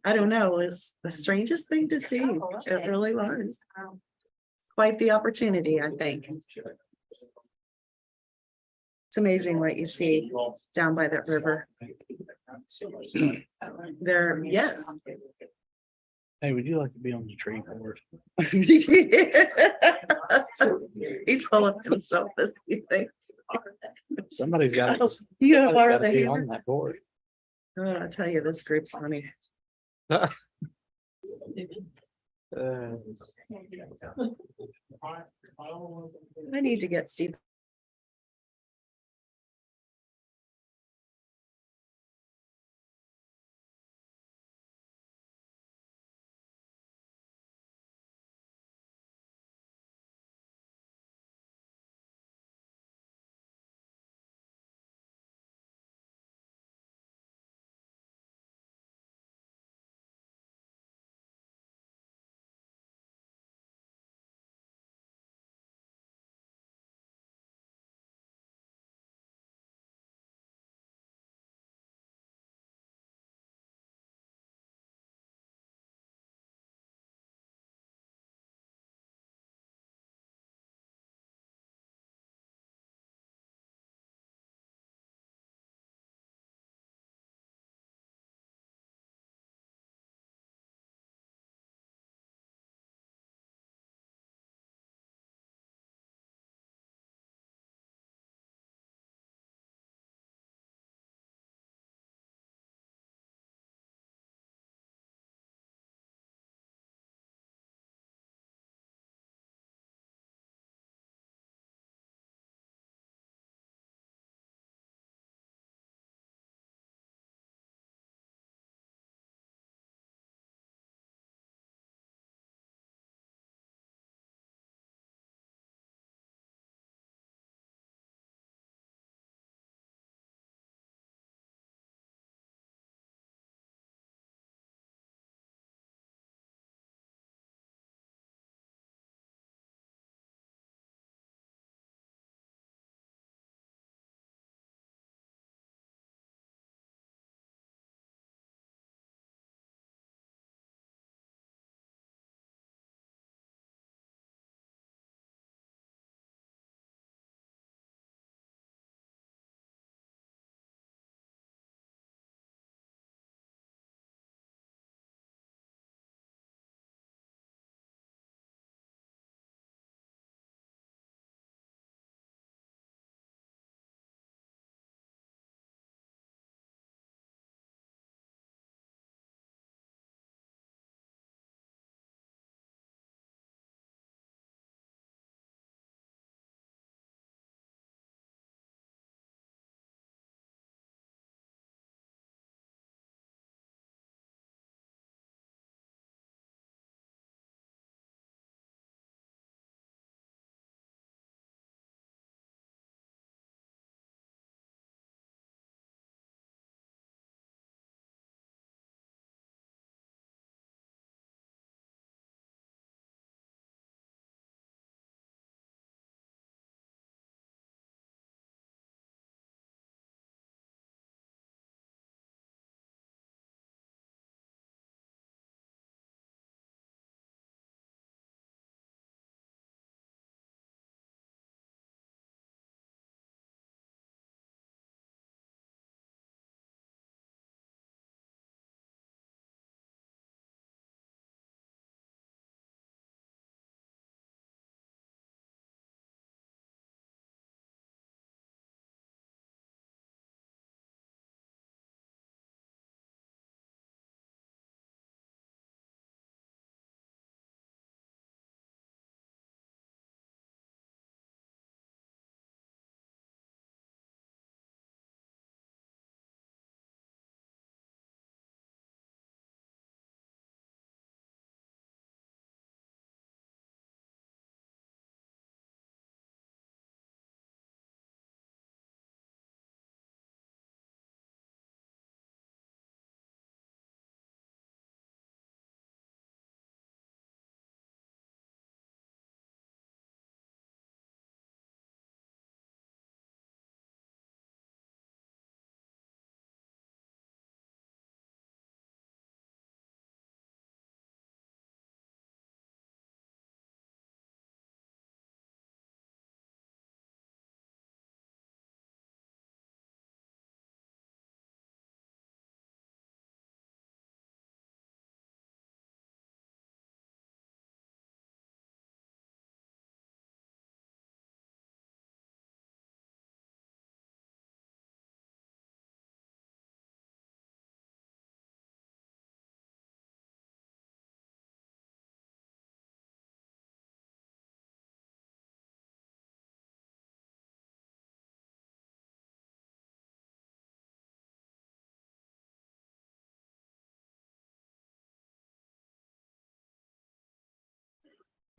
I don't know, it was the strangest thing to see. It really was. Quite the opportunity, I think. It's amazing what you see down by that river. There, yes. Hey, would you like to be on the tree board? He's full of himself, this you think. Somebody's got Oh, you gotta borrow to the be hammer. on that board. Oh, I tell you, this group's funny. Uh, I need to get Steve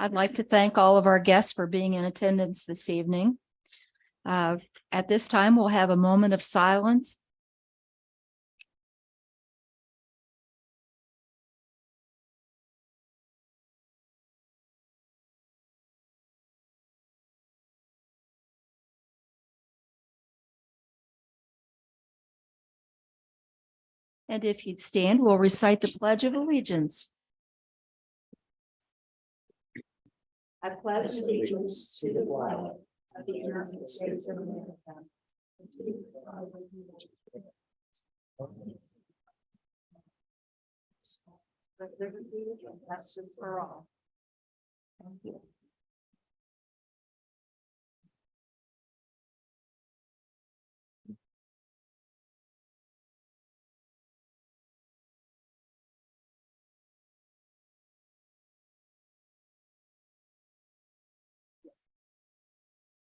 I'd like to thank all of our guests for being in attendance this evening. At this time, we'll have a moment of silence. And if you'd stand, we'll recite the Pledge of Allegiance. I pledge allegiance to the flag of the United States of America. And to the republic for liberty and justice for all. Thank you.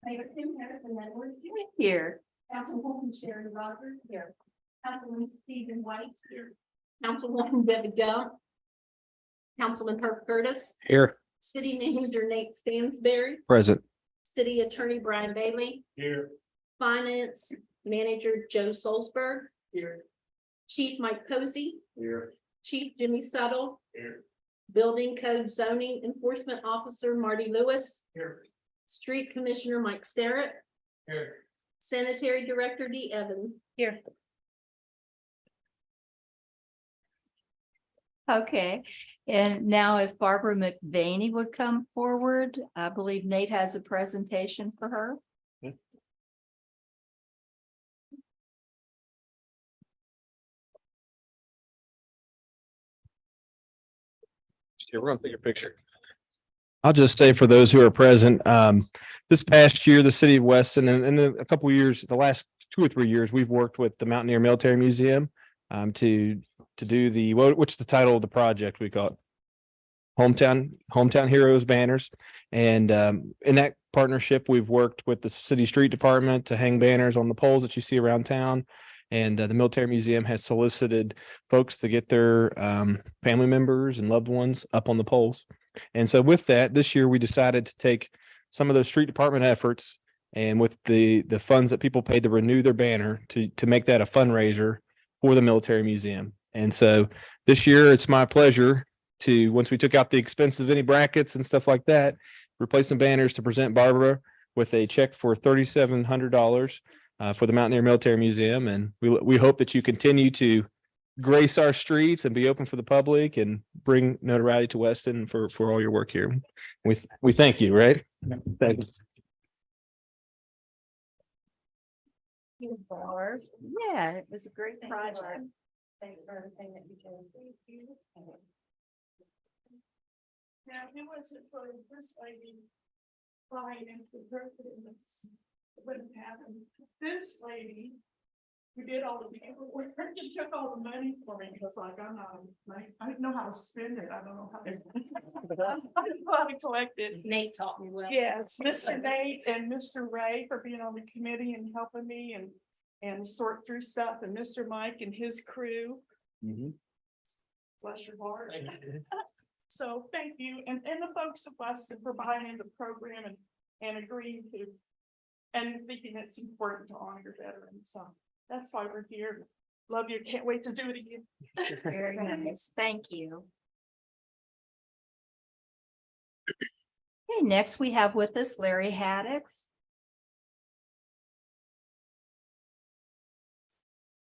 Mayor Tim Harrison Edwards here. Councilwoman Sherry Rogers here. Councilman Stephen White here. Councilwoman Debbie Gump. Councilman Herb Curtis. Here. City Manager Nate Stansberry. Present. City Attorney Brian Bailey. Here. Finance Manager Joe Solsberg. Here. Chief Mike Posey. Here. Chief Jimmy Suttle. Here. Building Code Zoning Enforcement Officer Marty Lewis. Here. Street Commissioner Mike Starrett. Here. Sanitary Director Dee Evans. Here. Okay, and now if Barbara McVaney would come forward, I believe Nate has a presentation for her. Here, we're gonna take a picture. I'll just say for those who are present, this past year, the city of Weston and a couple of years, the last 2 or 3 years, we've worked with the Mountaineer Military Museum to do what's the title of the project we call it? Hometown Heroes banners. And in that partnership, we've worked with the city street department to hang banners on the poles that you see around town. And the military museum has solicited folks to get their family members and loved ones up on the poles. And so with that, this year we decided to take some of those street department efforts and with the funds that people paid to renew their banner to make that a fundraiser for the military museum. And so this year it's my pleasure to, once we took out the expenses of any brackets and stuff like that, replace some banners to present Barbara with a check for $3,700 for the Mountaineer Military Museum. And we hope that you continue to grace our streets and be open for the public and bring notoriety to Weston for all your work here. We thank you, right? Thank you. Yeah, it was a great project. Thanks for everything that you did. Now, it wasn't for this lady flying into the presidents, it wouldn't happen. This lady who did all the paperwork and took all the money for me, because like, I don't know how to spend it. I don't know how to. I don't know how to collect it. Nate taught me well. Yes, Mr. Nate and Mr. Ray for being on the committee and helping me and sort through stuff, and Mr. Mike and his crew. Bless your heart. So thank you. And the folks of Weston for buying the program and agreeing to, and thinking it's important to honor your veterans. So that's why we're here. Love you. Can't wait to do it again. Very nice. Thank you. Okay, next we have with us Larry Haddix.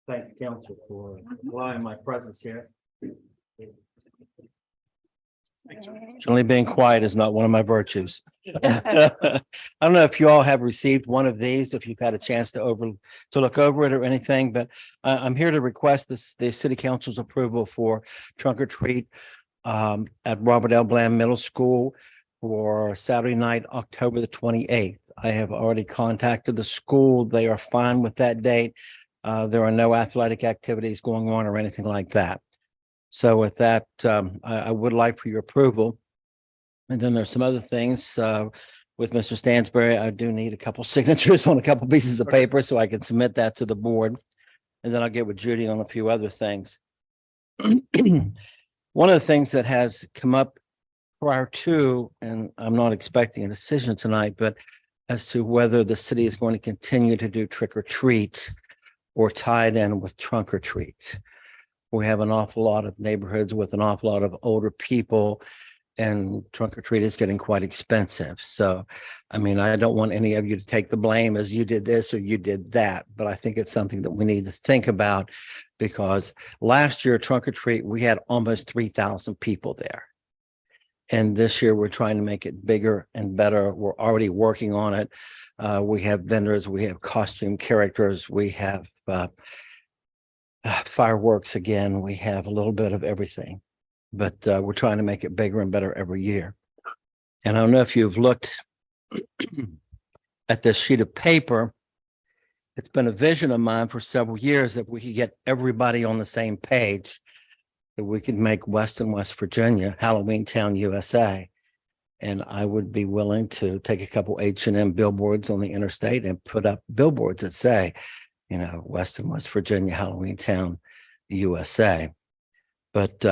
Thank you, council, for allowing my presence here. Generally being quiet is not one of my virtues. I don't know if you all have received one of these, if you've had a chance to look over it or anything, but I'm here to request the city council's approval for trunk or treat at Robert L. Bland Middle School for Saturday night, October the 28th. I have already contacted the school. They are fine with that date. There are no athletic activities going on or anything like that. So with that, I would like for your approval. And then there's some other things with Mr. Stansberry. I do need a couple signatures on a couple pieces of paper so I can submit that to the board. And then I'll get with Judy on a few other things. One of the things that has come up prior to, and I'm not expecting a decision tonight, but as to whether the city is going to continue to do trick or treat or tie it in with trunk or treat. We have an awful lot of neighborhoods with an awful lot of older people, and trunk or treat is getting quite expensive. So, I mean, I don't want any of you to take the blame as you did this or you did that, but I think it's something that we need to think about, because last year, trunk or treat, we had almost 3,000 people there. And this year, we're trying to make it bigger and better. We're already working on it. We have vendors, we have costume characters, we have fireworks again, we have a little bit of everything. But we're trying to make it bigger and better every year. And I don't know if you've looked at this sheet of paper. It's been a vision of mine for several years that we could get everybody on the same page, that we could make Weston, West Virginia, Halloween Town, USA. And I would be willing to take a couple H&M billboards on the interstate and put up billboards that say, you know, Weston, West Virginia, Halloween Town, USA. But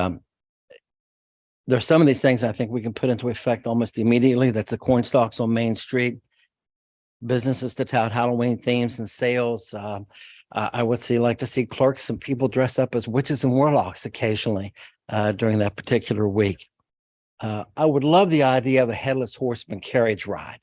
there's some of these things I think we can put into effect almost immediately. That's the coin stalks on Main Street. Businesses to tout Halloween themes and sales. I would like to see clerks and people dress up as witches and warlocks occasionally during that particular week. I would love the idea of a headless horseman carriage ride.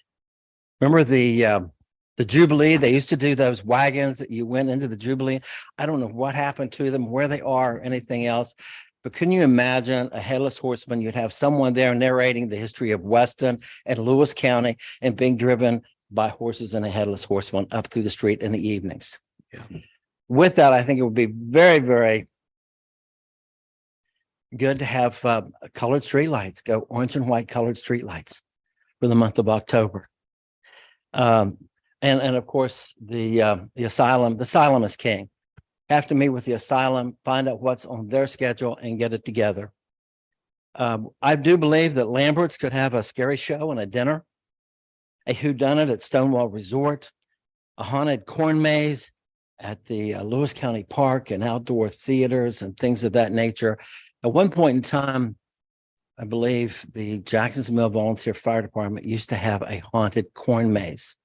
Remember the Jubilee? They used to do those wagons that you went into the Jubilee. I don't know what happened to them, where they are, or anything else. But can you imagine a headless horseman? You'd have someone there narrating the history of Weston and Lewis County and being driven by horses and a headless horseman up through the street in the evenings. Yeah. With that, I think it would be very, very good to have colored streetlights, go orange and white colored streetlights for the month of October. And of course, the asylum is king. Have to meet with the asylum, find out what's on their schedule and get it together. I do believe that Lambert's could have a scary show and a dinner, a whodunit at Stonewall Resort, a haunted corn maze at the Lewis County Park, and outdoor theaters and things of that nature. At one point in time, I believe the Jackson's Mill Volunteer Fire Department used to have a haunted corn maze,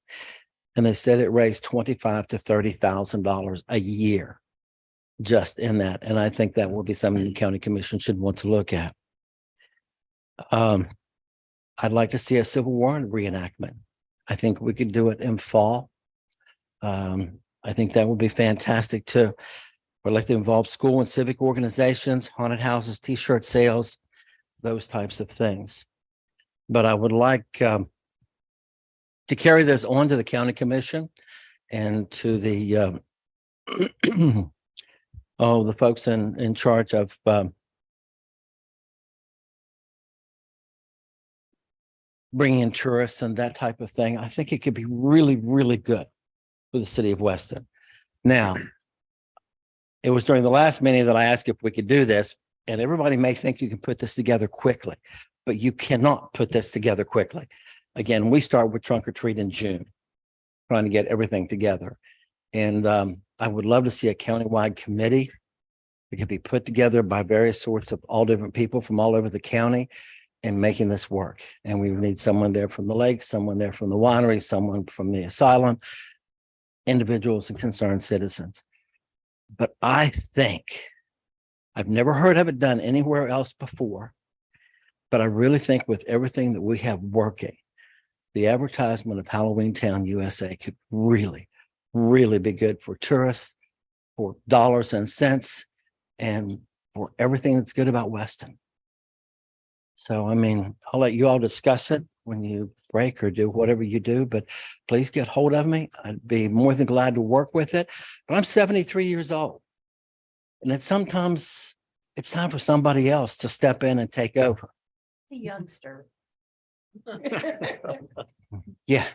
and they said it raised $25,000 to $30,000 a year just in that. And I think that will be something the county commission should want to look at. I'd like to see a Civil War reenactment. I think we could do it in fall. I think that would be fantastic too. I'd like to involve school and civic organizations, haunted houses, t-shirt sales, those types of things. But I would like to carry this on to the county commission and to the the folks in charge of bringing in tourists and that type of thing. I think it could be really, really good for the city of Weston. Now, it was during the last meeting that I asked if we could do this, and everybody may think you can put this together quickly, but you cannot put this together quickly. Again, we start with trunk or treat in June, trying to get everything together. And I would love to see a countywide committee that could be put together by various sorts of all different people from all over the county and making this work. And we need someone there from the lake, someone there from the winery, someone from the asylum, individuals and concerned citizens. But I think, I've never heard of it done anywhere else before, but I really think with everything that we have working, the advertisement of Halloween Town USA could really, really be good for tourists, for dollars and cents, and for everything that's good about Weston. So, I mean, I'll let you all discuss it when you break or do whatever you do, but please get hold of me. I'd be more than glad to work with it. But I'm 73 years old. And sometimes it's time for somebody else to step in and take over. A youngster. Yeah.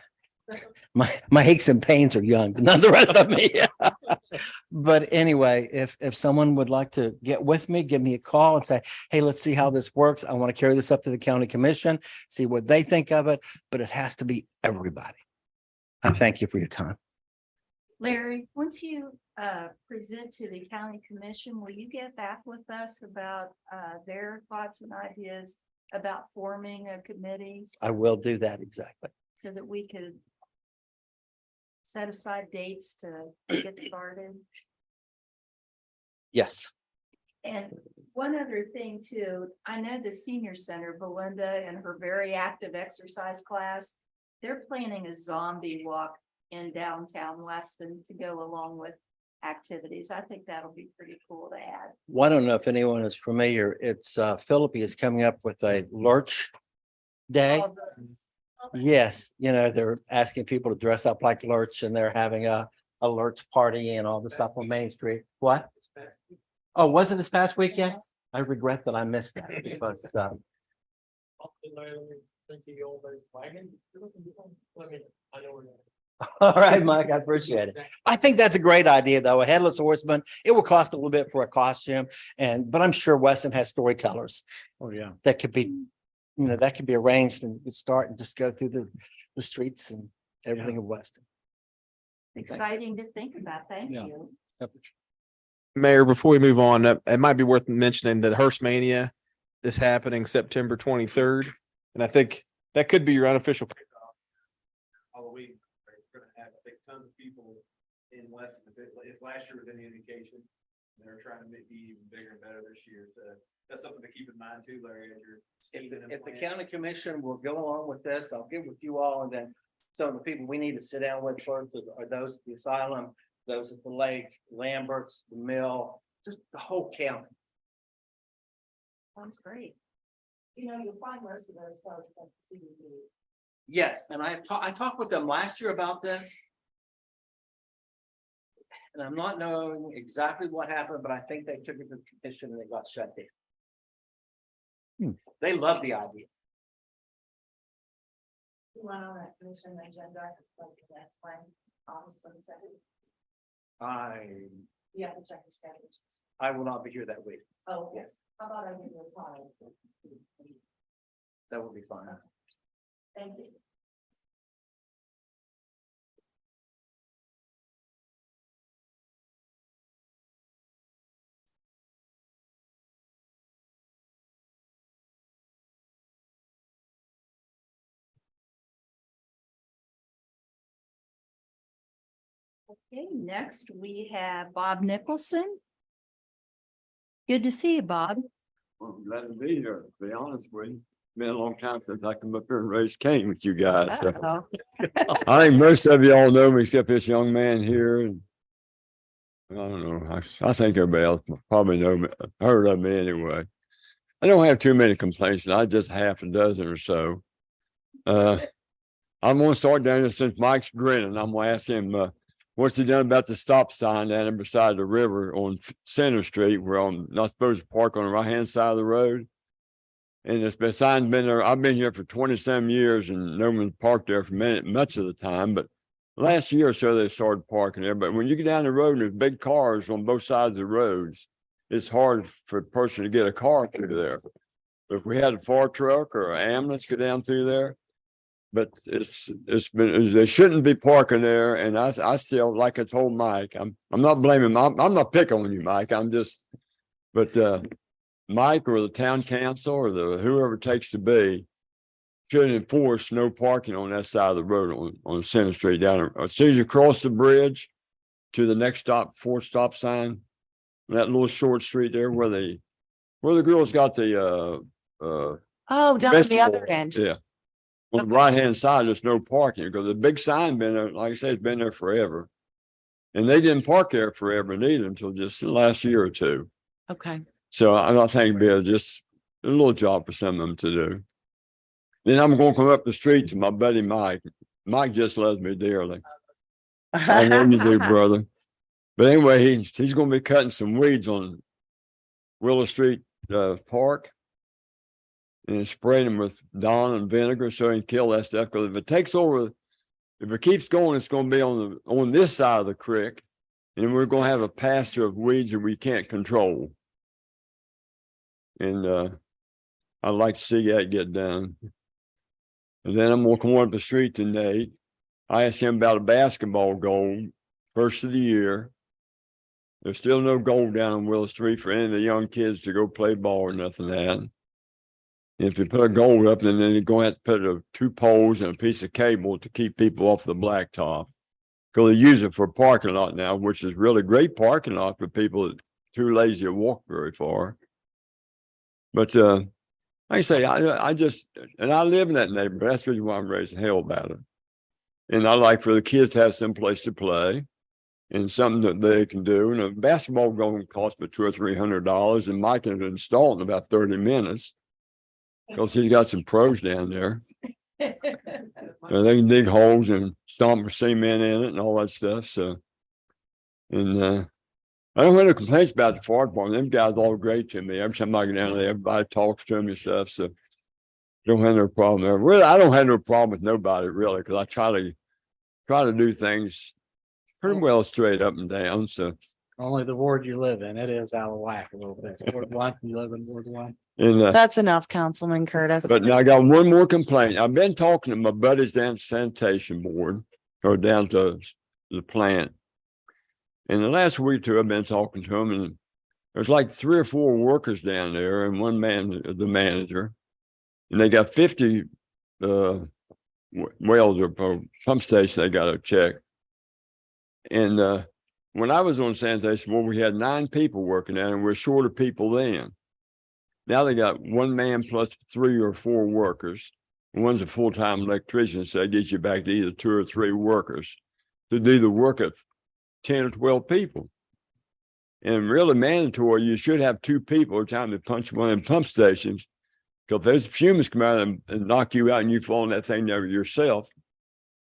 My aches and pains are young, but not the rest of me. But anyway, if someone would like to get with me, give me a call and say, hey, let's see how this works. I want to carry this up to the county commission, see what they think of it, but it has to be everybody. I thank you for your time. Larry, once you present to the county commission, will you get back with us about their thoughts and ideas about forming a committee I will do that exactly. so that we could set aside dates to get started? Yes. And one other thing too, I know the senior center, Belinda and her very active exercise class, they're planning a zombie walk in downtown Weston to go along with activities. I think that'll be pretty cool to add. Well, I don't know if anyone is familiar. It's Philippi is coming up with a lurch day. All those- Yes, you know, they're asking people to dress up like lurch and they're having a lurch party and all the stuff on Main Street. What? Oh, was it this past weekend? I regret that I missed that because all right, Mike, I appreciate it. I think that's a great idea, though. A headless horseman. It will cost a little bit for a costume but I'm sure Weston has storytellers Oh, yeah. that could be, that could be arranged and we start and just go through the streets and everything of Weston. Exciting to think about. Thank Yeah. you. Mayor, before we move on, it might be worth mentioning that Hearst Mania is happening September 23rd. And I think that could be your unofficial kickoff. Halloween, we're gonna have, I think, tons of people in Weston. If last year was any indication, they're trying to be even bigger and better this year. So that's something to keep in mind too, Larry, as you're skating. If the county commission will go along with this, I'll get with you all and then some of the people we need to sit down with first are those at the asylum, those at the lake, Lambert's, the mill, just the whole county. Sounds great. You'll find most of those folks at the CBD. Yes, and I talked with them last year about this. And I'm not knowing exactly what happened, but I think they took it to the commission and it got shut down. They love the idea. You want on that commission agenda, like the next one, August 22nd. You have to check your schedule. I will not be here that week. Oh, yes. How about I give you a call? That would be fine. Thank you. Okay, next we have Bob Nicholson. Good to see you, Bob. Well, I'm glad to be here, to be honest with you. Been a long time since I come up here and raise cane with you guys. So Uh-oh. I think most of you all know me except this young man here. And I don't know. I think everybody else probably know me, heard of me anyway. I don't have too many complaints. I just half a dozen or so. I'm gonna start down here since Mike's grinning. I'm gonna ask him what's he done about the stop sign down there beside the river on Center Street where I'm not supposed to park on the right-hand side of the road. And it's been signed, been there. I've been here for 20-some years and no one parked there for much of the time. But last year or so, they started parking there. But when you get down the road and there's big cars on both sides of the roads, it's hard for a person to get a car through there. But if we had a fire truck or an ambulance go down through there, but they shouldn't be parking there. And I still, like I told Mike, I'm not blaming, I'm not picking on you, Mike. But Mike or the town council or whoever it takes to be should enforce no parking on that side of the road on Center Street down there. As soon as you cross the bridge to the next stop, fourth stop sign, that little short street there where the girls got the Oh, down on the festival. other end. Yeah. On the right-hand side, there's no parking because the big sign been there, like I said, it's been there forever. And they didn't park there forever neither until just the last year or two. Okay. So I think it'd be just a little job for some of them to do. Then I'm going to come up the street to my buddy Mike. Mike just loves me dearly. I know you do, brother. But anyway, he's going to be cutting some weeds on Willow Street Park and spraying them with Dawn and vinegar so he can kill that stuff. Because if it takes over, if it keeps going, it's going to be on this side of the creek, and we're going to have a pasture of weeds that we can't control. And I'd like to see that get done. And then I'm going to come up the street to Nate. I asked him about a basketball goal, first of the year. There's still no goal down on Willow Street for any of the young kids to go play ball or nothing like that. If you put a goal up, then you're going to have to put two poles and a piece of cable to keep people off the blacktop. Because they use it for parking lot now, which is really great parking lot for people that too lazy to walk very far. But like I say, I just, and I live in that neighborhood. That's the reason why I'm raising hell about it. And I like for the kids to have some place to play and something that they can do. And a basketball going to cost me $200 or $300, and Mike can install it in about 30 minutes because he's got some pros down there. They can dig holes and stomp cement in it and all that stuff. So, and I don't have no complaints about the fire department. Them guys all great to me. Every time I get down there, everybody talks to me and stuff. So, don't have no problem there. Really, I don't have no problem with nobody really, because I try to do things pretty well straight up and down. So, Only the ward you live in, it is out of whack a little bit. Ward one, you live in Ward one. and That's enough, Councilman Curtis. but now I got one more complaint. I've been talking to my buddies down to sanitation board or down to the plant. And the last week or two, I've been talking to them, and there's like 3 or 4 workers down there, and one man, the manager, and they got 50 wells or pump stations they got to check. And when I was on sanitation board, we had 9 people working there, and we're short of people then. Now they got 1 man plus 3 or 4 workers. One's a full-time electrician, so that gets you back to either 2 or 3 workers to do the work of 10 or 12 people. And really mandatory, you should have 2 people every time they punch one of them pump stations. Because if those fumes come out and knock you out and you fall in that thing there yourself,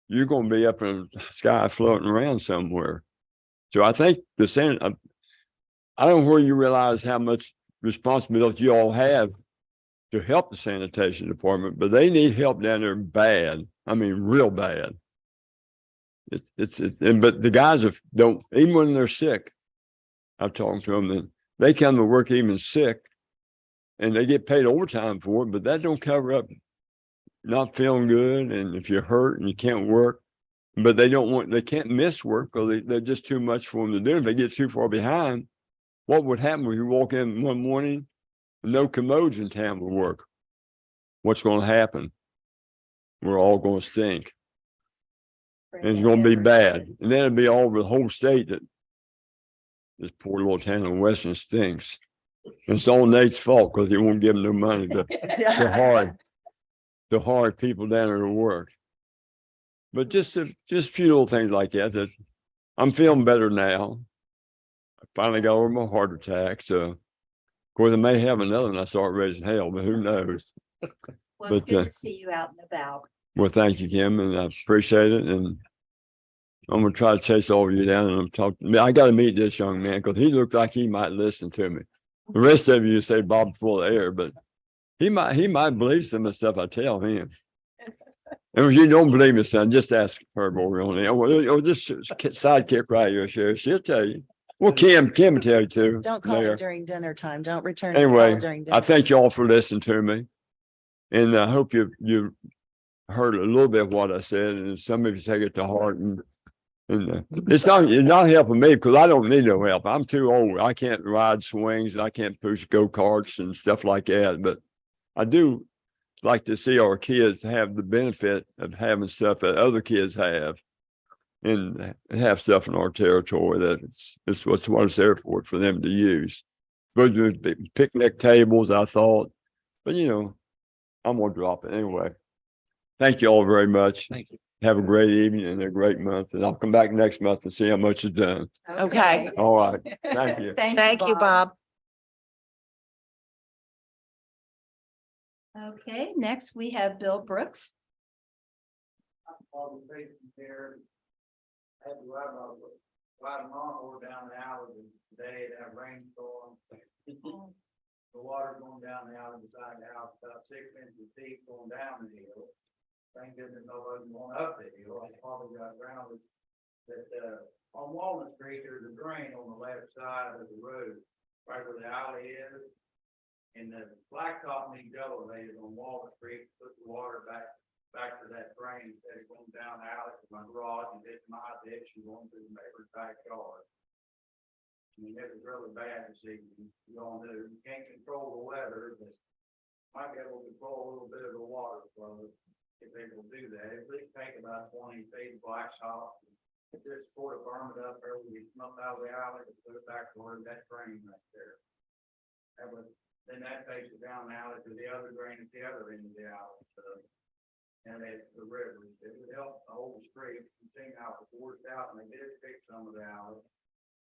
you're going to be up in the sky floating around somewhere. So I think the Senate, I don't know where you realize how much responsibility you all have to help the sanitation department, but they need help down there bad. I mean, real bad. But the guys don't, even when they're sick, I've talked to them, and they come to work even sick and they get paid overtime for it, but that don't cover up not feeling good. And if you're hurt and you can't work, but they can't miss work because they're just too much for them to do. If they get too far behind, what would happen when you walk in one morning, no commodes in town will work? What's going to happen? We're all going to stink. And it's going to be bad. And then it'll be all over the whole state that this poor little town in Weston stinks. And it's all Nate's fault because he won't give them no money to hire people down there to work. But just a few little things like that I'm feeling better now. I finally got over my heart attack. So, of course, I may have another when I start raising hell, but who knows? Well, it's But, good to see you out and about. Well, thank you, Kim, and I appreciate it. And I'm gonna try to chase all of you down and I'm talking. I got to meet this young man because he looked like he might listen to me. The rest of you say Bob's full of air, but he might believe some of the stuff I tell him. And if you don't believe me, son, just ask her over on there. Or just sidekick right here, Sheriff. She'll tell you. Well, Kim will tell you too. Don't call Mayor. me during dinner time. Don't return his Anyway, call during dinner. I thank you all for listening to me. And I hope you heard a little bit of what I said, and some of you take it to heart. And it's not helping me because I don't need no help. I'm too old. I can't ride swings and I can't push go-karts and stuff like that. But I do like to see our kids have the benefit of having stuff that other kids have and have stuff in our territory that it's what it's there for them to use. But picnic tables, I thought, but I'm gonna drop it anyway. Thank you all very much. Thank you. Have a great evening and a great month, and I'll come back next month and see how much is done. Okay. All right. Thank you. Thank you, Bob. Okay, next we have Bill Brooks. All the patients here. I had to ride my lawnmower down the alley today, that rainstorm. The water going down the alley beside the house, about 6 inches deep going down the hill. Thank goodness nobody going up the hill. I probably got grounded. That on Walnut Street, there's a drain on the left side of the road, right where the alley is. And the blacktop needs elevated on Walnut Street, put the water back to that drain instead of going down the alley to my garage and hitting my ditch and going through the neighbor's backyard. I mean, it was really bad this evening. You all knew you can't control the weather, but might be able to control a little bit of the water flow if they will do that. At least take about 20 feet of blacktop. Just sort of burn it up there, we come up out of the alley and put it back toward that drain right there. That would, then that takes it down the alley to the other drain at the other end of the alley, so. And it's the river, it would help the whole street, you see how it forced out, and they did fix some of the alley.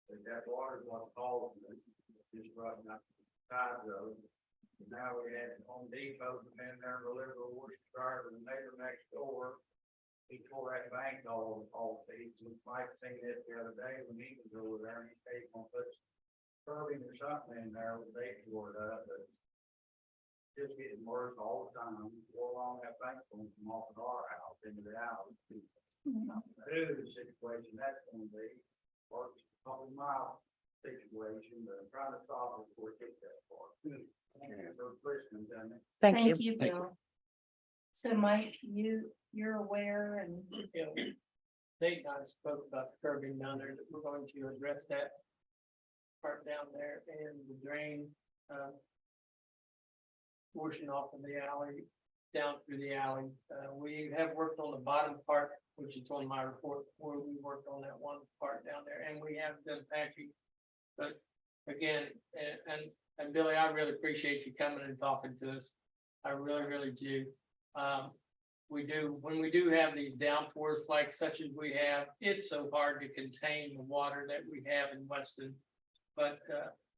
But that water was caused it, just running up the side road. Now we had Home Depot come in there and deliver a water dryer to the neighbor next door. He tore that bank all feet. Mike seen this the other day when he was over there, and he said he's gonna put curbing or something in there with they tore it up, but just getting worse all the time. Go along that bank going from off of our house into the alley. Who the situation that's gonna be, or it's a couple mile situation, but I'm trying to stop it before it gets that far. For listening, doesn't it? Thank you. Thank you, Bill. So Mike, you're aware and You know, Nate and I spoke about the curbing down there, that we're going to address that part down there and the drain, portion off of the alley, down through the alley. We have worked on the bottom part, which is on my report, where we worked on that one part down there, and we have done patching. But again, and Billy, I really appreciate you coming and talking to us. I really, really do. We do, when we do have these downpours like such as we have, it's so hard to contain the water that we have in Weston. But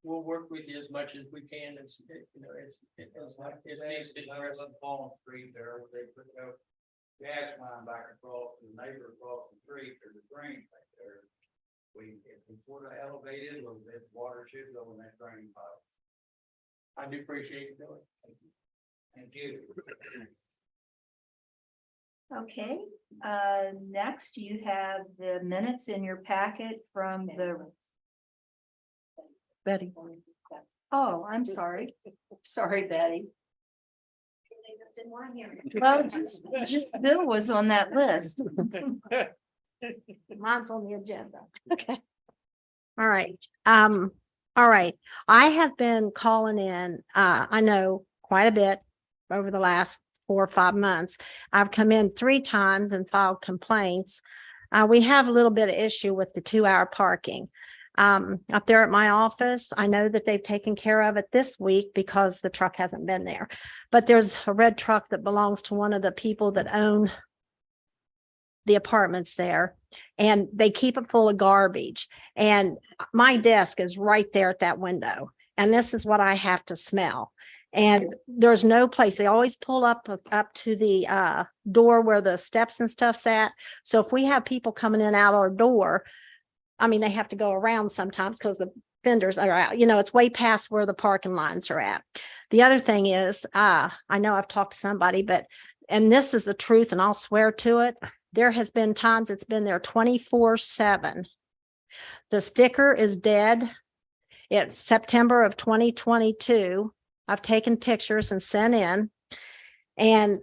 we'll work with you as much as we can. It's, you know, it's needs to be addressed. Fallen Street there, where they put a gas line back across the neighbor across the street, there's a drain right there. If we sort of elevated a little bit, water should go in that drain pipe. I do appreciate you doing it. Thank you. okay. Next you have the minutes in your packet from the, Betty. oh, I'm sorry. Sorry, Betty. Didn't want to hear it. Well, Bill was on that list. Mine's on the agenda. Okay. All right. All right. I have been calling in, I know quite a bit over the last 4 or 5 months. I've come in 3 times and filed complaints. We have a little bit of issue with the 2-hour parking. Up there at my office, I know that they've taken care of it this week because the truck hasn't been there. But there's a red truck that belongs to one of the people that own the apartments there, and they keep it full of garbage. And my desk is right there at that window, and this is what I have to smell. And there's no place. They always pull up to the door where the steps and stuff's at. So if we have people coming in out our door, I mean, they have to go around sometimes because the vendors are out, you know, it's way past where the parking lines are at. The other thing is, I know I've talked to somebody, but, and this is the truth, and I'll swear to it, there has been times it's been there 24/7. The sticker is dead. It's September of 2022. I've taken pictures and sent in. And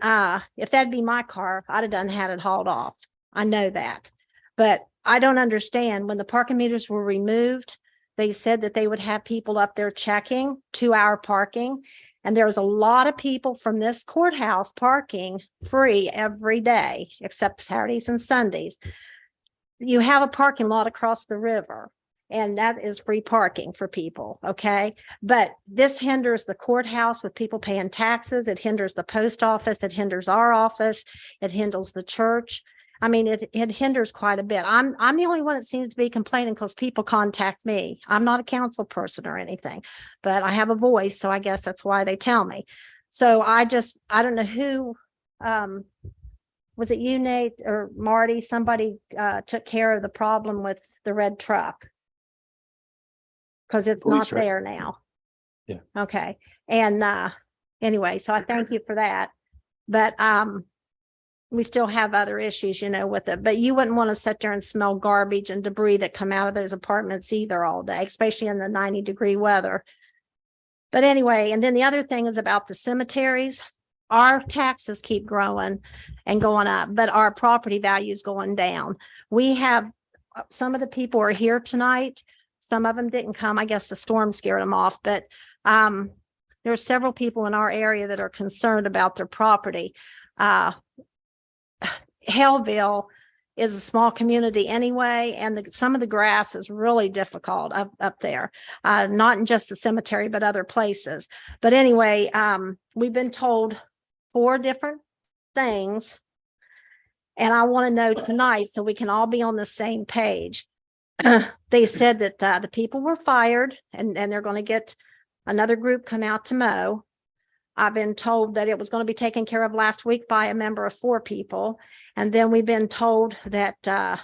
if that'd be my car, I'd have had it hauled off. I know that. But I don't understand, when the parking meters were removed, they said that they would have people up there checking 2-hour parking. And there was a lot of people from this courthouse parking free every day, except Saturdays and Sundays. You have a parking lot across the river, and that is free parking for people, okay? But this hinders the courthouse with people paying taxes. It hinders the post office. It hinders our office. It hinders the church. I mean, it hinders quite a bit. I'm the only one that seems to be complaining because people contact me. I'm not a council person or anything, but I have a voice, so I guess that's why they tell me. So I don't know who, was it you, Nate, or Marty? Somebody took care of the problem with the red truck. Because it's not Police, right? there now. Yeah. Okay. And anyway, so I thank you for that. But we still have other issues, you know, with it. But you wouldn't want to sit there and smell garbage and debris that come out of those apartments either all day, especially in the 90-degree weather. But anyway, and then the other thing is about the cemeteries. Our taxes keep growing and going up, but our property value is going down. We have, some of the people are here tonight. Some of them didn't come. I guess the storm scared them off, but there are several people in our area that are concerned about their property. Hellville is a small community anyway, and some of the grass is really difficult up there. Not in just the cemetery, but other places. But anyway, we've been told 4 different things. And I want to know tonight so we can all be on the same page. They said that the people were fired and they're going to get another group come out to mow. I've been told that it was going to be taken care of last week by a member of 4 people. And then we've been told that that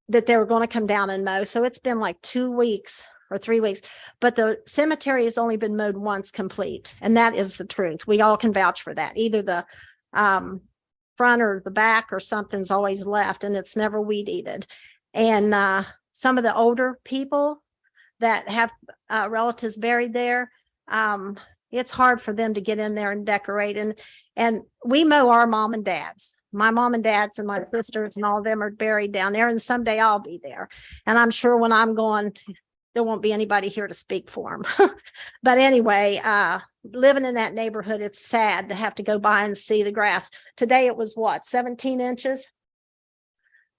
they were going to come down and mow. So it's been like 2 weeks or 3 weeks, but the cemetery has only been mowed once complete. And that is the truth. We all can vouch for that. Either the front or the back or something's always left, and it's never weed eated. And some of the older people that have relatives buried there, it's hard for them to get in there and decorate. And we mow our mom and dads. My mom and dads and my sisters and all of them are buried down there, and someday I'll be there. And I'm sure when I'm gone, there won't be anybody here to speak for them. But anyway, living in that neighborhood, it's sad to have to go by and see the grass. Today it was what, 17 inches?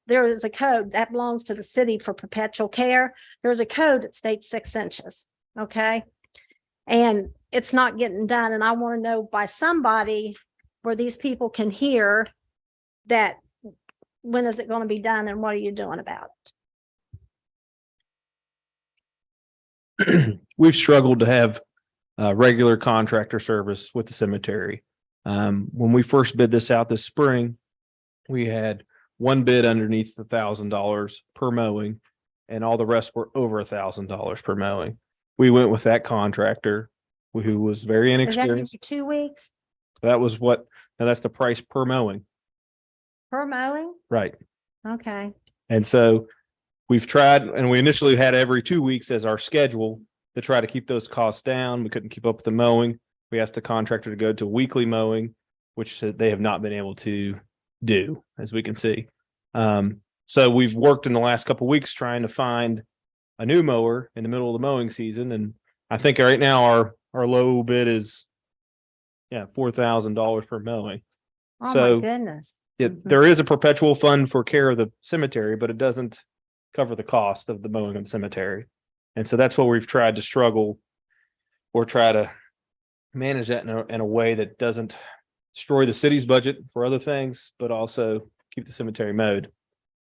There is a code that belongs to the city for perpetual care. There's a code that states 6 inches. Okay. And it's not getting done. And I want to know by somebody where these people can hear that, when is it going to be done and what are you doing about it? We've struggled to have regular contractor service with the cemetery. When we first bid this out this spring, we had one bid underneath $1,000 per mowing, and all the rest were over $1,000 per mowing. We went with that contractor who was very Is that inexperienced. for 2 weeks That was what, now that's the price per mowing, per mowing? right? Okay. And so we've tried, and we initially had every 2 weeks as our schedule to try to keep those costs down. We couldn't keep up with the mowing. We asked the contractor to go to weekly mowing, which they have not been able to do, as we can see. So we've worked in the last couple of weeks trying to find a new mower in the middle of the mowing season. And I think right now our low bid is, $4,000 per mowing. Oh So, my goodness. There is a perpetual fund for care of the cemetery, but it doesn't cover the cost of the mowing of the cemetery. And so that's what we've tried to struggle or try to manage that in a way that doesn't destroy the city's budget for other things, but also keep the cemetery mowed.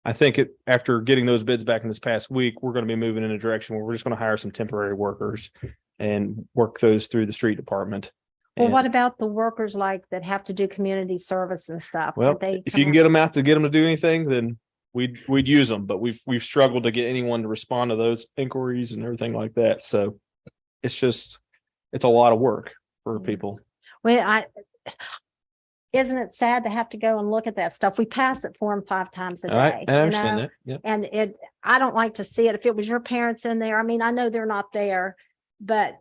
I think after getting those bids back in this past week, we're going to be moving in a direction where we're just going to hire some temporary workers and work those through the street department. Well, And- what about the workers like that have to do community service and stuff? Well, Would they if come you can out? get them out to get them to do anything, then we'd use them, but we've struggled to get anyone to respond to those inquiries and everything like that. So it's a lot of work for people. Well, isn't it sad to have to go and look at that stuff? We pass it for them 5 times a And I day. understand know? that. Yeah. And I don't like to see it. If it was your parents in there, I mean, I know they're not there, but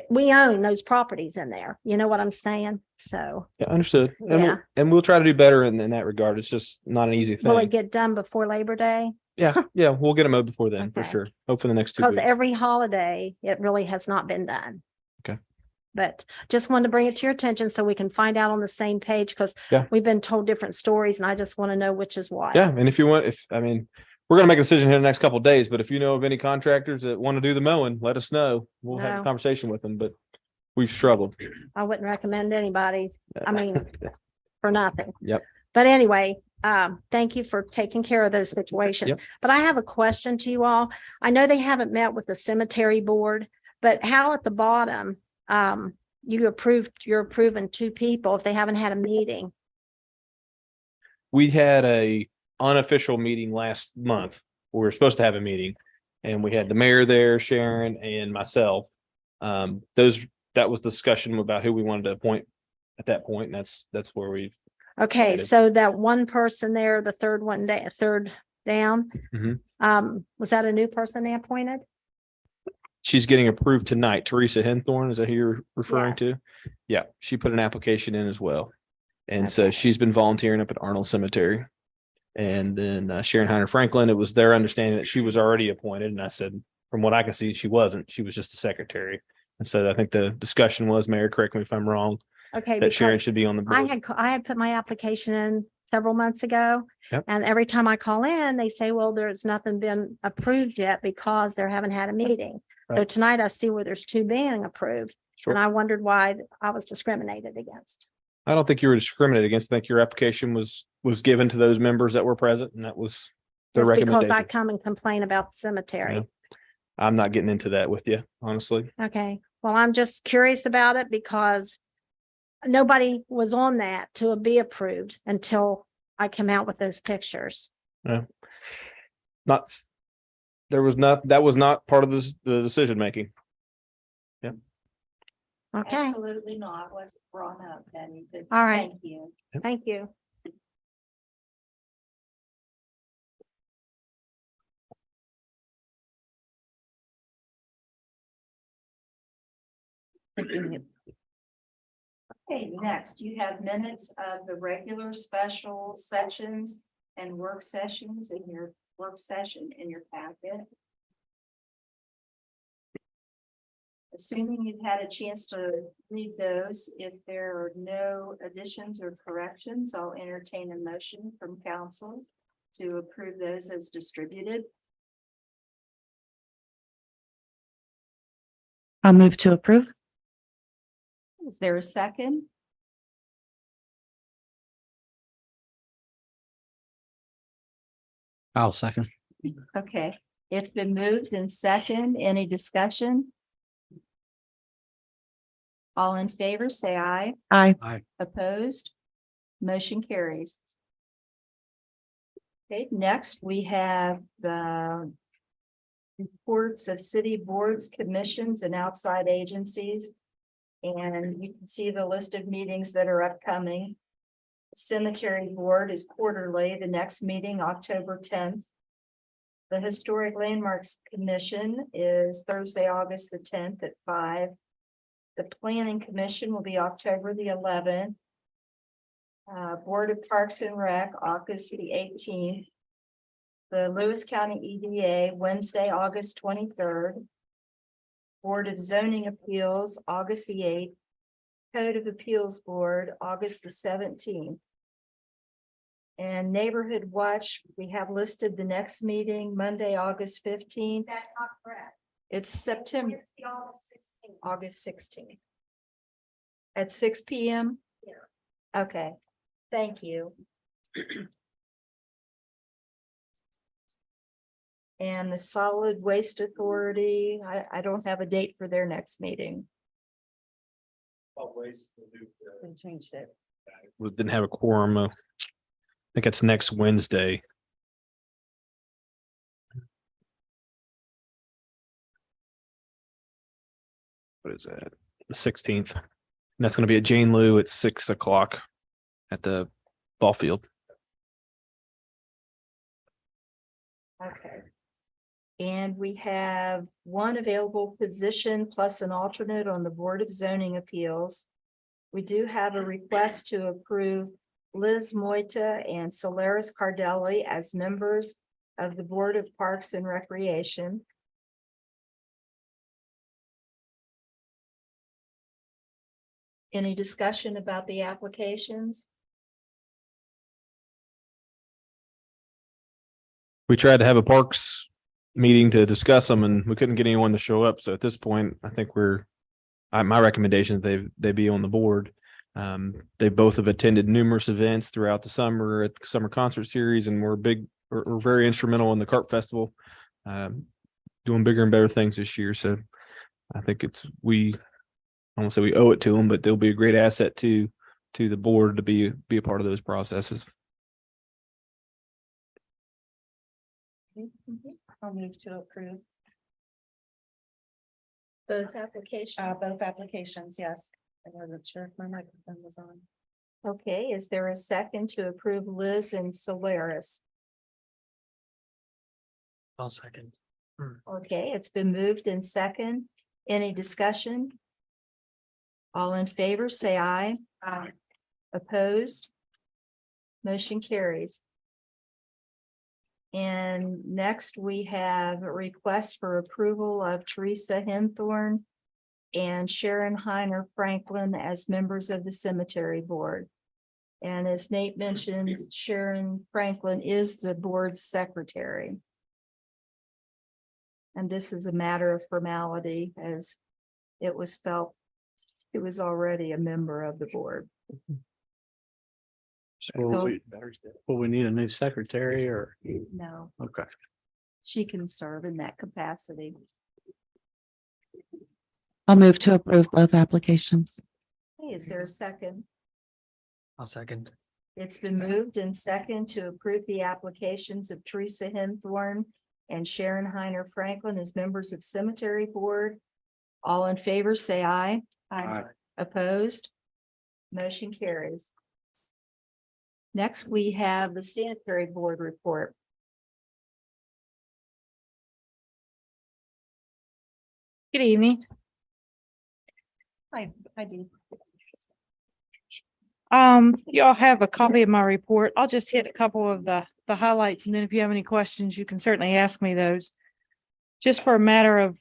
we own those properties in there. You know what I'm saying? So Yeah, understood. And Yeah. we'll try to do better in that regard. It's just not an easy will it thing. get done before Labor Day? Yeah, we'll get them out before then for Okay. sure. Hopefully the next 2 Because weeks. every holiday, it really has not been done. Okay. But just wanted to bring it to your attention so we can find out on the same page, because Yeah. we've been told different stories and I just want to know which is what. Yeah, and if you want, we're gonna make a decision here in the next couple of days, but if you know of any contractors that want to do the mowing, let us know. We'll have a No. conversation with them, but we've struggled. I wouldn't recommend anybody, I mean, for nothing. Yep. But anyway, thank you for taking care of those situations. Yep. But I have a question to you all. I know they haven't met with the cemetery board, but how at the bottom, you're approving 2 people if they haven't had a meeting? We had a unofficial meeting last month. We were supposed to have a meeting, and we had the mayor there, Sharon and myself. That was discussion about who we wanted to appoint at that point, and that's where we. Okay, Added. so that one person there, the third down. Mhm. Was that a new person they appointed? She's getting approved tonight. Teresa Henthorn, is that who you're referring Yes. to? Yeah, she put an application in as well. And so Okay. she's been volunteering up at Arnold Cemetery. And then Sharon Heiner Franklin, it was their understanding that she was already appointed. And I said, from what I can see, she wasn't. She was just a secretary. And so I think the discussion was, Mayor, correct me if I'm wrong, Okay. that Sharon because should be on the board. I had put my application in several months ago. Yep. And every time I call in, they say, well, there's nothing been approved yet because they haven't had a meeting. So Right. tonight I see where there's 2 being approved. Sure. And I wondered why I was discriminated against. I don't think you were discriminated against. I think your application was given to those members that were present, and that was the It's because I recommendation. come and complain about the cemetery. Yeah. I'm not getting into that with you, honestly. Okay, well, I'm just curious about it because nobody was on that to be approved until I came out with those pictures. Not, that was not part of the decision making. Okay, Absolutely not. Wasn't brought up, Penny. but All right. Thank you. thank you. Okay, next you have minutes of the regular special sessions and work sessions in your work session in your packet. Assuming you've had a chance to read those, if there are no additions or corrections, I'll entertain a motion from council to approve those as distributed. I'll move to approve. Is there a second? I'll second. Okay, it's been moved and second. Any discussion? All in favor, say aye. Aye. Opposed? Motion carries. Okay, next we have the reports of city boards, commissions, and outside agencies. And you can see the list of meetings that are upcoming. Cemetery Board is quarterly, the next meeting, October 10th. The Historic Landmarks Commission is Thursday, August the 10th at 5. The Planning Commission will be October the 11th. Board of Parks and Rec, August the 18th. The Lewis County EDA, Wednesday, August 23rd. Board of Zoning Appeals, August the 8th. Code of Appeals Board, August the 17th. And Neighborhood Watch, we have listed the next meeting, Monday, August 15th. That's not correct. It's September, It's the August 16th. August 16th. At 6 p.m.? Yeah. Okay, thank you. And the Solid Waste Authority, I don't have a date for their next meeting. We changed it. We didn't have a quorum. I think it's next Wednesday. What is that? The 16th. And that's going to be at Jane Lou at 6 o'clock at the ball field. Okay. And we have one available position plus an alternate on the Board of Zoning Appeals. We do have a request to approve Liz Moita and Solaris Cardelli as members of the Board of Parks and Recreation. Any discussion about the applications? We tried to have a parks meeting to discuss them and we couldn't get anyone to show up. So at this point, I think my recommendation is they be on the board. They both have attended numerous events throughout the summer at the summer concert series, and we're very instrumental in the Carp Festival, doing bigger and better things this year. So I think I won't say we owe it to them, but they'll be a great asset to the board to be a part of those processes. I'll move to approve. Both applications. Both applications, yes. I wasn't sure if my microphone was on. Okay, is there a second to approve Liz and Solaris? I'll second. Okay, it's been moved in second. Any discussion? All in favor, say aye. Aye. Opposed? Motion carries. And next we have a request for approval of Teresa Henthorn and Sharon Heiner Franklin as members of the cemetery board. And as Nate mentioned, Sharon Franklin is the board's secretary. And this is a matter of formality, as it was felt it was already a member of the board. Will we need a new secretary or? No, Okay. she can serve in that capacity. I'll move to approve both applications. Hey, is there a second? I'll second. It's been moved and second to approve the applications of Teresa Henthorn and Sharon Heiner Franklin as members of cemetery board. All in favor, say aye. Aye. Opposed? Motion carries. Next, we have the sanitary board report. Good evening. I do. Y'all have a copy of my report. I'll just hit a couple of the highlights, and then if you have any questions, you can certainly ask me those. Just for a matter of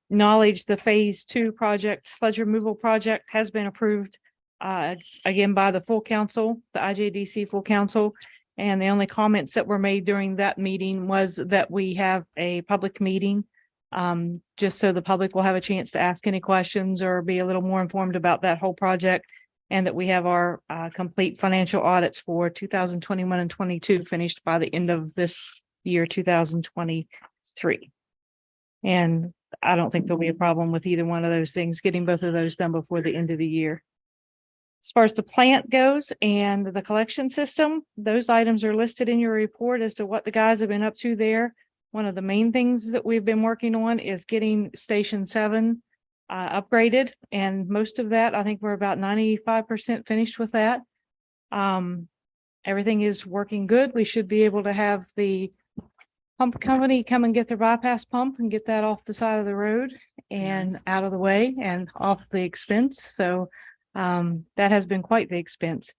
knowledge, the phase 2 project, sludge removal project, has been approved again by the full council, the IJDC full council. And the only comments that were made during that meeting was that we have a public meeting, just so the public will have a chance to ask any questions or be a little more informed about that whole project. And that we have our complete financial audits for 2021 and 22 finished by the end of this year, 2023. And I don't think there'll be a problem with either one of those things, getting both of those done before the end of the year. As far as the plant goes and the collection system, those items are listed in your report as to what the guys have been up to there. One of the main things that we've been working on is getting Station 7 upgraded, and most of that, I think we're about 95% finished with that. Everything is working good. We should be able to have the pump company come and get their bypass pump and get that off the side of the road and out of the way and off the expense. So that has been quite the expense.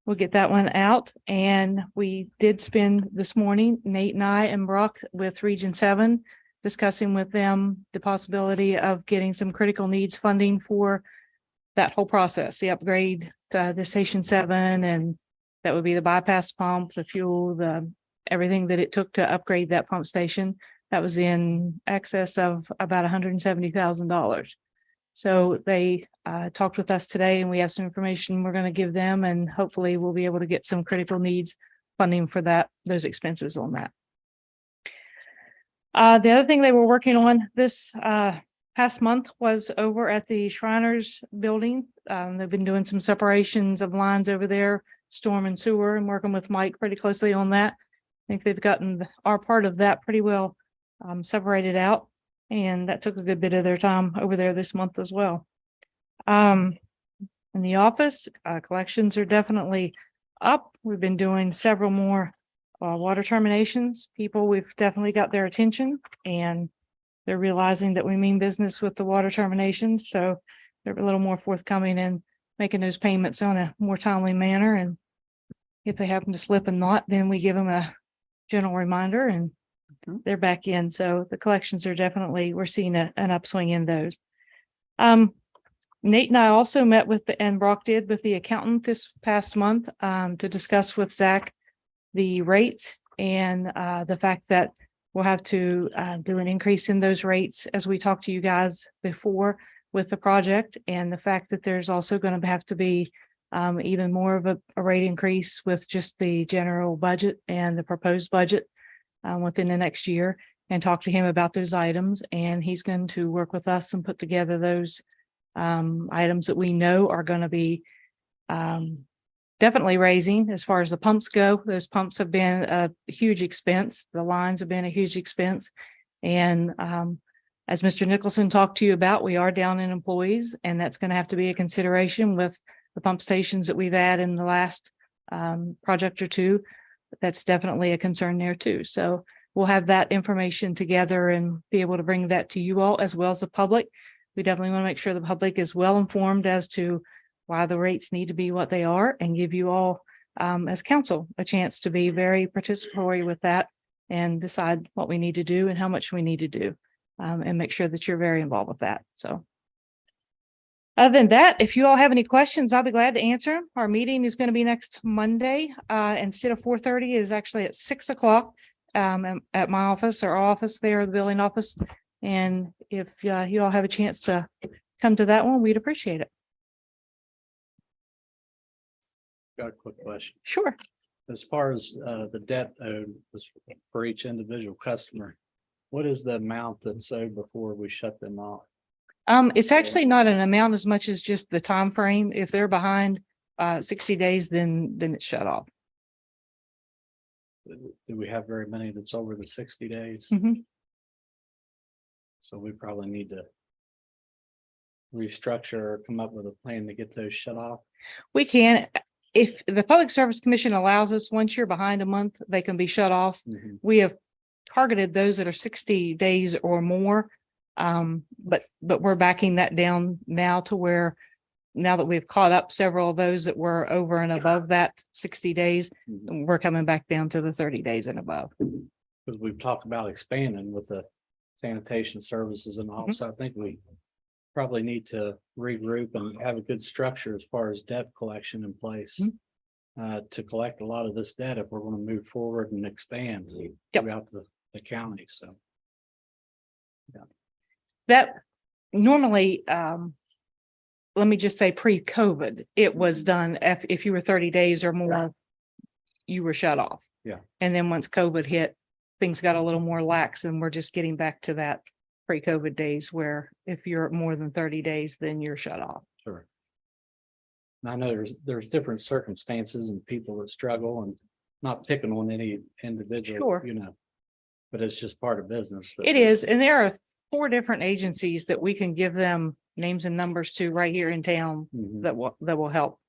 We'll get that one out. And we did spend this morning, Nate and I and Brock, with Region 7, discussing with them the possibility of getting some critical needs funding for that whole process, the upgrade to the Station 7, and that would be the bypass pump, the fuel, the everything that it took to upgrade that pump station. That was in excess of about $170,000. So they talked with us today, and we have some information we're going to give them, and hopefully we'll be able to get some critical needs funding for that, those expenses on that. The other thing they were working on this past month was over at the Shriners building. They've been doing some separations of lines over there, storm and sewer, and working with Mike pretty closely on that. I think they've gotten our part of that pretty well separated out, and that took a good bit of their time over there this month as well. In the office, collections are definitely up. We've been doing several more water terminations. We've definitely got their attention, and they're realizing that we mean business with the water terminations. So they're a little more forthcoming in making those payments on a more timely manner. And if they happen to slip and not, then we give them a general reminder and they're back in. So the collections are definitely, we're seeing an upswing in those. Nate and I also met with and Brock did with the accountant this past month to discuss with Zach the rates and the fact that we'll have to do an increase in those rates as we talked to you guys before with the project, and the fact that there's also going to have to be even more of a rate increase with just the general budget and the proposed budget within the next year, and talk to him about those items. And he's going to work with us and put together those items that we know are going to be definitely raising. As far as the pumps go, those pumps have been a huge expense. The lines have been a huge expense. And as Mr. Nicholson talked to you about, we are down in employees, and that's going to have to be a consideration with the pump stations that we've had in the last project or two. That's definitely a concern there too. So we'll have that information together and be able to bring that to you all as well as the public. We definitely want to make sure the public is well informed as to why the rates need to be what they are, and give you all as council a chance to be very participatory with that and decide what we need to do and how much we need to do. And make sure that you're very involved with that. So. Other than that, if you all have any questions, I'll be glad to answer them. Our meeting is going to be next Monday. Instead of 4:30 is actually at 6 o'clock. At my office or office there, the building office. And if you all have a chance to come to that one, we'd appreciate it. Got a quick question. Sure. As far as the debt owed for each individual customer, what is the amount that's owed before we shut them off? It's actually not an amount as much as just the time frame. If they're behind 60 days, then it's shut off. Do we have very many that's over the 60 days? Mhm. So we probably need to restructure or come up with a plan to get those shut off. We can, if the Public Service Commission allows us, once you're behind a month, they can be shut off. Mhm. We have targeted those that are 60 days or more. But we're backing that down now to where, now that we've caught up several of those that were over and above that 60 days, Mhm. we're coming back down to the 30 days and above. Because we've talked about expanding with the sanitation services and all, so I think we probably need to regroup and have a good structure as far as debt collection in place. To collect a lot of this debt if we're going to move forward and expand throughout the county, so. That normally, let me just say pre-COVID, it was done if you were 30 days or more, you were shut off. Yeah. And then once COVID hit, things got a little more lax and we're just getting back to that pre-COVID days where if you're more than 30 days, then you're shut off. Sure. And I know there's different circumstances and people that struggle, and not picking on any individual, Sure. But it's just part of business. It is, and there are 4 different agencies that we can give them names and numbers to right here in town Mhm. that will help.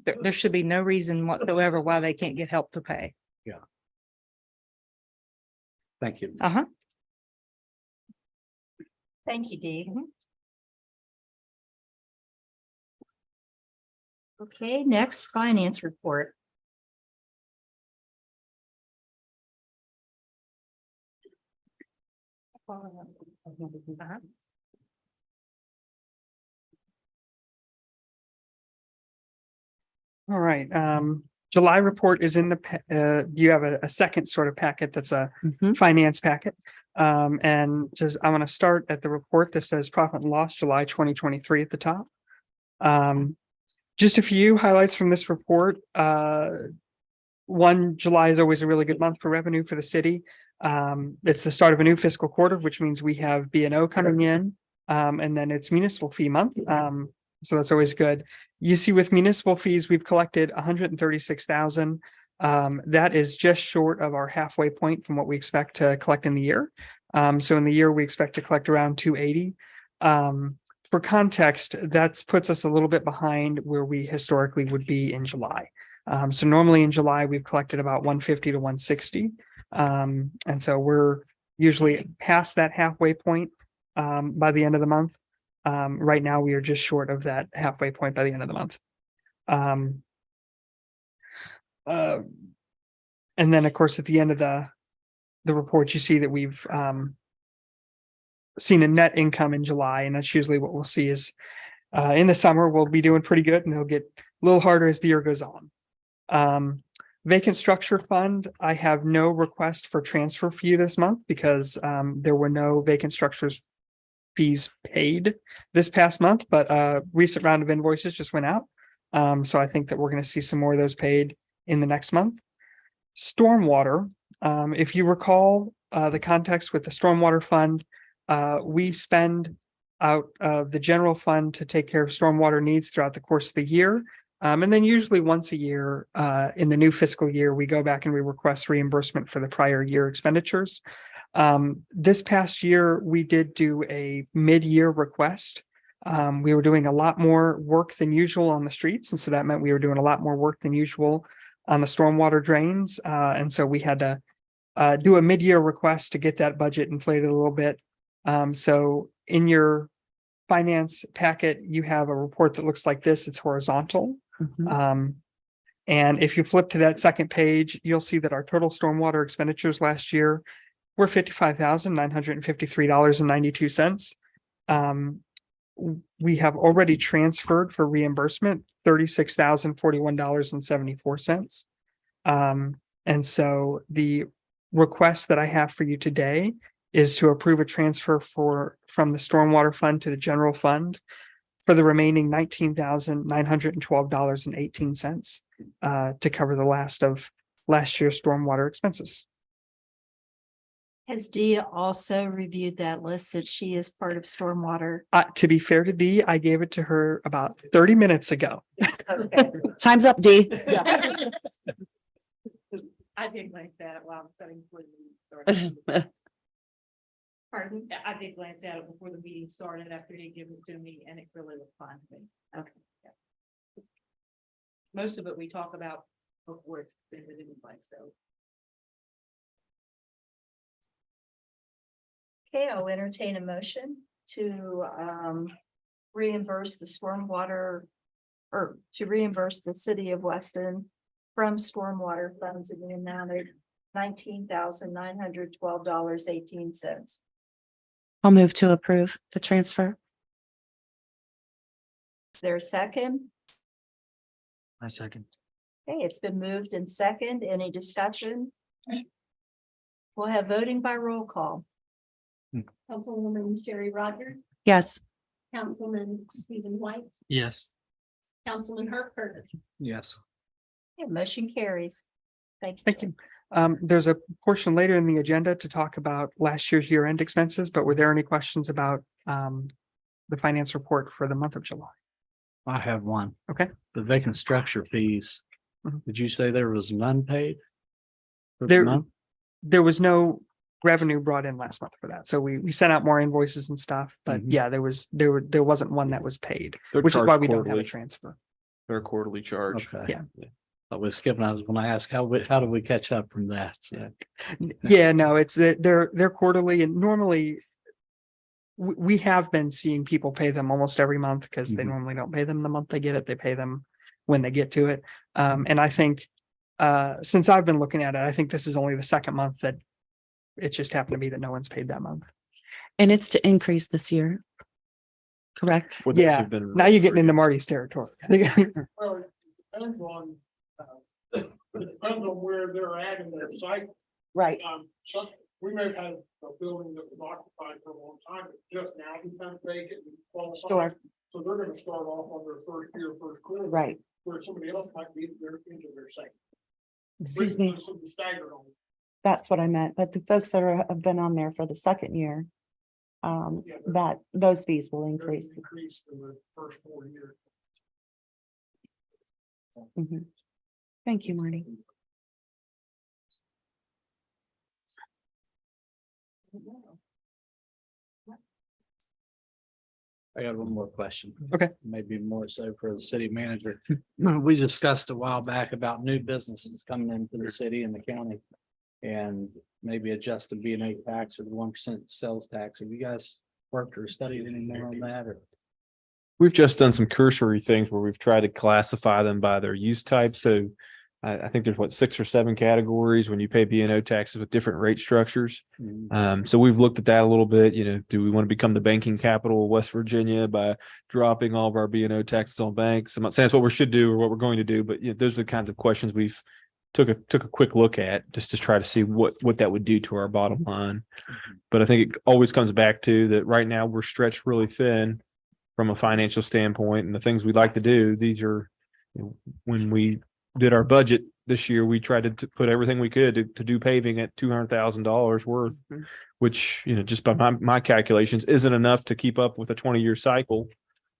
There should be no reason whatsoever why they can't get help to pay. Thank you. Uh-huh. Thank you, Dave. Okay, next finance report. Uh-huh. All right, July report is in you have a second sort of packet that's a finance packet. And just, I want to start at the report that says profit and loss July 2023 at the top. Just a few highlights from this report. One, July is always a really good month for revenue for the city. It's the start of a new fiscal quarter, which means we have B&O coming in, and then it's municipal fee month. So that's always good. You see with municipal fees, we've collected 136,000. That is just short of our halfway point from what we expect to collect in the year. So in the year, we expect to collect around 280. For context, that puts us a little bit behind where we historically would be in July. So normally in July, we've collected about 150 to 160. And so we're usually past that halfway point by the end of the month. Right now, we are just short of that halfway point by the end of the month. And then, of course, at the end of the report, you see that we've seen a net income in July, and that's usually what we'll see is in the summer, we'll be doing pretty good, and it'll get a little harder as the year goes on. Vacant structure fund, I have no request for transfer for you this month because there were no vacant structures fees paid this past month, but a recent round of invoices just went out. So I think that we're going to see some more of those paid in the next month. Stormwater, if you recall the context with the stormwater fund, we spend out of the general fund to take care of stormwater needs throughout the course of the year. And then usually once a year in the new fiscal year, we go back and we request reimbursement for the prior year expenditures. This past year, we did do a mid-year request. We were doing a lot more work than usual on the streets. And so that meant we were doing a lot more work than usual on the stormwater drains. And so we had to do a mid-year request to get that budget inflated a little bit. So in your finance packet, you have a report that looks like this. It's horizontal. And if you flip to that second page, you'll see that our total stormwater expenditures last year were $55,953.92. We have already transferred for reimbursement $36,041.74. And so the request that I have for you today is to approve a transfer from the stormwater fund to the general fund for the remaining $19,912.18 to cover the last of last year's stormwater expenses. Has Dee also reviewed that list since she is part of stormwater? To be fair to Dee, I gave it to her about 30 minutes ago. Okay. Time's up, Dee. I did glance at it while I'm studying for the meeting started. Pardon? I did glance at it before the meeting started after he gave it to me and it really looked fine to me. Okay. Yeah. Most of it we talk about before it's been anyway, so. Okay, I'll entertain a motion to reimburse the stormwater or to reimburse the city of Weston from stormwater funds in the amount of $19,912.18. I'll move to approve the transfer. Is there a second? My second. Okay, it's been moved and second. Any discussion? We'll have voting by roll call. Councilwoman Sherry Rogers, Yes. Councilman Stephen White, Yes. Councilman Herb Curtis. Yes. Yeah, motion carries. Thank you. Thank you. There's a portion later in the agenda to talk about last year's year-end expenses, but were there any questions about the finance report for the month of July? I have one. Okay. The vacant structure fees. Mhm. Did you say there was none paid? for the There- month? There was no revenue brought in last month for that. So we sent out more invoices and stuff, but Mhm. yeah, there wasn't one that was paid, They're which is why charged we don't have a quarterly. transfer. Their quarterly charge. Okay. Yeah. I was skipping. I was going to ask how do we catch up from that? So, Yeah, no, it's they're quarterly and normally we have been seeing people pay them almost every month because they Mhm. normally don't pay them the month they get it. They pay them when they get to it. And I think since I've been looking at it, I think this is only the second month that it just happened to be that no one's paid that month. And it's to increase this year. Correct? Would those Yeah, have been now you're getting into Marty's territory. Well, it depends on, it depends on where they're at in their cycle. Right. Some, we may have had a building that was occupied for a long time, but just now becomes vacant and qualified. Sure. So they're gonna start off on their first year, first quarter. Right. Where somebody else might be there into their second. Excuse me, Some staggered on. that's what I meant, but the folks that have been on there for the second year, Yeah, that those fees will there's increase. an increase for the first 4 years. Mhm. Thank you, Marty. I got one more question. Okay. Maybe more so for the city manager. We discussed a while back about new businesses coming into the city and the county. And maybe adjust the B&O tax or the 1% sales tax. Have you guys worked or studied any more on that or? We've just done some cursory things where we've tried to classify them by their use type. So I think there's 6 or 7 categories when you pay B&O taxes with different rate structures. So we've looked at that a little bit. Do we want to become the banking capital of West Virginia by dropping all of our B&O taxes on banks? I'm not saying that's what we should do or what we're going to do, but those are the kinds of questions we've took a quick look at just to try to see what that would do to our bottom line. But I think it always comes back to that right now we're stretched really thin from a financial standpoint, and the things we'd like to do, these are, when we did our budget this year, we tried to put everything we could to do paving at $200,000 worth, which, just by my calculations isn't enough to keep up with a 20-year cycle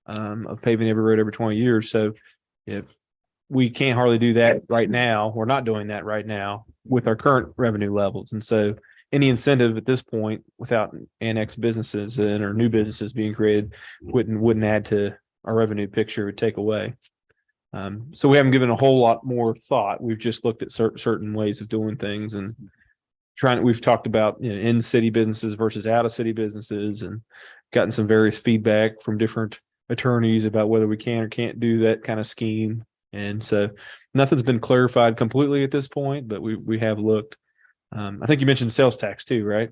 of paving every road every 20 years. So if we can't hardly do that right now, we're not doing that right now with our current revenue levels. And so any incentive at this point without annex businesses and or new businesses being created wouldn't add to our revenue picture, would take away. So we haven't given a whole lot more thought. We've just looked at certain ways of doing things and we've talked about in city businesses versus out of city businesses and gotten some various feedback from different attorneys about whether we can or can't do that kind of scheme. And so nothing's been clarified completely at this point, but we have looked. I think you mentioned sales tax too, right?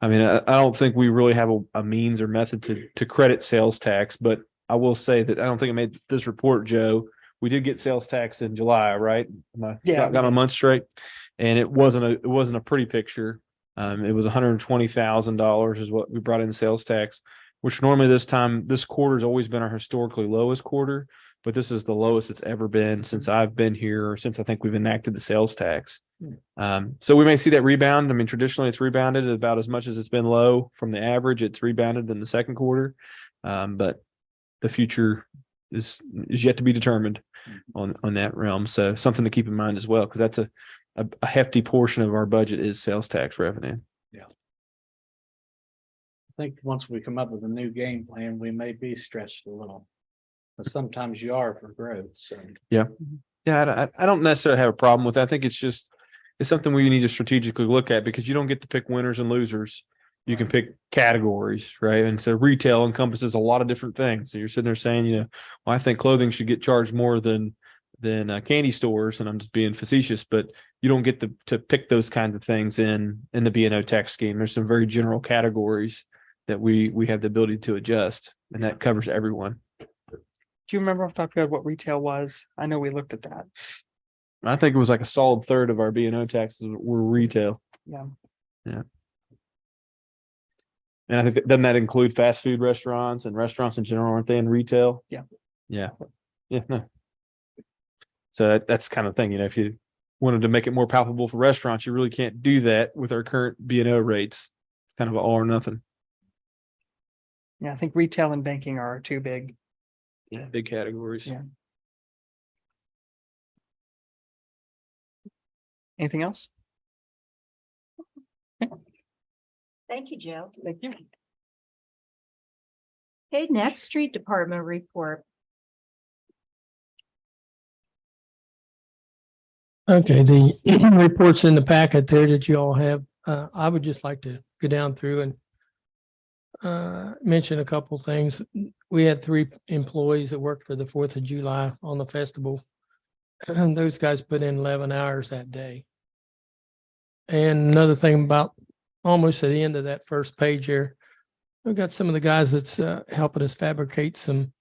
I mean, I don't think we really have a means or method to credit sales tax, but I will say that I don't think I made this report, Joe. We did get sales tax in July, right? Yeah, we Got a did. month straight, and it wasn't a pretty picture. It was $120,000 is what we brought in sales tax, which normally this quarter has always been our historically lowest quarter, but this is the lowest it's ever been since I've been here, or since I think we've enacted the sales tax. So we may see that rebound. I mean, traditionally it's rebounded about as much as it's been low from the average. It's rebounded in the second quarter, but the future is yet to be determined on that realm. So something to keep in mind as well, because that's a hefty portion of our budget is sales tax revenue. I think once we come up with a new game plan, we may be stretched a little. But sometimes you are for growth, so. Yeah, I don't necessarily have a problem with that. I think it's something we need to strategically look at, because you don't get to pick winners and losers. You can pick categories, right? And so retail encompasses a lot of different things. So you're sitting there saying, well, I think clothing should get charged more than candy stores, and I'm just being facetious, but you don't get to pick those kinds of things in the B&O tax scheme. There's some very general categories that we have the ability to adjust, and that covers everyone. Do you remember off the top of your head what retail was? I know we looked at that. I think it was like a solid third of our B&O taxes were retail. Yeah. And I think, doesn't that include fast food restaurants and restaurants in general? Aren't they in retail? Yeah. No. So that's kind of thing, if you wanted to make it more palpable for restaurants, you really can't do that with our current B&O rates. Kind of all or nothing. Yeah, I think retail and banking are too big. Yeah, big categories. Yeah. Anything else? Thank you, Joe. Thank you. Okay, next, street department report. Okay, the reports in the packet there that you all have, I would just like to go down through and mention a couple things. We had 3 employees that worked for the 4th of July on the festival. And those guys put in 11 hours that day. And another thing about almost at the end of that first page here, we've got some of the guys that's helping us fabricate some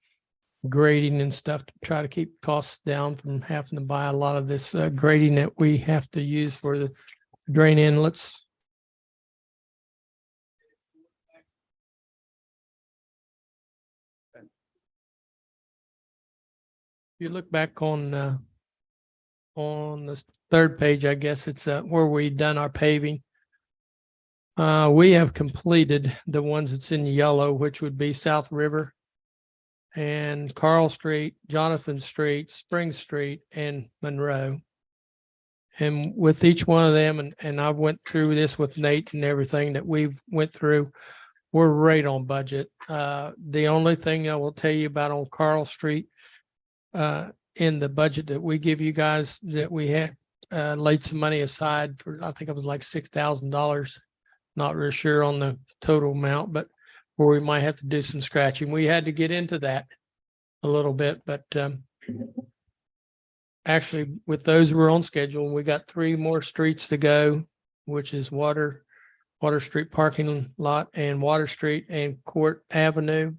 grading and stuff to try to keep costs down from having to buy a lot of this grading that we have to use for the drain inlets. If you look back on the 3rd page, I guess it's where we done our paving. We have completed the ones that's in yellow, which would be South River and Carl Street, Jonathan Street, Spring Street, and Monroe. And with each one of them, and I went through this with Nate and everything that we've went through, we're right on budget. The only thing I will tell you about on Carl Street, in the budget that we give you guys, that we had laid some money aside for, I think it was like $6,000. Not real sure on the total amount, but where we might have to do some scratching. We had to get into that a little bit, but actually with those, we're on schedule. We got 3 more streets to go, which is Water Street parking lot and Water Street and Court Avenue.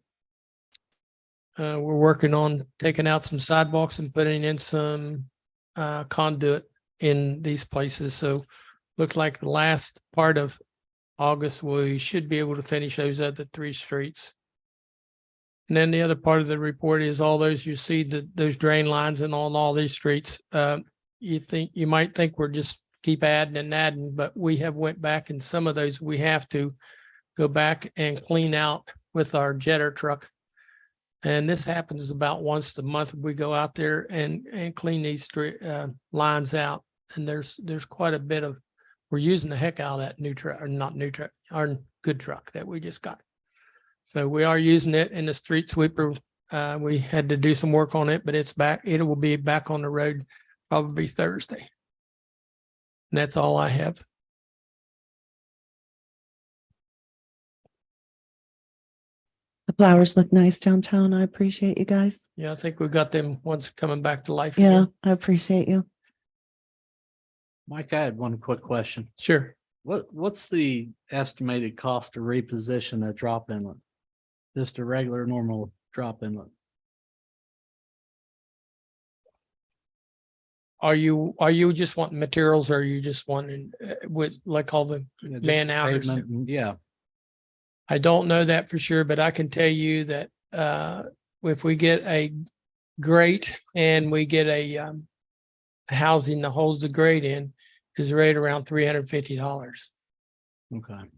We're working on taking out some sidewalks and putting in some conduit in these places. So looks like the last part of August, we should be able to finish those other 3 streets. And then the other part of the report is all those, you see those drain lines and on all these streets. You might think we're just keep adding and adding, but we have went back and some of those we have to go back and clean out with our jetter truck. And this happens about once a month. We go out there and clean these lines out. And there's quite a bit of, we're using the heck out of that new truck, or not new truck, our good truck that we just got. So we are using it in the street sweeper. We had to do some work on it, but it's back. It will be back on the road probably Thursday. And that's all I have. The flowers look nice downtown. I appreciate you guys. Yeah, I think we got them ones coming back to life. Yeah, again. I appreciate you. Mike, I had one quick question. Sure. What's the estimated cost to reposition a drop inlet? Just a regular normal drop inlet? Are you just wanting materials or are you just wanting with like all the You know, just man the hours? pavement and- Yeah, I don't know that for sure, but I can tell you that if we get a grate and we get a housing that holds the grate in is right around $350. okay.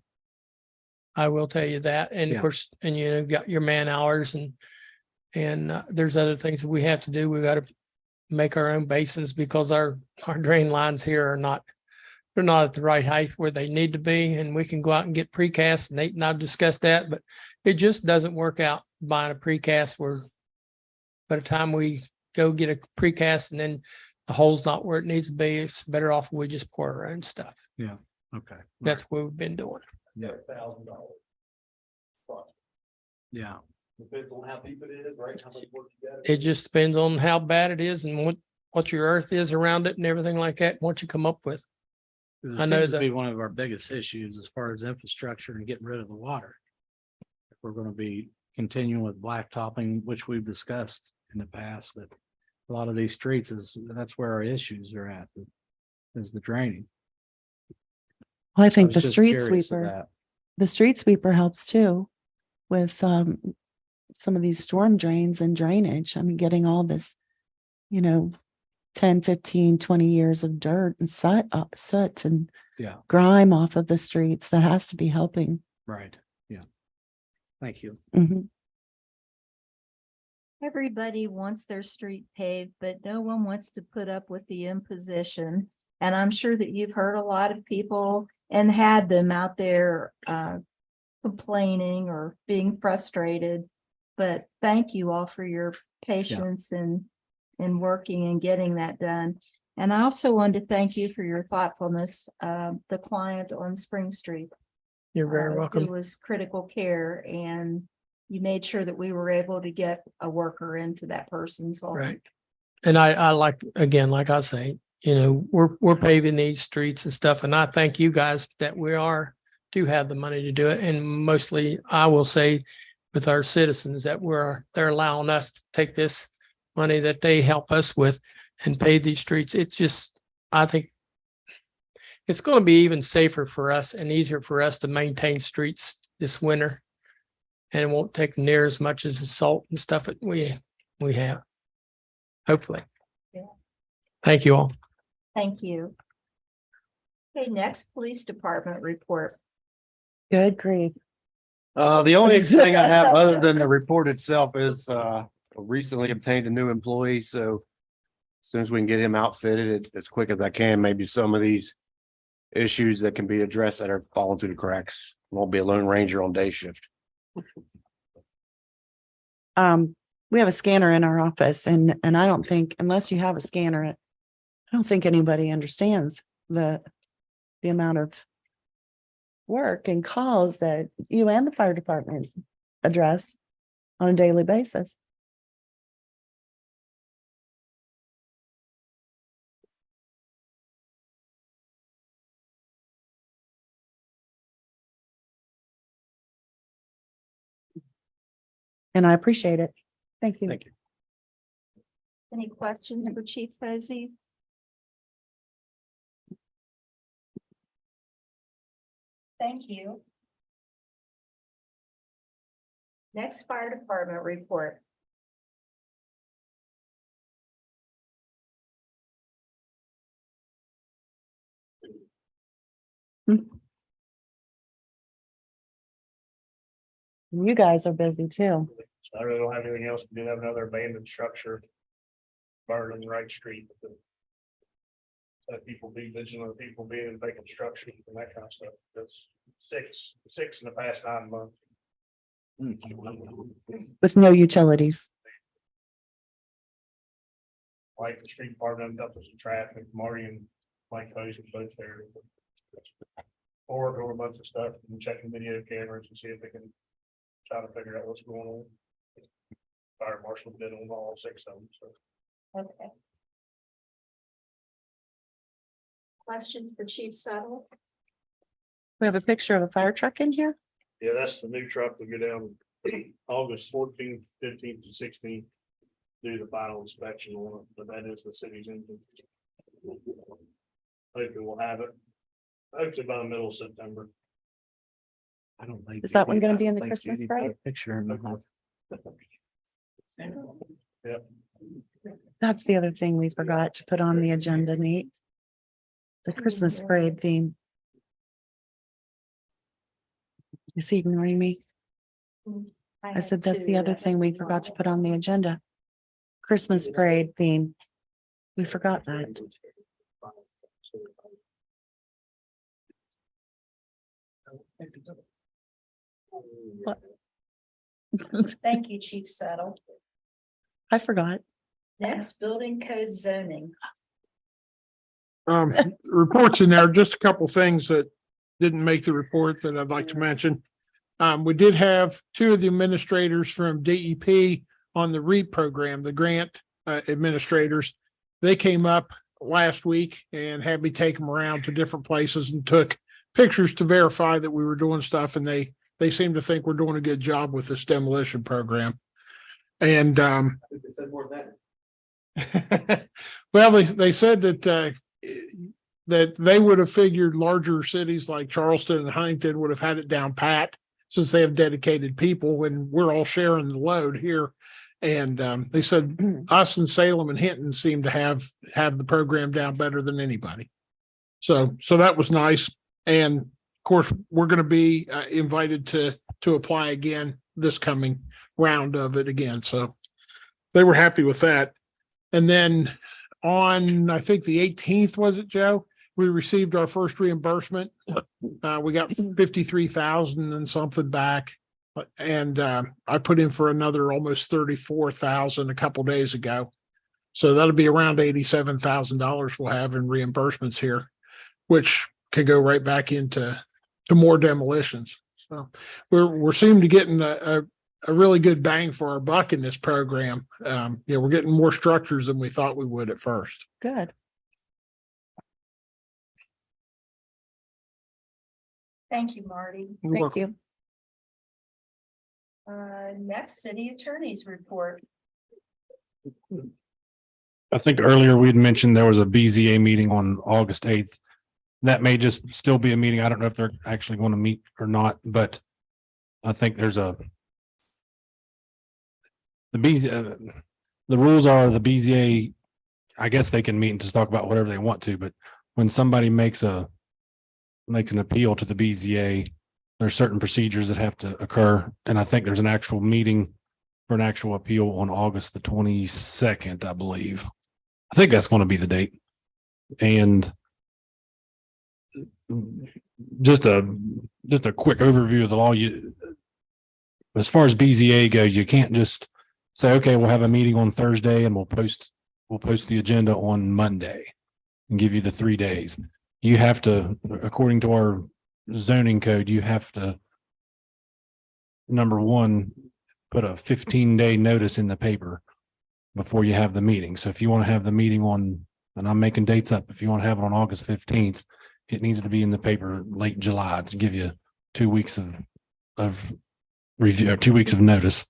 I will tell you that. And Yeah. of course, and you know, you've got your man hours and there's other things that we have to do. We got to make our own basins because our drain lines here are not, they're not at the right height where they need to be. And we can go out and get precast. Nate and I've discussed that, but it just doesn't work out buying a precast where by the time we go get a precast and then the hole's not where it needs to be, it's better off if we just pour our own stuff. Okay. That's what we've been doing. Yeah. Depends on how deep it is, right? How much work you got. It just depends on how bad it is and what your earth is around it and everything like that, what you come up with. 'Cause I it know seems to that- be one of our biggest issues as far as infrastructure and getting rid of the water. If we're gonna be continuing with blacktopping, which we've discussed in the past, that a lot of these streets that's where our issues are at, is the draining. Well, I I think was the just street curious of sweeper, that. the street sweeper helps too with some of these storm drains and drainage. I mean, getting all this, 10, 15, 20 years of dirt and soot and Yeah, grime off of the streets. That has to be helping. right. Yeah. Thank you. Mhm. Everybody wants their street paved, but no one wants to put up with the imposition. And I'm sure that you've heard a lot of people and had them out there complaining or being frustrated. But thank you all for your patience and working and getting that done. And I also wanted to thank you for your thoughtfulness, the client on Spring Street. You're very It welcome. was critical care and you made sure that we were able to get a worker into that person's home. Right. And I like, again, like I say, we're paving these streets and stuff, and I thank you guys that do have the money to do it. And mostly, I will say with our citizens that they're allowing us to take this money that they help us with and pave these streets. It's just, I think it's going to be even safer for us and easier for us to maintain streets this winter. And it won't take near as much as the salt and stuff that we have. Hopefully. Yeah. Thank you all. Thank you. Okay, next police department report. Good grief. The only thing I have other than the report itself is, recently obtained a new employee, so. As soon as we can get him outfitted as quick as I can, maybe some of these issues that can be addressed that are falling through the cracks. Won't be a lone ranger on day shift. We have a scanner in our office and I don't think, unless you have a scanner, I don't think anybody understands the amount of work and calls that you and the fire department address on a daily basis. And I appreciate it. Thank you. Thank you. Any questions for Chief Posey? Thank you. Next fire department report. You guys are busy too. I really don't have anything else. We do have another abandoned structure. Burned on the right street. People be vigilant, people being in vacant structures and that kind of stuff. That's six in the past 9 months. With no utilities. Like the street department up with some traffic, Marty and Mike Posey both there. Or a bunch of stuff and checking video cameras and see if they can trying to figure out what's going on. Fire marshal bid on all 6 of them, so. Okay. Questions for Chief Settle? We have a picture of a fire truck in here. Yeah, that's the new truck we go down August 14th, 15th, and 16th. Do the final inspection on it, but that is the city's engine. Hopefully we'll have it. Hopefully by the middle of September. I don't think. Is that one gonna be in the Christmas parade? Picture. Yep. That's the other thing we forgot to put on the agenda, Nate. The Christmas parade theme. You see, ignoring me? I said that's the other thing we forgot to put on the agenda. Christmas parade theme. We forgot that. What? Thank you, Chief Settle. I forgot. Next, building code zoning. Reports in there, just a couple things that didn't make the report that I'd like to mention. We did have 2 of the administrators from DEP on the REAP program, the grant administrators. They came up last week and had me take them around to different places and took pictures to verify that we were doing stuff, and they seem to think we're doing a good job with this demolition program. And well, they said that that they would have figured larger cities like Charleston and Huntington would have had it down pat, since they have dedicated people when we're all sharing the load here. And they said us and Salem and Hinton seem to have the program down better than anybody. So that was nice. And of course, we're going to be invited to apply again this coming round of it again. So they were happy with that. And then on, I think the 18th, was it, Joe? We received our first reimbursement. We got 53,000 and something back. And I put in for another almost 34,000 a couple days ago. So that'll be around $87,000 we'll have in reimbursements here, which could go right back into more demolitions. So we're seeming to getting a really good bang for our buck in this program. We're getting more structures than we thought we would at first. Good. Thank you, Marty. Thank you. Next, city attorney's report. I think earlier we had mentioned there was a BZA meeting on August 8th. That may just still be a meeting. I don't know if they're actually going to meet or not, but I think there's the rules are the BZA, I guess they can meet and just talk about whatever they want to, but when somebody makes an appeal to the BZA, there's certain procedures that have to occur. And I think there's an actual meeting for an actual appeal on August the 22nd, I believe. I think that's going to be the date. And just a quick overview of the law. As far as BZA go, you can't just say, okay, we'll have a meeting on Thursday and we'll post the agenda on Monday and give you the 3 days. You have to, according to our zoning code, you have to, number one, put a 15-day notice in the paper before you have the meeting. So if you want to have the meeting on, and I'm making dates up, if you want to have it on August 15th, it needs to be in the paper late July to give you 2 weeks of review, or 2 weeks of notice,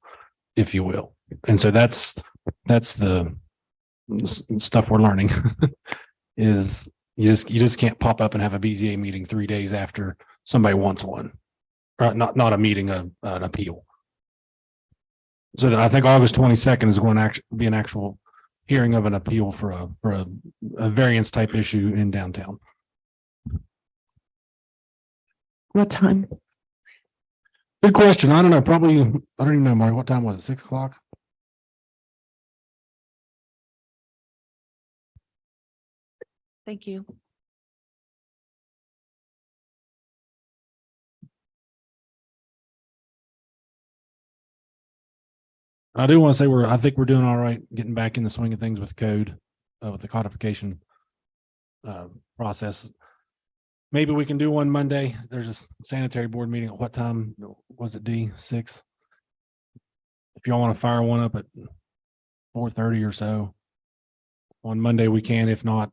if you will. And so that's the stuff we're learning is you just can't pop up and have a BZA meeting 3 days after somebody wants one. Not a meeting, an appeal. So I think August 22nd is going to be an actual hearing of an appeal for a variance type issue in downtown. What time? Good question. I don't know. Probably, I don't even know, Marty. What time was it? 6 o'clock? Thank you. I do want to say I think we're doing all right getting back in the swing of things with code, with the codification process. Maybe we can do one Monday. There's a sanitary board meeting at what time? Was it D 6? if y'all want to fire one up at 4:30 or so on Monday, we can. If not,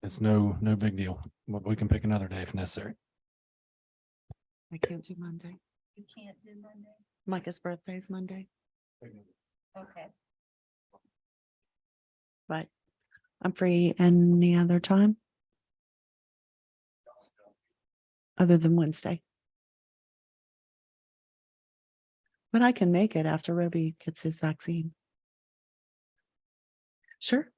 it's no big deal. But we can pick another day if necessary. I can't do Monday. You can't do Monday. Micah's birthday's Monday, Okay. but I'm free any other time other than Wednesday. But I can make it after Roby gets his vaccine. Sure.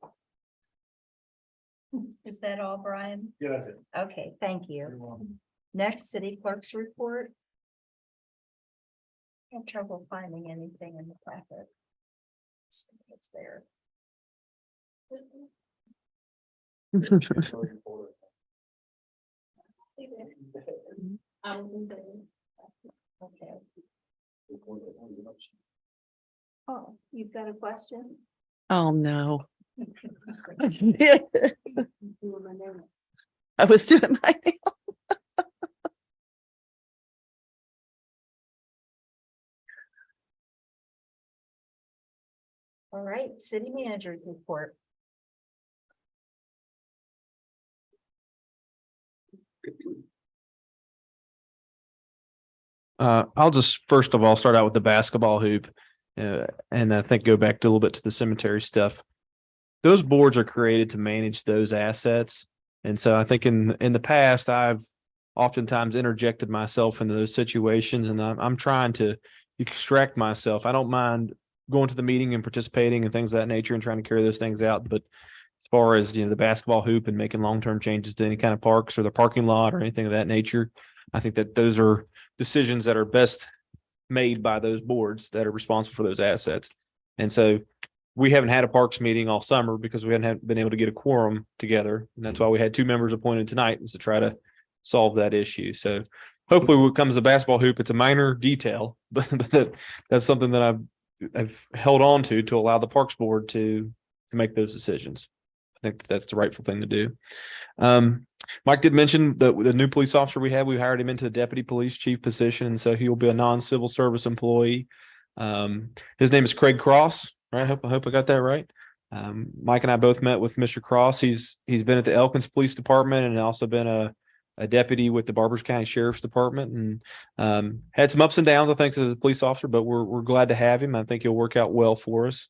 Is that all, Brian? Yeah, that's it. Okay, thank you. Next, city clerk's report. I have trouble finding anything in the packet. It's there. Okay. Oh, you've got a question? Oh, no. I was doing my nail. All right, city manager's report. I'll just first of all start out with the basketball hoop, and I think go back to a little bit to the cemetery stuff. Those boards are created to manage those assets, and so I think in the past I've oftentimes interjected myself into those situations, and I'm trying to extract myself. I don't mind going to the meeting and participating and things of that nature and trying to carry those things out, but as far as the basketball hoop and making long-term changes to any kind of parks or the parking lot or anything of that nature, I think that those are decisions that are best made by those boards that are responsible for those assets. And so we haven't had a parks meeting all summer because we haven't been able to get a quorum together. And that's why we had 2 members appointed tonight, was to try to solve that issue. So hopefully when it comes to basketball hoop, it's a minor detail, but that's something that I've held on to allow the parks board to make those decisions. I think that's the rightful thing to do. Mike did mention the new police officer we hired him into the deputy police chief position. And so he will be a non-civil service employee. His name is Craig Cross, right? I hope I got that right. Mike and I both met with Mr. Cross. He's been at the Elkins Police Department and also been a deputy with the Barbers County Sheriff's Department, and had some ups and downs, I think, as a police officer, but we're glad to have him. I think he'll work out well for us.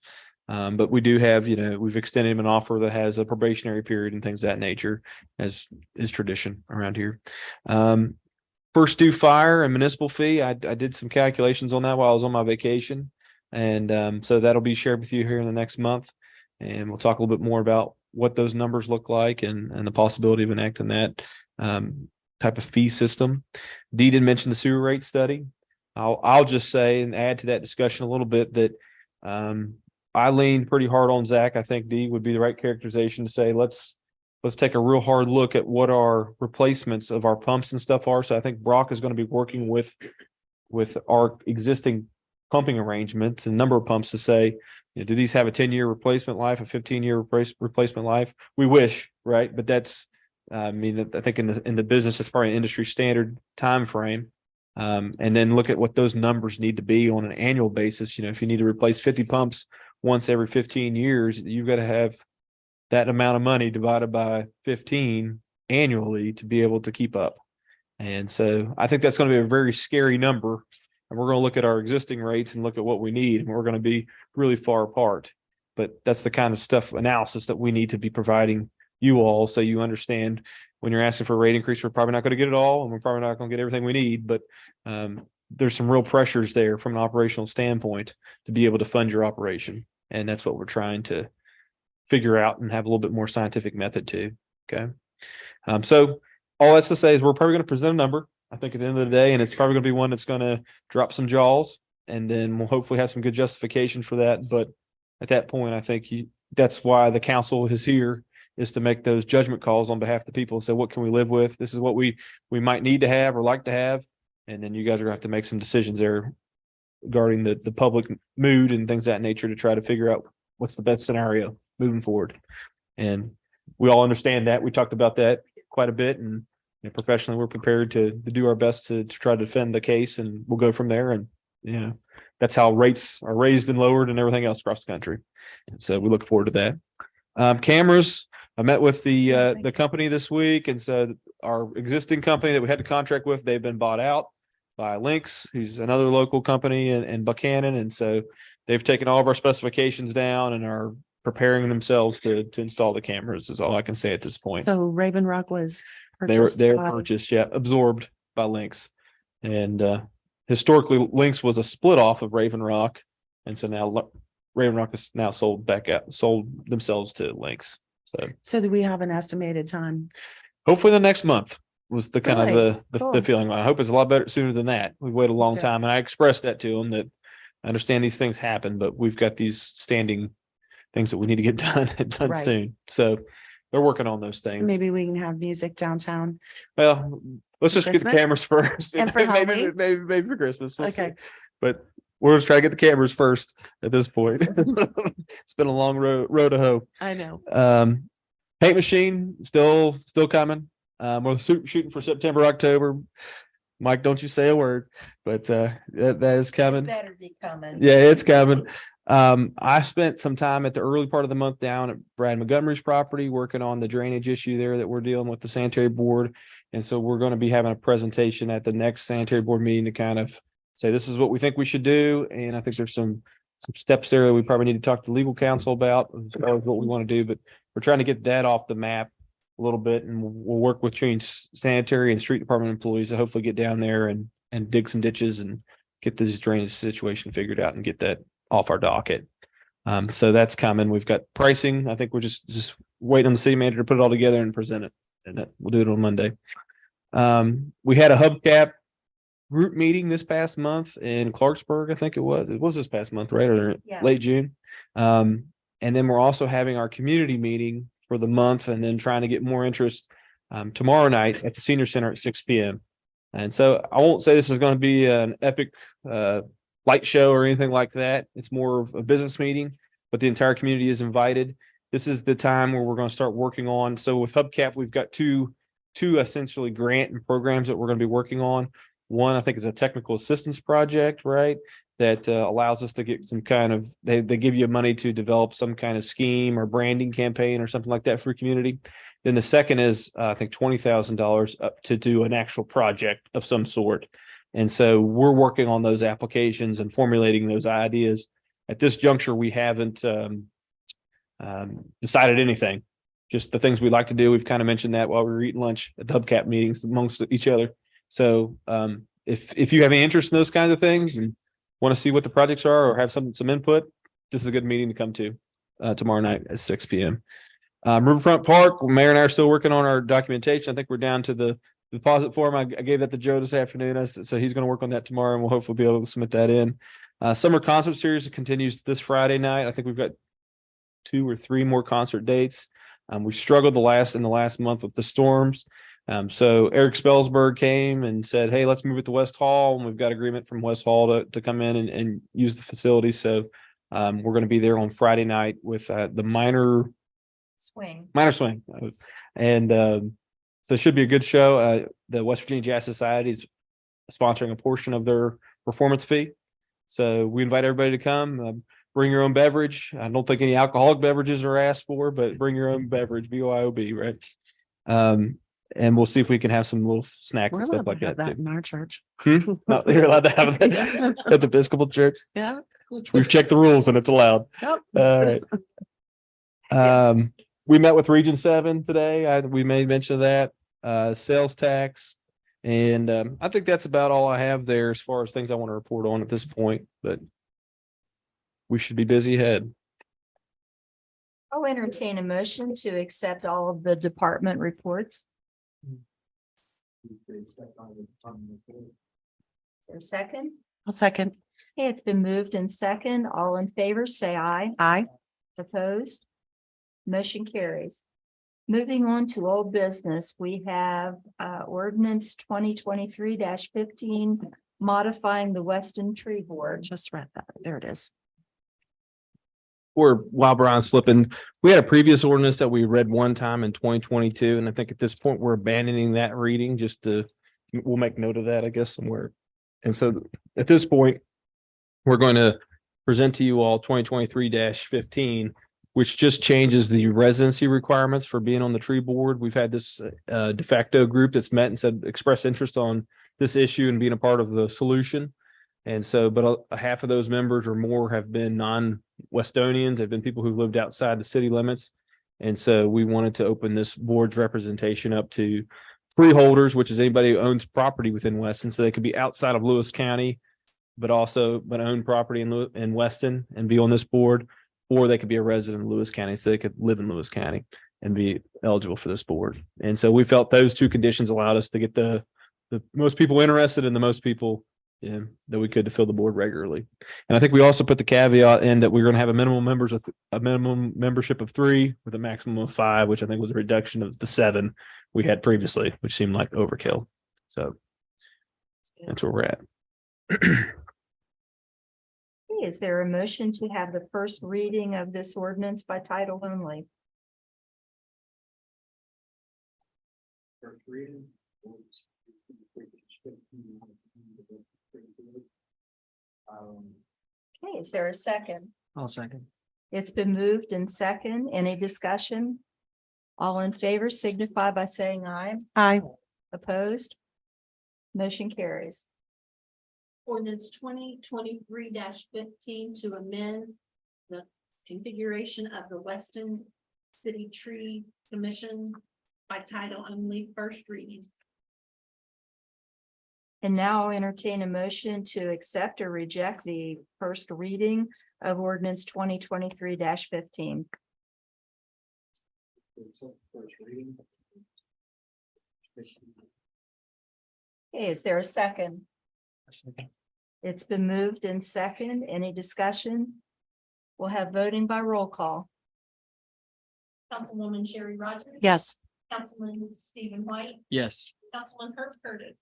But we do have, we've extended him an offer that has a probationary period and things of that nature, as is tradition around here. First due fire and municipal fee. I did some calculations on that while I was on my vacation. And so that'll be shared with you here in the next month. And we'll talk a little bit more about what those numbers look like and the possibility of enacting that type of fee system. Dee did mention the sewer rate study. I'll just say and add to that discussion a little bit that I lean pretty hard on Zach. I think Dee would be the right characterization to say, let's take a real hard look at what our replacements of our pumps and stuff are. So I think Brock is going to be working with our existing pumping arrangements and number of pumps to say, do these have a 10-year replacement life, a 15-year replacement life? We wish, right? But that's, I think in the business, it's probably an industry standard time frame. And then look at what those numbers need to be on an annual basis. If you need to replace 50 pumps once every 15 years, you've got to have that amount of money divided by 15 annually to be able to keep up. And so I think that's going to be a very scary number. And we're going to look at our existing rates and look at what we need. And we're going to be really far apart. But that's the kind of stuff analysis that we need to be providing you all, so you understand when you're asking for a rate increase, we're probably not going to get it all, and we're probably not going to get everything we need. But there's some real pressures there from an operational standpoint to be able to fund your operation. And that's what we're trying to figure out and have a little bit more scientific method to. Okay. So all that's to say is we're probably going to present a number, I think, at the end of the day, and it's probably going to be one that's going to drop some jaws, and then we'll hopefully have some good justification for that. But at that point, I think that's why the council is here, is to make those judgment calls on behalf of the people and say, what can we live with? This is what we might need to have or like to have. And then you guys are gonna have to make some decisions there regarding the public mood and things of that nature to try to figure out what's the best scenario moving forward. And we all understand that. We talked about that quite a bit, and professionally, we're prepared to do our best to try to defend the case, and we'll go from there. And that's how rates are raised and lowered and everything else across the country. So we look forward to that. Cameras, I met with the company this week, and so our existing company that we had to contract with, they've been bought out by Lynx, who's another local company in Buchanan, and so they've taken all of our specifications down and are preparing themselves to install the cameras. Is all I can say at this point. So Raven Rock was. They're by- purchased, yeah, absorbed by Lynx, and historically Lynx was a split off of Raven Rock, and so now Raven Rock is now sold themselves to Lynx. So do we have an estimated time? Hopefully the next month was the kind Really? of the Cool. feeling. I hope it's a lot better sooner than that. We've waited a long Okay. time, and I expressed that to them, that I understand these things happen, but we've got these standing things that we need to get done Right. soon. So they're working on those things. Maybe we can have music downtown. Well, let's just get the Christmas? cameras first. And for maybe, Halloween? maybe for Christmas. We'll see. Okay. But we're just trying to get the cameras first at this point. It's been a long road to hoe. I know. Paint machine still coming. We're shooting for September, October. Mike, don't you say a word, but that is coming. Better be coming. Yeah, it's coming. I spent some time at the early part of the month down at Brad Montgomery's property working on the drainage issue there that we're dealing with the sanitary board. And so we're going to be having a presentation at the next sanitary board meeting to kind of say, this is what we think we should do. And I think there's some steps there that we probably need to talk to legal counsel about as far as what we want to do, but we're trying to get that off the map a little bit, and we'll work with between sanitary and street department employees to hopefully get down there and dig some ditches and get this drainage situation figured out and get that off our docket. So that's coming. We've got pricing. I think we're just waiting on the city manager to put it all together and present it, and we'll do it on Monday. We had a hubcap group meeting this past month in Clarksburg. I think it was this past month, right? Or Yeah. late June. And then we're also having our community meeting for the month, and then trying to get more interest tomorrow night at the senior center at 6 p.m. And so I won't say this is going to be an epic light show or anything like that. It's more of a business meeting, but the entire community is invited. This is the time where we're going to start working on. So with Hubcap, we've got two essentially grant and programs that we're going to be working on. One, I think, is a technical assistance project, right? That allows us to get some kind of, they give you money to develop some kind of scheme or branding campaign or something like that for your community. Then the second is, I think, $20,000 up to do an actual project of some sort. And so we're working on those applications and formulating those ideas. At this juncture, we haven't decided anything, just the things we'd like to do. We've kind of mentioned that while we were eating lunch at the Hubcap meetings amongst each other. So if you have any interest in those kinds of things and want to see what the projects are or have some input, this is a good meeting to come to tomorrow night at 6 p.m. Riverfront Park, Mayor and I are still working on our documentation. I think we're down to the deposit form. I gave that to Joe this afternoon. So he's going to work on that tomorrow, and we'll hopefully be able to submit that in. Summer concert series continues this Friday night. I think we've got 2 or 3 more concert dates. We struggled in the last month with the storms. So Eric Spellsberg came and said, hey, let's move it to West Hall. And we've got agreement from West Hall to come in and use the facility. So we're going to be there on Friday night with the minor swing. And so it should be a good show. The West Virginia Jazz Society is sponsoring a portion of their performance fee. So we invite everybody to come. Bring your own beverage. I don't think any alcoholic beverages are asked for, but bring your own beverage, BYOB, right? And we'll see if we can have some little snacks We're and allowed stuff like to have that. that in our church. No, you're allowed to have it at the Episcopal Church. Yeah. We've checked the rules and it's allowed. Yep. All right. We met with Region 7 today. We made mention of that. Sales tax. And I think that's about all I have there as far as things I want to report on at this point, but we should be busy ahead. I'll entertain a motion to accept all of the department reports. Is there a second? I'll second. Okay, it's been moved in second. All in favor, say aye. Aye. Opposed? Motion carries. Moving on to old business, we have ordinance 2023-15 modifying the Weston Tree Board. Just read that. There it is. Or while Brian's flipping, we had a previous ordinance that we read one time in 2022. And I think at this point, we're abandoning that reading we'll make note of that, I guess, somewhere. And so at this point, we're going to present to you all 2023-15, which just changes the residency requirements for being on the tree board. We've had this de facto group that's met and said, expressed interest on this issue and being a part of the solution. And so, but a half of those members or more have been non-Westonians, have been people who've lived outside the city limits. And so we wanted to open this board's representation up to freeholders, which is anybody who owns property within Weston. So they could be outside of Lewis County, but own property in Weston and be on this board, or they could be a resident of Lewis County. So they could live in Lewis County and be eligible for this board. And so we felt those two conditions allowed us to get the most people interested and the most people that we could to fill the board regularly. And I think we also put the caveat in that we're going to have a minimum membership of 3 with a maximum of 5, which I think was a reduction of the 7 we had previously, which seemed like overkill. So that's where we're at. Is there a motion to have the first reading of this ordinance by title only? First reading. Okay, is there a second? I'll second. It's been moved and second. Any discussion? All in favor signify by saying aye. Aye. Opposed? Motion carries. Ordinance 2023-15 to amend the configuration of the Weston City Tree Commission by title only, first reading. And now I'll entertain a motion to accept or reject the first reading of ordinance 2023-15. Okay, is there a second? It's been moved and second. Any discussion? We'll have voting by roll call. Councilwoman Sherry Rogers. Yes. Councilman Stephen White. Yes. Councilman Kurt Curtis.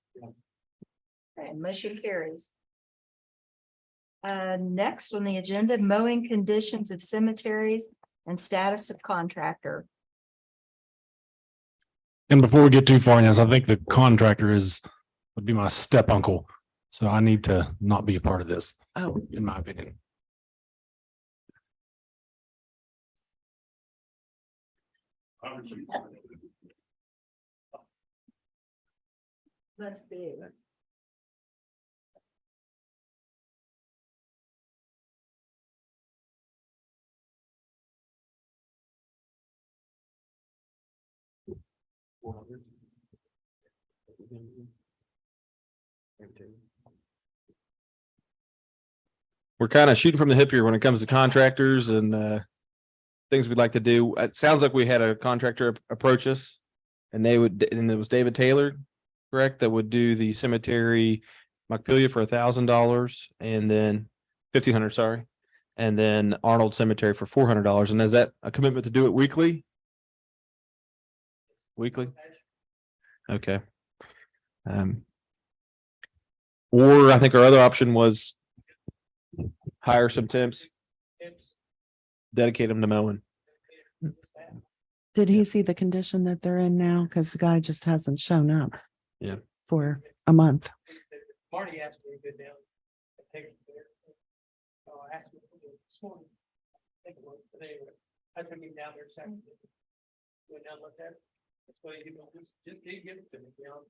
Okay, motion carries. Next on the agenda, mowing conditions of cemeteries and status of contractor. And before we get too far in this, I think the contractor would be my step uncle. So I need to not be a part of this, in my opinion. Let's be. We're kind of shooting from the hip here when it comes to contractors and things we'd like to do. It sounds like we had a contractor approach us and it was David Taylor, correct? That would do the cemetery Montpelier for $1,000 and then $1,500, sorry. And then Arnold Cemetery for $400. And is that a commitment to do it weekly? Weekly? Okay. Or I think our other option was hire some temps, dedicate them to mowing. Did he see the condition that they're in now? Because the guy just hasn't shown up. Yeah. For a month. Marty asked me to go down. And take it there. So I asked him this morning. I think it was, but anyway, I took him down there second. Went down, looked at it. That's what he did. Just he give it to me, you know.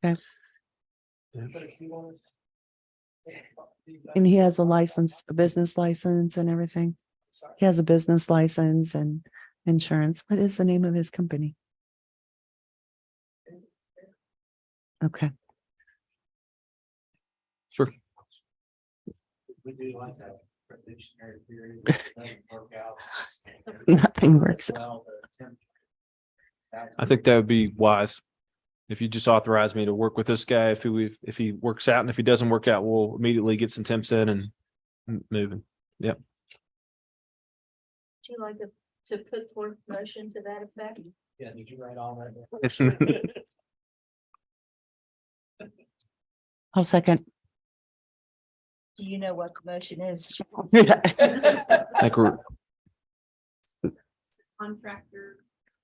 Okay. But if you want. And he has a license, a business license and everything. He has a business license and insurance. What is the name of his company? Okay. Sure. We do like that probationary period. Nothing works out. I think that would be wise. If you just authorize me to work with this guy, if he works out and if he doesn't work out, we'll immediately get some temps in and moving. Yep. Would you like to put forth motion to that effect? Yeah, did you write all that? I'll second. Do you know what the motion is? I think we're Contractor.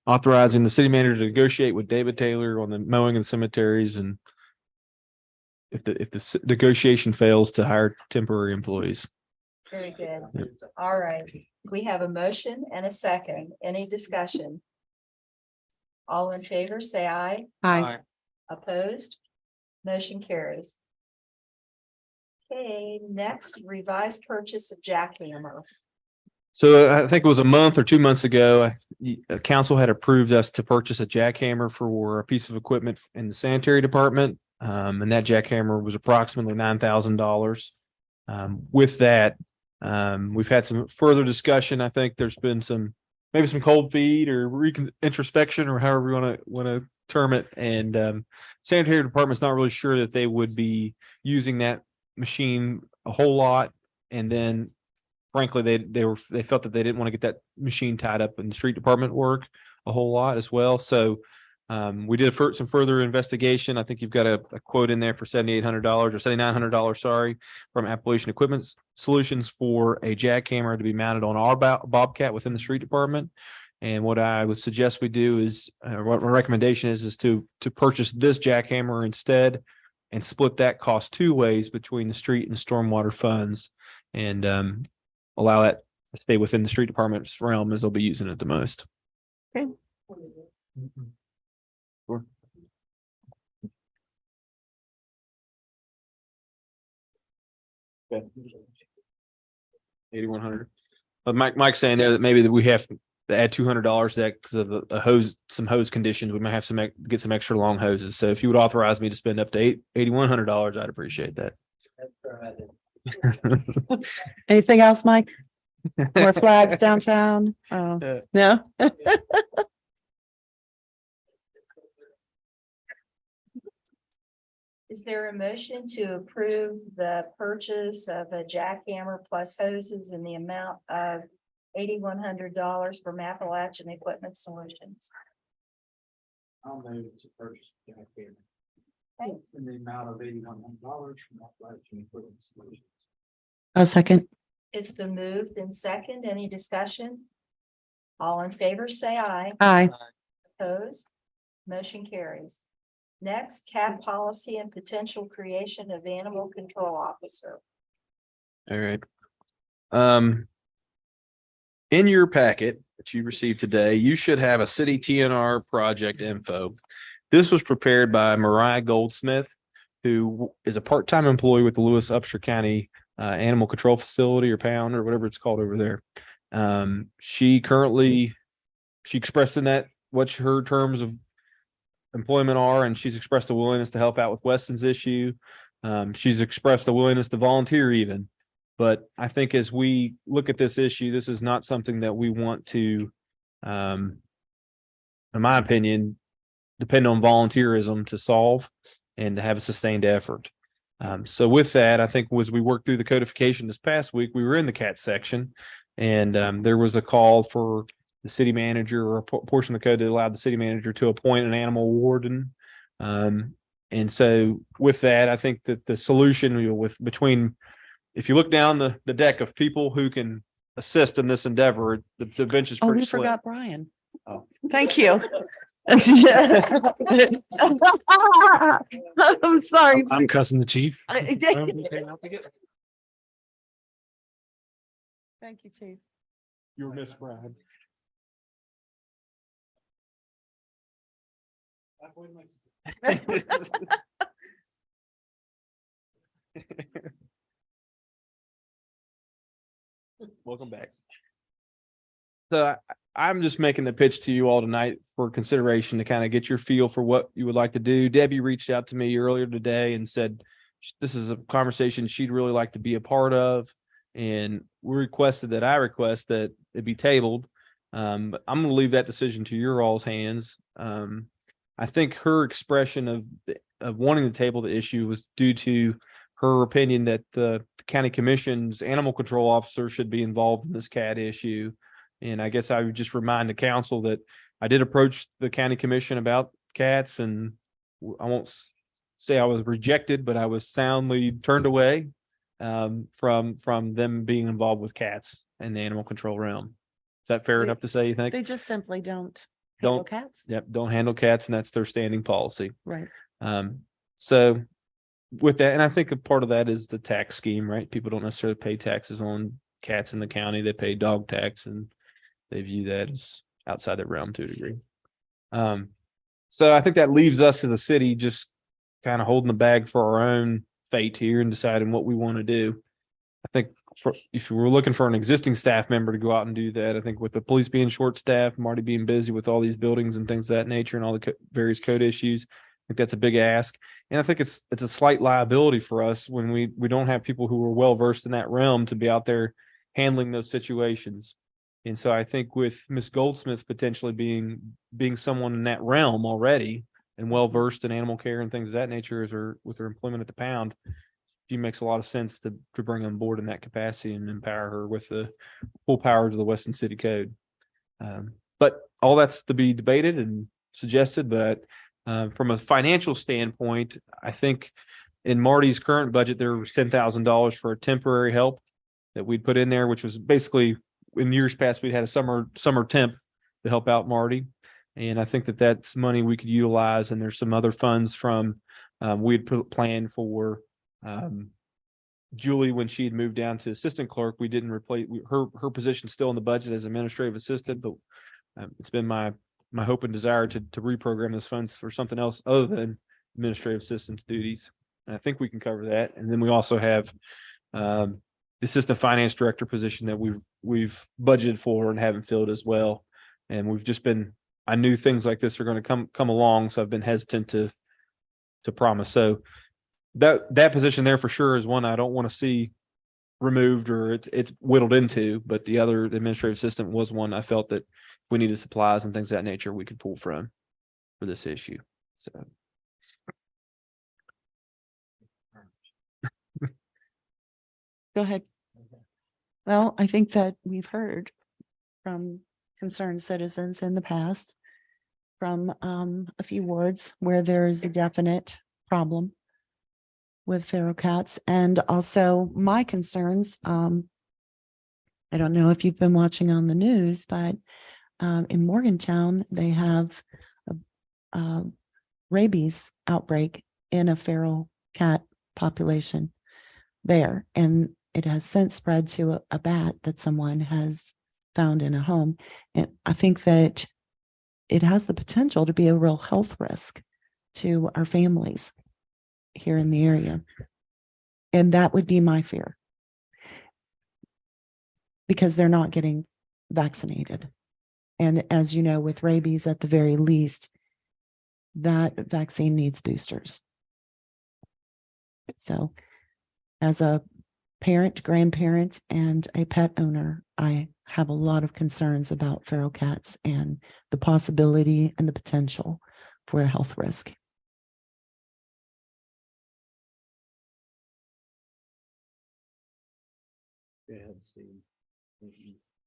authorizing the city manager to negotiate with David Taylor on the mowing and cemeteries and if the negotiation fails to hire temporary employees. Very good. All right. We have a motion and a second. Any discussion? All in favor, say aye. Aye. Opposed? Motion carries. Okay, next revised purchase of jackhammer. So I think it was a month or 2 months ago, council had approved us to purchase a jackhammer for a piece of equipment in the sanitary department. And that jackhammer was approximately $9,000. With that, we've had some further discussion. I think there's been maybe some cold feet or introspection or however you want to term it. And sanitary department's not really sure that they would be using that machine a whole lot. And then frankly, they felt that they didn't want to get that machine tied up in the street department work a whole lot as well. So we did some further investigation. I think you've got a quote in there for $7,800 or $7,900, sorry, from Appalachian Equipment Solutions for a jackhammer to be mounted on our Bobcat within the street department. And what I would suggest we do is, what my recommendation is to purchase this jackhammer instead and split that cost 2 ways between the street and stormwater funds, and allow that to stay within the street department's realm as they'll be using it the most. Okay. Sure. Okay. 8,100. But Mike's saying there that maybe that we have to add $200 to that because of some hose conditions. We might have to get some extra long hoses. So if you would authorize me to spend up to $8,100, I'd appreciate that. Anything else, Mike? More flags downtown? Oh, no? Is there a motion to approve the purchase of a jackhammer plus hoses in the amount of $8,100 from Appalachian Equipment Solutions? I'll move to purchase the jackhammer in the amount of $8,100 from Appalachian Equipment Solutions. A second. It's been moved in second. Any discussion? All in favor, say aye. Aye. Opposed? Motion carries. Next, CAB policy and potential creation of animal control officer. All right. In your packet that you received today, you should have a city TNR project info. This was prepared by Mariah Goldsmith, who is a part-time employee with the Lewis Upshur County Animal Control Facility or Pound or whatever it's called over there. She expressed in that what her terms of employment are, and she's expressed a willingness to help out with Weston's issue. She's expressed a willingness to volunteer even. But I think as we look at this issue, this is not something that we want to, in my opinion, depend on volunteerism to solve and to have a sustained effort. So with that, I think as we worked through the codification this past week, we were in the cat section, and there was a call for the city manager or a portion of the code that allowed the city manager to appoint an animal warden. And so with that, I think that the solution if you look down the deck of people who can assist in this endeavor, the bench is Oh, pretty we slim. forgot Brian. Oh. Thank you. I'm sorry. I'm cussing the chief. Thank you, Chief. You're Miss Brad. Welcome back. So I'm just making the pitch to you all tonight for consideration to kind of get your feel for what you would like to do. Debbie reached out to me earlier today and said this is a conversation she'd really like to be a part of. And I request that it be tabled. I'm going to leave that decision to your all's hands. I think her expression of wanting to table the issue was due to her opinion that the county commission's animal control officer should be involved in this cat issue. And I guess I would just remind the council that I did approach the county commission about cats, and I say I was rejected, but I was soundly turned away from them being involved with cats in the animal control realm. Is that fair enough to say, you think? They just simply don't handle cats. Yep, don't handle cats, and that's their standing policy. Right. So with that, and I think a part of that is the tax scheme, right? People don't necessarily pay taxes on cats in the county. They pay dog tax, and they view that as outside their realm to a degree. So I think that leaves us as a city just kind of holding the bag for our own fate here and deciding what we want to do. I think if we were looking for an existing staff member to go out and do that, I think with the police being short staffed, Marty being busy with all these buildings and things of that nature and all the various code issues, I think that's a big ask. And I think it's a slight liability for us when we don't have people who are well versed in that realm to be out there handling those situations. And so I think with Miss Goldsmith potentially being someone in that realm already and well versed in animal care and things of that nature with her employment at the pound, she makes a lot of sense to bring on board in that capacity and empower her with the full powers of the Weston City Code. But all that's to be debated and suggested. But from a financial standpoint, I think in Marty's current budget, there was $10,000 for a temporary help that we'd put in there, which was basically in years past, we had a summer temp to help out Marty. And I think that's money we could utilize. And there's some other funds from, we'd planned for Julie when she had moved down to assistant clerk. We didn't replace her position still in the budget as administrative assistant, but it's been my hope and desire to reprogram those funds for something else other than administrative assistance duties. And I think we can cover that. And then we also have the assistant finance director position that we've budgeted for and haven't filled as well. And we've just been, I knew things like this are going to come along, so I've been hesitant to promise. So that position there for sure is one I don't want to see removed or it's whittled into, but the other administrative assistant was one I felt that if we needed supplies and things of that nature, we could pull from for this issue. So. Go ahead. Well, I think that we've heard from concerned citizens in the past, from a few wards where there is a definite problem with feral cats, and also my concerns. I don't know if you've been watching on the news, but in Morgantown, they have a rabies outbreak in a feral cat population there, and it has since spread to a bat that someone has found in a home. And I think that it has the potential to be a real health risk to our families here in the area. And that would be my fear, because they're not getting vaccinated. And as you know, with rabies, at the very least, that vaccine needs boosters. So as a parent, grandparent, and a pet owner, I have a lot of concerns about feral cats and the possibility and the potential for a health risk.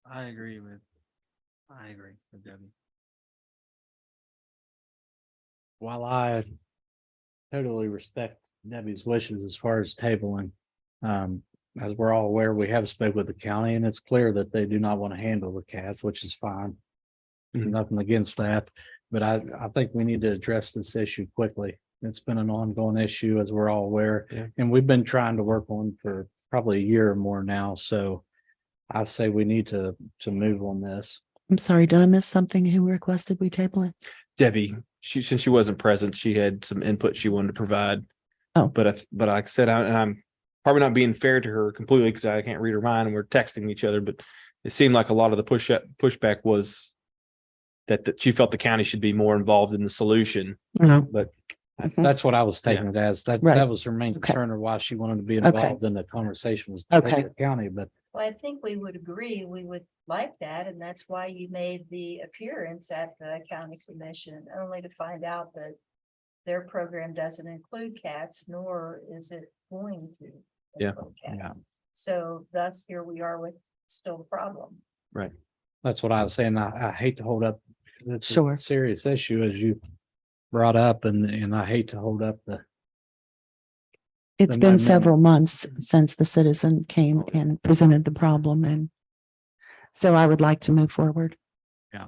I agree with Debbie. While I totally respect Debbie's wishes as far as tabling, as we're all aware, we have spoke with the county, and it's clear that they do not want to handle the cats, which is fine. Nothing against that, but I think we need to address this issue quickly. It's been an ongoing issue, as we're all aware, and we've been trying to work on for probably a year or more now. So I say we need to move on this. I'm sorry, did I miss something? Who requested we table it? Debbie, since she wasn't present, she had some input she wanted to provide. Oh, but like I said, I'm probably not being fair to her completely because I can't read her mind and we're texting each other. But it seemed like a lot of the pushback was that she felt the county should be more involved in the solution. But that's what I was taking it as. That was her main concern, or why she wanted to be involved in the conversation was with the county. But well, I think we would agree, we would like that, and that's why you made the appearance at the county commission, only to find out that their program doesn't include cats, nor is it going to. Cats. So thus here we are with still a problem. Right. That's what I was saying. I hate to hold up. It's Sure. a serious issue, as you brought up, and I hate to hold up it's been several months since the citizen came and presented the problem, and so I would like to move forward. Yeah.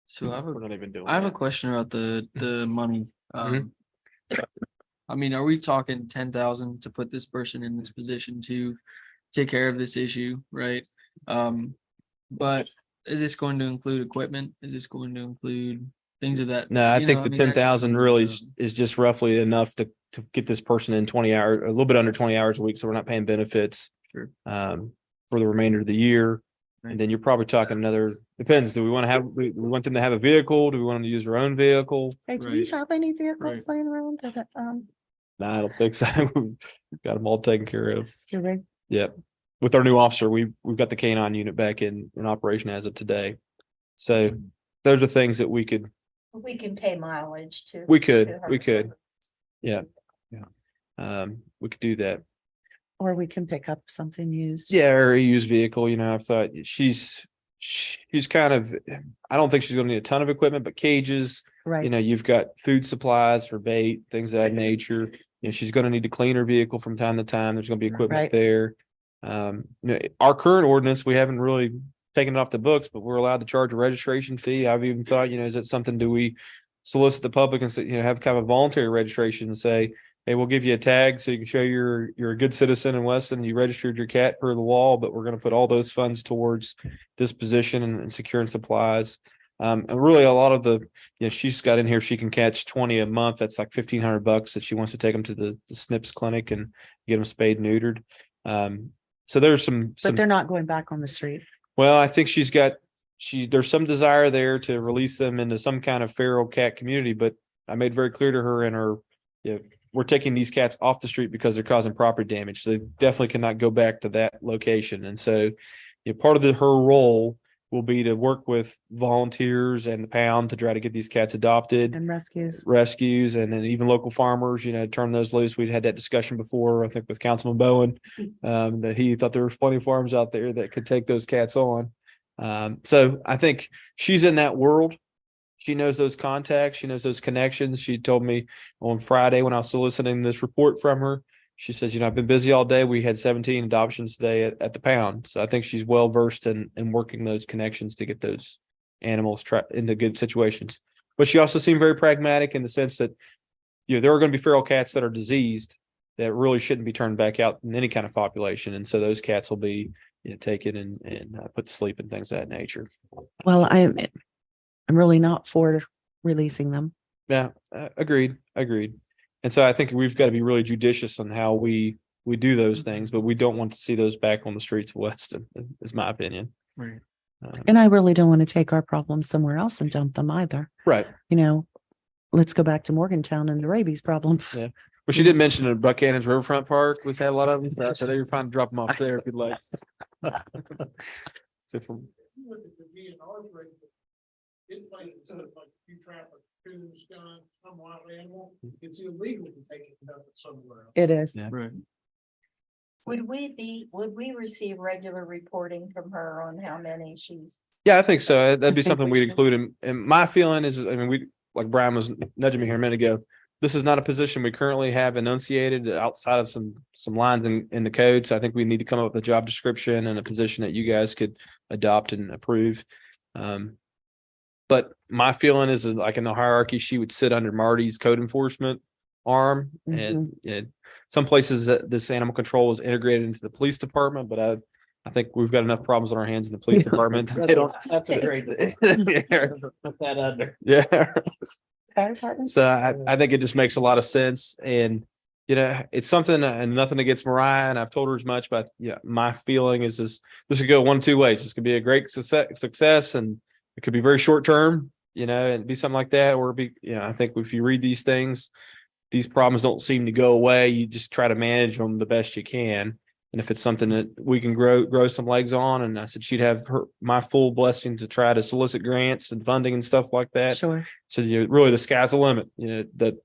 So I have we're not even doing I have a that. question about the money. I mean, are we talking 10,000 to put this person in this position to take care of this issue, right? But is this going to include equipment? Is this going to include things of that? No, I you think know, the mean, 10,000 really that's- is just roughly enough to get this person in 20 hours, a little bit under 20 hours a week. So we're not paying benefits. Sure. For the remainder of the year. Right. And then you're probably talking another, depends. Do we want to have, we want them to have a vehicle? Do we want them to use their own vehicle? Hey, do we Right. have any vehicles Right. laying around? No, I don't think so. We've got them all taken care of. You're right. Yep. With our new officer, we've got the K9 unit back in operation as of today. So those are things that we could, We can pay mileage too. we could. Yeah. We could do that. Or we can pick up something used. Yeah, or a used vehicle, I thought she's kind of, I don't think she's gonna need a ton of equipment, but cages, Right. you've got food supplies for bait, things of that nature. She's gonna need to clean her vehicle from time to time. There's gonna be equipment Right. there. Our current ordinance, we haven't really taken it off the books, but we're allowed to charge a registration fee. I've even thought, is that something, do we solicit the public and say, have kind of a voluntary registration and say, hey, we'll give you a tag so you can show you're a good citizen in Weston. You registered your cat per the law, but we're going to put all those funds towards disposition and securing supplies. And really a lot of the, she's got in here, she can catch 20 a month. That's like $1,500 that she wants to take them to the SNPs clinic and get them spayed and neutered. So there's some, But they're not going back on the street. well, I think there's some desire there to release them into some kind of feral cat community, but I made very clear to her in her, we're taking these cats off the street because they're causing property damage. So they definitely cannot go back to that location. And so, part of her role will be to work with volunteers and the pound to try to get these cats adopted. And rescues. And then even local farmers, turn those loose. We'd had that discussion before, I think with Councilman Bowen, that he thought there was plenty of farms out there that could take those cats on. So I think she's in that world. She knows those contacts. She knows those connections. She told me on Friday when I was soliciting this report from her, she says, I've been busy all day. We had 17 adoptions today at the pound. So I think she's well versed in working those connections to get those animals into good situations. But she also seemed very pragmatic in the sense that, there are going to be feral cats that are diseased that really shouldn't be turned back out in any kind of population. And so those cats will be taken and put to sleep and things of that nature. Well, I'm really not for releasing them. Yeah, agreed. And so I think we've got to be really judicious on how we do those things, but we don't want to see those back on the streets of Weston, is my opinion. Right. And I really don't want to take our problems somewhere else and dump them either. Right. Let's go back to Morgantown and the rabies problem. Yeah. Well, she did mention that Buchanan's Riverfront Park was had a lot of them. So they were fine to drop them off there if you'd like. So from, Look at the DNR rate, it plays so it's like you trap a coon, skunk, some wild animal, it's illegal to take it and dump it somewhere else. It is. Yeah. Right. Would we receive regular reporting from her on how many she's? yeah, I think so. That'd be think something we we'd should. include in. And my feeling is, like Brian was nudging me here a minute ago. This is not a position we currently have enunciated outside of some lines in the code. So I think we need to come up with a job description and a position that you guys could adopt and approve. But my feeling is like in the hierarchy, she would sit under Marty's code enforcement arm. And some places that this animal control is integrated into the police department, but I think we've got enough problems on our hands in the police department. They don't. That's a great. Put that under. Yeah. Fire department? So I think it just makes a lot of sense. And, it's something, and nothing against Mariah, and I've told her as much, but my feeling is this could go one of two ways. This could be a great success and it could be very short term, and be something like that, or be, I think if you read these things, these problems don't seem to go away. You just try to manage them the best you can. And if it's something that we can grow some legs on, and I said she'd have my full blessing to try to solicit grants and funding and stuff like that. Sure. So really the sky's the limit. That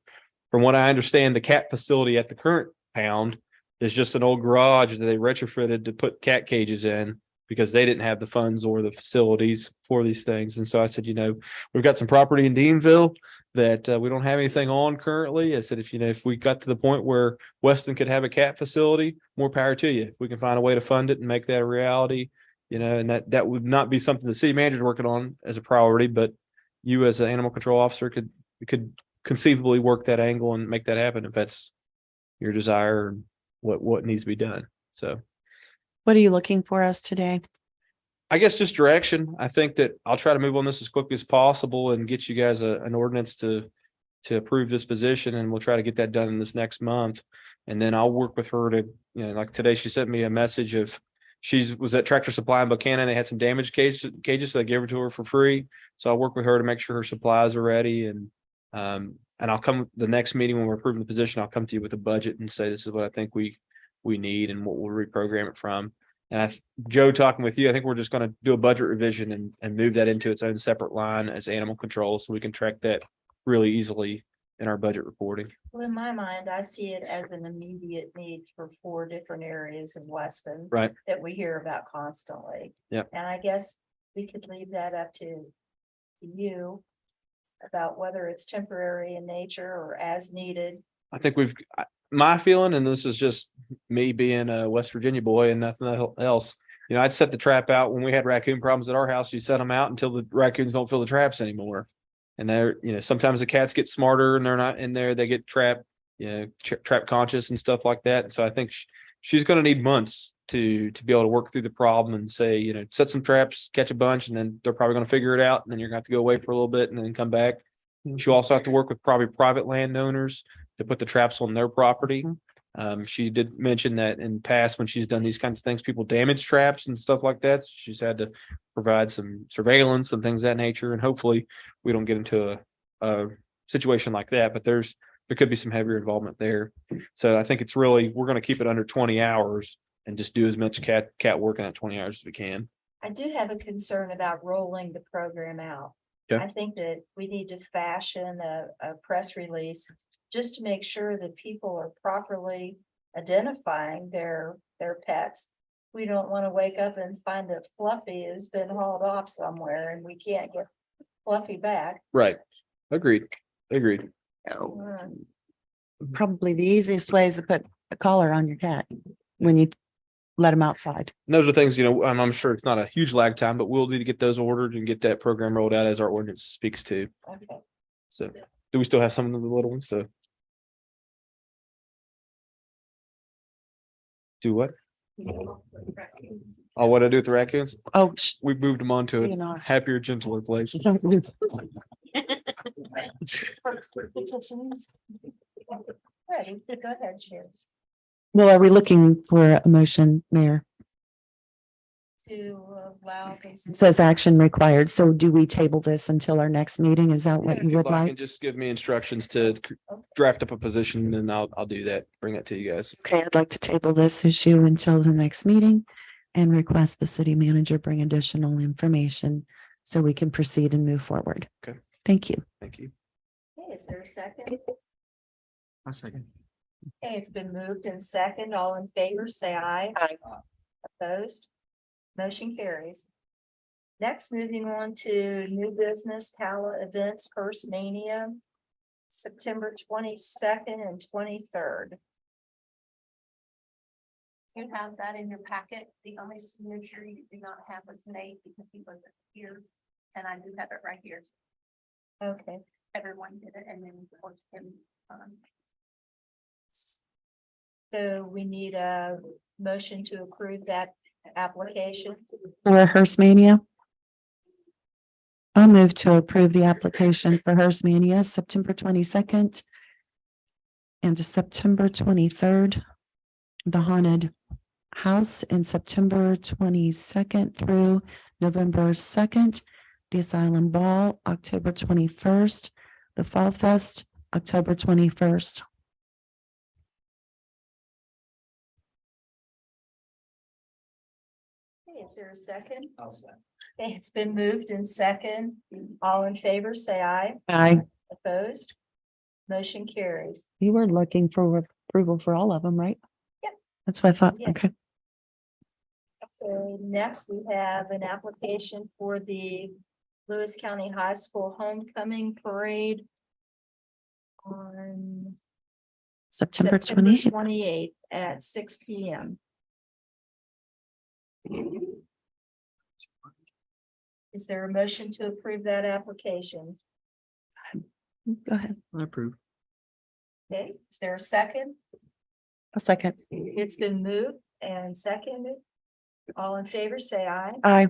from what I understand, the cat facility at the current pound is just an old garage that they retrofitted to put cat cages in because they didn't have the funds or the facilities for these things. And so I said, we've got some property in Deanville that we don't have anything on currently. I said, if we got to the point where Weston could have a cat facility, more power to you. If we can find a way to fund it and make that a reality, and that would not be something the city manager is working on as a priority, but you as an animal control officer could conceivably work that angle and make that happen if that's your desire and what needs to be done. So What are you looking for us today? I guess just direction. I think that I'll try to move on this as quickly as possible and get you guys an ordinance to approve this position, and we'll try to get that done in this next month. And then I'll work with her to, like today, she sent me a message of was at Tractor Supply in Buchanan. They had some damaged cages, so I gave her to her for free. So I'll work with her to make sure her supplies are ready. And I'll come the next meeting when we're approving the position, I'll come to you with a budget and say, this is what I think we need and what we'll reprogram it from. And Joe, talking with you, I think we're just going to do a budget revision and move that into its own separate line as animal control, so we can track that really easily in our budget reporting. Well, in my mind, I see it as an immediate need for 4 different areas in Weston. Right. That we hear about constantly. Yep. And I guess we could leave that up to you about whether it's temporary in nature or as needed. I think my feeling, and this is just me being a West Virginia boy and nothing else, I'd set the trap out when we had raccoon problems at our house. You set them out until the raccoons don't fill the traps anymore. And they're, sometimes the cats get smarter and they're not in there. They get trapped, trap conscious and stuff like that. And so I think she's going to need months to be able to work through the problem and say, set some traps, catch a bunch, and then they're probably going to figure it out. And then you're going to have to go away for a little bit and then come back. She'll also have to work with probably private landowners to put the traps on their property. She did mention that in the past, when she's done these kinds of things, people damage traps and stuff like that. So she's had to provide some surveillance and things of that nature. And hopefully we don't get into a situation like that, but there could be some heavier involvement there. So I think we're going to keep it under 20 hours and just do as much cat work in that 20 hours as we can. I do have a concern about rolling the program out. Okay. I think that we need to fashion a press release just to make sure that people are properly identifying their pets. We don't want to wake up and find that Fluffy has been hauled off somewhere and we can't get Fluffy back. Right. Agreed. Probably the easiest way is to put a collar on your cat when you let him outside. And those are things, I'm sure it's not a huge lag time, but we'll need to get those ordered and get that program rolled out as our ordinance speaks to. Okay. So do we still have some of the little ones? So do what? Oh, what I do with the raccoons? Oh, We moved them on to You know. a happier, gentler place. Ready, go ahead, Cheers. Well, are we looking for a motion, Mayor? To allow this. It says action required. So do we table this until our next meeting? Is that what If you you'd would like, like? and just give me instructions to draft up a position, and I'll do that, bring it to you guys. Okay, I'd like to table this issue until the next meeting and request the city manager bring additional information so we can proceed and move forward. Okay. Thank you. Thank you. Okay, is there a second? A second. Okay, it's been moved in second. All in favor, say aye. Aye. Opposed? Motion carries. Next, moving on to new business, Tala Events First Mania, September 22nd and 23rd. You have that in your packet. The only signature you do not have was Nate because he wasn't here. And I do have it right here. Okay, Everyone did it and then of course him. so we need a motion to approve that application. For Hearst Mania. I'll move to approve the application for Hearst Mania, September 22nd and September 23rd. The haunted house in September 22nd through November 2nd. The Asylum Ball, October 21st. The Fall Fest, October 21st. Okay, is there a second? Okay, it's been moved in second. All in favor, say aye. Aye. Opposed? Motion carries. You were looking for approval for all of them, right? Yep. That's what I thought. Yes. Okay. So next we have an application for the Lewis County High School Homecoming Parade on September 28th. 28th at 6 p.m. Is there a motion to approve that application? Go ahead. I approve. Okay, is there a second? A second. It's been moved and seconded. All in favor, say aye. Aye.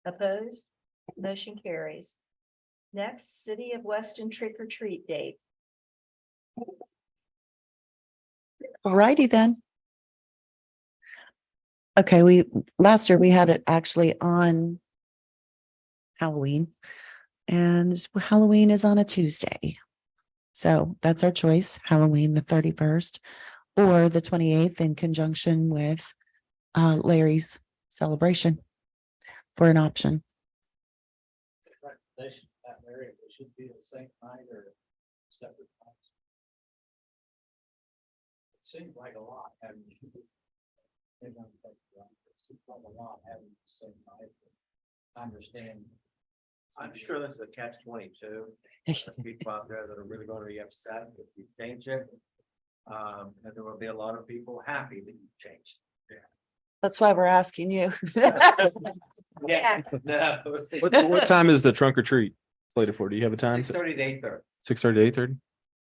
Opposed? Motion carries. Next, City of Weston trick or treat date. Alrighty then. Okay, last year we had it actually on Halloween. And Halloween is on a Tuesday. So that's our choice, Halloween, the 31st, or the 28th in conjunction with Larry's celebration for an option. Recommendation, that area, it should be the same night or separate nights. It seems like a lot having. It seems like a lot having the same night. I understand. I'm sure this is a catch-22. People out there that are really going to be upset if you change it. And there will be a lot of people happy that you changed. That's why we're asking you. Yeah. No. What time is the trunk or treat slated for? Do you have a time? 6:30 to 8:30. 6:30 to 8:30?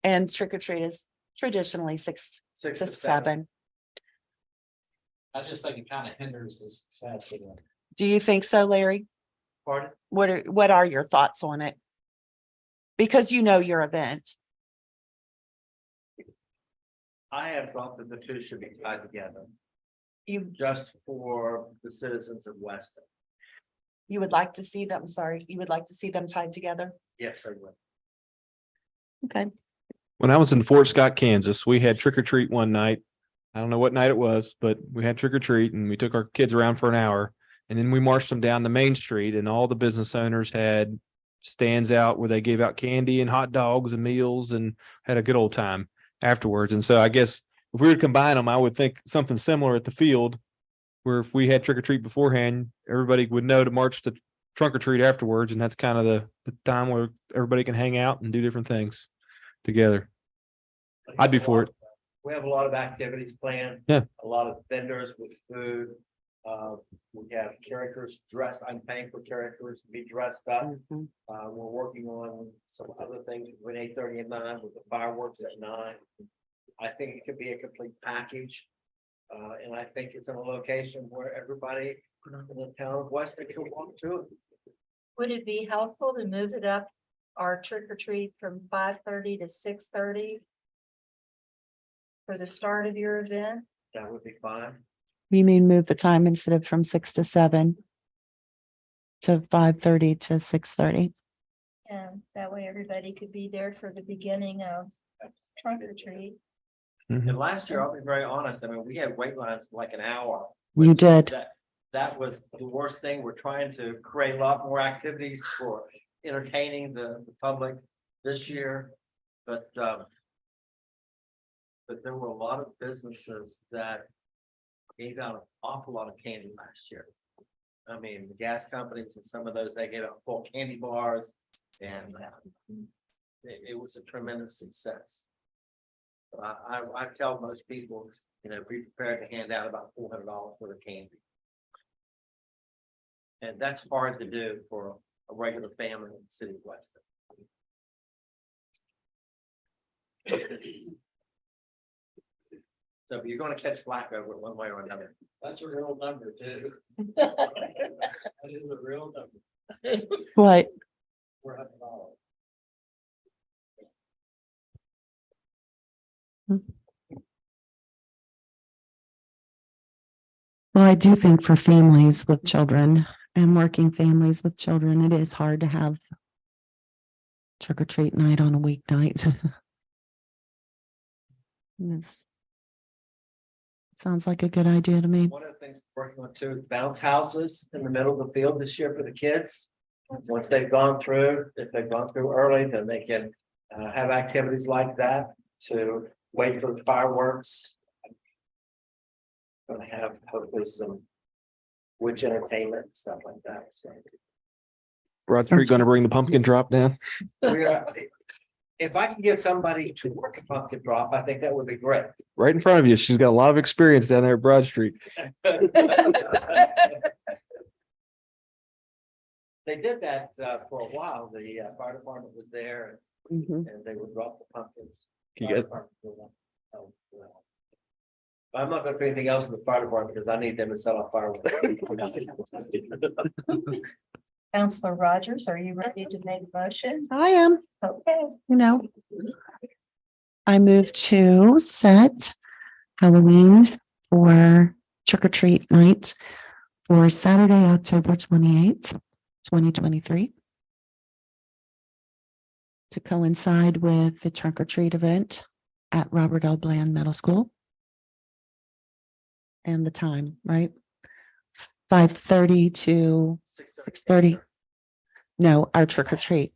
And trick or treat is traditionally 6 6 to to 7. 7. I just think it kind of hinders the success of it. Do you think so, Larry? Pardon? What are your thoughts on it? Because you know your event. I have thought that the two should be tied together. You Just for the citizens of Weston. would like to see them, sorry, you would like to see them tied together? Yes, I would. Okay. When I was in Fort Scott, Kansas, we had trick or treat one night. I don't know what night it was, but we had trick or treat and we took our kids around for an hour. And then we marched them down the main street and all the business owners had stands out where they gave out candy and hot dogs and meals and had a good old time afterwards. And so I guess if we were to combine them, I would think something similar at the field where if we had trick or treat beforehand, everybody would know to march to trunk or treat afterwards. And that's kind of the time where everybody can hang out and do different things together. I'd be for it. We have a lot of activities planned. Yeah. A lot of vendors with food. We have characters dressed. I'm paying for characters to be dressed up. We're working on some other things between 8:30 and 9 with the fireworks at 9. I think it could be a complete package. And I think it's in a location where everybody in the town of Weston can walk to it. Would it be helpful to move it up our trick or treat from 5:30 to 6:30? For the start of your event? That would be fine. You mean move the time instead of from 6 to 7 to 5:30 to 6:30? And that way everybody could be there for the beginning of trunk or treat. Mhm. And last year, I'll be very honest, I mean, we had wait lines for like an hour. You did. That was the worst thing. We're trying to create a lot more activities for entertaining the public this year. But there were a lot of businesses that gave out an awful lot of candy last year. I mean, the gas companies and some of those, they gave out full candy bars and it was a tremendous success. I tell most people, you know, be prepared to hand out about $400 worth of candy. And that's hard to do for a regular family in the city of Weston. So you're gonna catch flack over it one way or another. That's a real number too. That is a real number. What? $400. Well, I do think for families with children and working families with children, it is hard to have trick or treat night on a weeknight. It's- Sounds like a good idea to me. One of the things we're working on too is bounce houses in the middle of the field this year for the kids. Once they've gone through, if they've gone through early, then they can have activities like that to wait for the fireworks. Gonna have hopefully some witch entertainment and stuff like that, so. Broad Street going to bring the pumpkin drop down. We are, if I can get somebody to work a pumpkin drop, I think that would be great. Right in front of you. She's got a lot of experience down there at Broad Street. They did that for a while. The fire department was there. Mhm. and they would drop the pumpkins. You get- I'm not gonna do anything else in the fire department because I need them to sell off fireworks. Counselor Rogers, are you ready to make a motion? I am, Okay. you know. I move to set Halloween for trick or treat night for Saturday, October 28th, 2023. To coincide with the trunk or treat event at Robert L. Bland Middle School. And the time, right? 5:30 to 6:30. No, our trick or treat,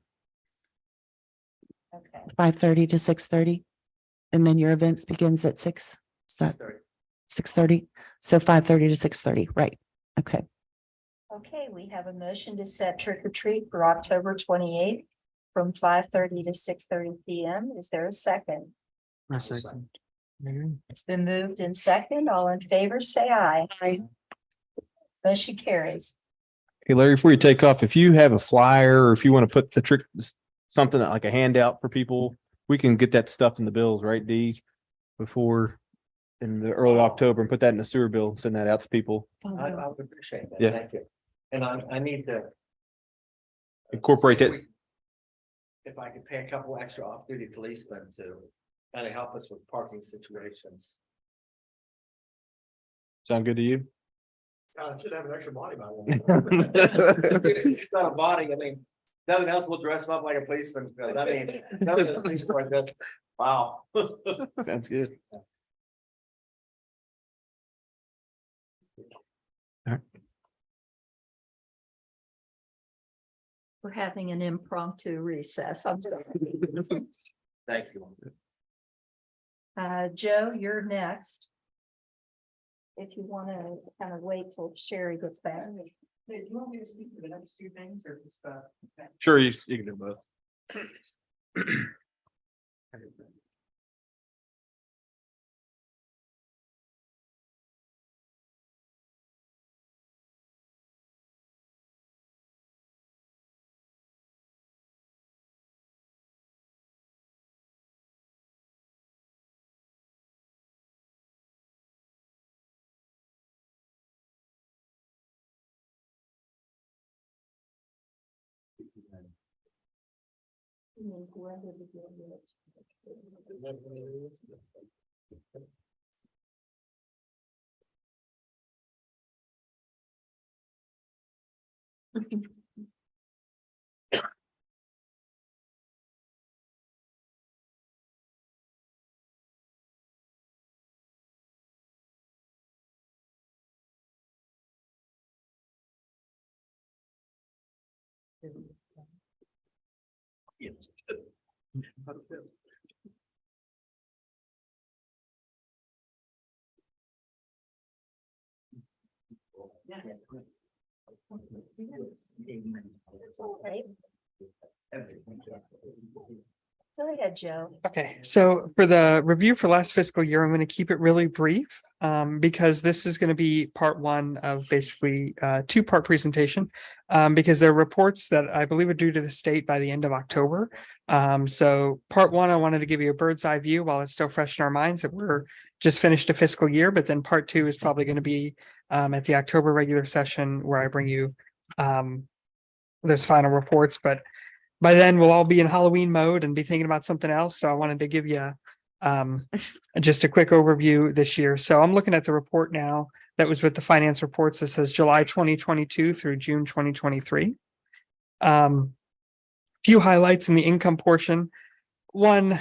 Okay. 5:30 to 6:30. And then your events begins at 6:30. So 5:30 to 6:30, right? Okay. Okay, we have a motion to set trick or treat for October 28th from 5:30 to 6:30 PM. Is there a second? It's been moved in second. All in favor, say aye. Aye. Motion carries. Hey Larry, before you take off, if you have a flyer or if you want to put the trick, something like a handout for people, we can get that stuff in the bills, right, Dee? Before in the early October and put that in the sewer bill, and send that out to people. I would appreciate that. Yeah. Thank you. And I need to. Incorporate see it. If I could pay a couple extra off-duty policemen to kind of help us with parking situations. Sound good to you? Should have an extra body by one. It's not a body, I mean, nothing else, we'll dress them up like a policeman, because I mean, nothing the police department does. Wow. Sounds good. We're having an impromptu recess. I'm sorry. Thank you. Joe, you're next. If you want to kind of wait till Sherry gets back. Do you want me to speak for the next two things or just Sure, you can do both. Go ahead, Joe. Okay, so for the review for last fiscal year, I'm going to keep it really brief because this is going to be part one of basically two-part presentation because there are reports that I believe are due to the state by the end of October. So part one, I wanted to give you a bird's eye view while it's still fresh in our minds that we're just finished a fiscal year, but then part two is probably going to be at the October regular session where I bring you those final reports, but by then we'll all be in Halloween mode and be thinking about something else. So I wanted to give you just a quick overview this year. So I'm looking at the report now that was with the finance reports that says July 2022 through June 2023. Few highlights in the income portion. One,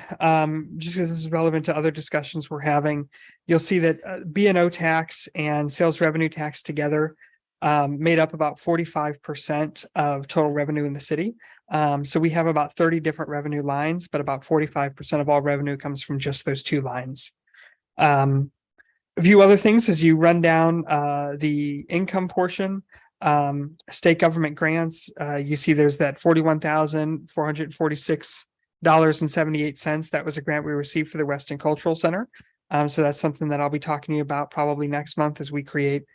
just because this is relevant to other discussions we're having, you'll see that B&O tax and sales revenue tax together made up about 45% of total revenue in the city. So we have about 30 different revenue lines, but about 45% of all revenue comes from just those two lines. A few other things as you run down the income portion, state government grants, you see there's that $41,446.78. That was a grant we received for the Weston Cultural Center. So that's something that I'll be talking to you about probably next month as we create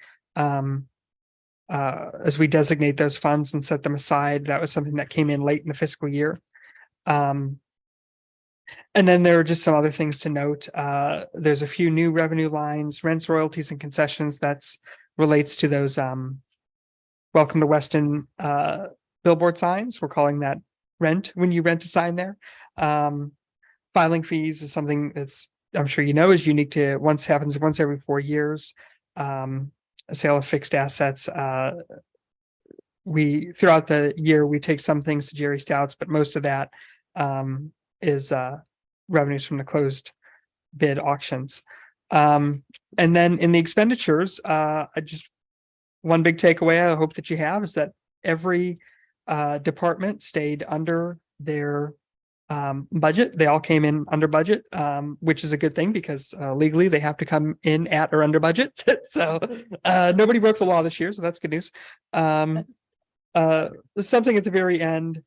as we designate those funds and set them aside. That was something that came in late in the fiscal year. And then there are just some other things to note. There's a few new revenue lines, rents, royalties, and concessions. That's relates to those welcome to Weston billboard signs. We're calling that rent when you rent a sign there. Filing fees is something that's, I'm sure you know, is unique to happens once every 4 years. A sale of fixed assets. We throughout the year we take some things to Jerry Stouts, but most of that is revenues from the closed bid auctions. And then in the expenditures, I just one big takeaway I hope that you have is that every department stayed under their budget. They all came in under budget, which is a good thing because legally they have to come in at or under budget. So nobody broke the law this year, so that's good news. Something at the very end,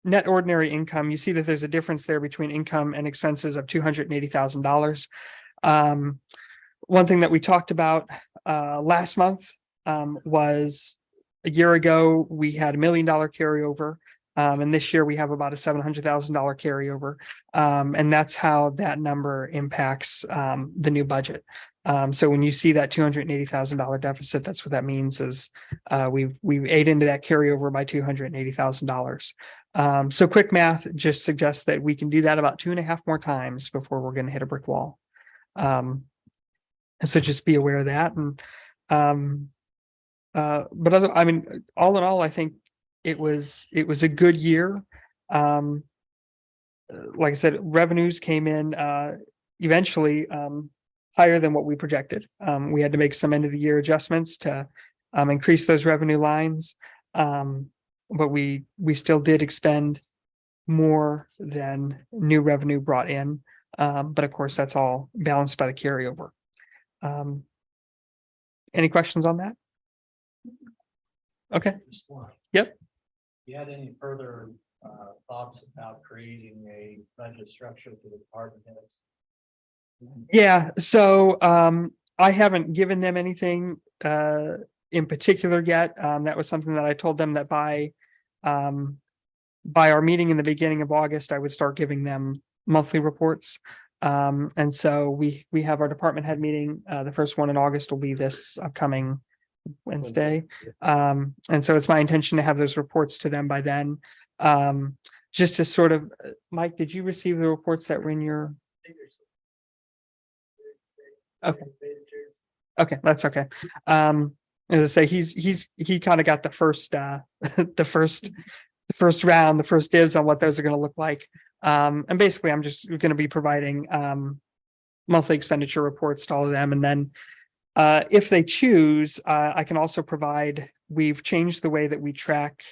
net ordinary income. You see that there's a difference there between income and expenses of $280,000. One thing that we talked about last month was a year ago we had $1 million carryover. And this year we have about a $700,000 carryover. And that's how that number impacts the new budget. So when you see that $280,000 deficit, that's what that means is we've ate into that carryover by $280,000. So quick math just suggests that we can do that about 2.5 more times before we're going to hit a brick wall. So just be aware of that. And but I mean, all in all, I think it was a good year. Like I said, revenues came in eventually higher than what we projected. We had to make some end of the year adjustments to increase those revenue lines. But we still did expend more than new revenue brought in. But of course, that's all balanced by the carryover. Any questions on that? Okay. Yep. You had any further thoughts about creating a budget structure for the department heads? Yeah, so I haven't given them anything in particular yet. That was something that I told them that by our meeting in the beginning of August, I would start giving them monthly reports. And so we have our department head meeting. The first one in August will be this upcoming Wednesday. And so it's my intention to have those reports to them by then. Just to sort of, Mike, did you receive the reports that were in your? Okay. Okay, that's okay. As I say, he kind of got the first round, the first dibs on what those are going to look like. And basically I'm just going to be providing monthly expenditure reports to all of them. And then if they choose, I can also provide, we've changed the way that we track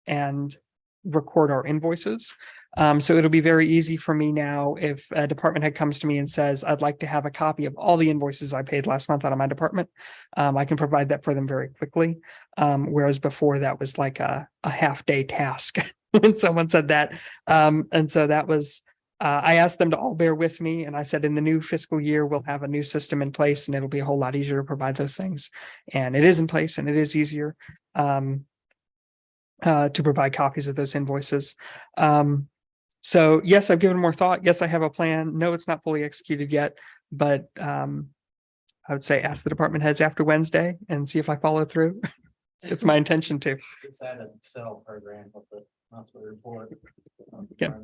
and record our invoices. So it'll be very easy for me now if a department head comes to me and says, I'd like to have a copy of all the invoices I paid last month out of my department. I can provide that for them very quickly. Whereas before that was like a half-day task when someone said that. And so that was, I asked them to all bear with me. And I said, in the new fiscal year, we'll have a new system in place and it'll be a whole lot easier to provide those things. And it is in place and it is easier to provide copies of those invoices. So yes, I've given more thought. Yes, I have a plan. No, it's not fully executed yet, but I would say ask the department heads after Wednesday and see if I follow through. It's my intention to. Just add an Excel program with the monthly report. Yeah.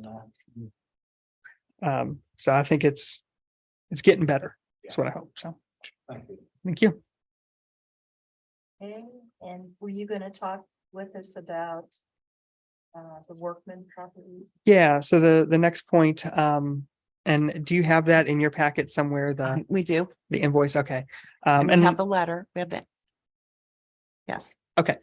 So I think it's getting better. That's what I hope. So Thank you. thank you. Okay, and were you gonna talk with us about the workman property? Yeah. So the next point, and do you have that in your packet somewhere? We do. The invoice. Okay. And we have the letter. We have that. Yes. Okay.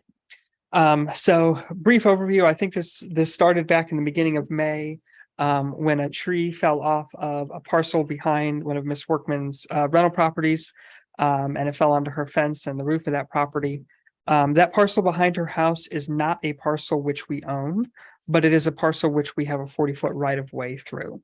So brief overview. I think this started back in the beginning of May, when a tree fell off of a parcel behind one of Miss Workman's rental properties, and it fell onto her fence and the roof of that property. That parcel behind her house is not a parcel which we own, but it is a parcel which we have a 40-foot right of way through.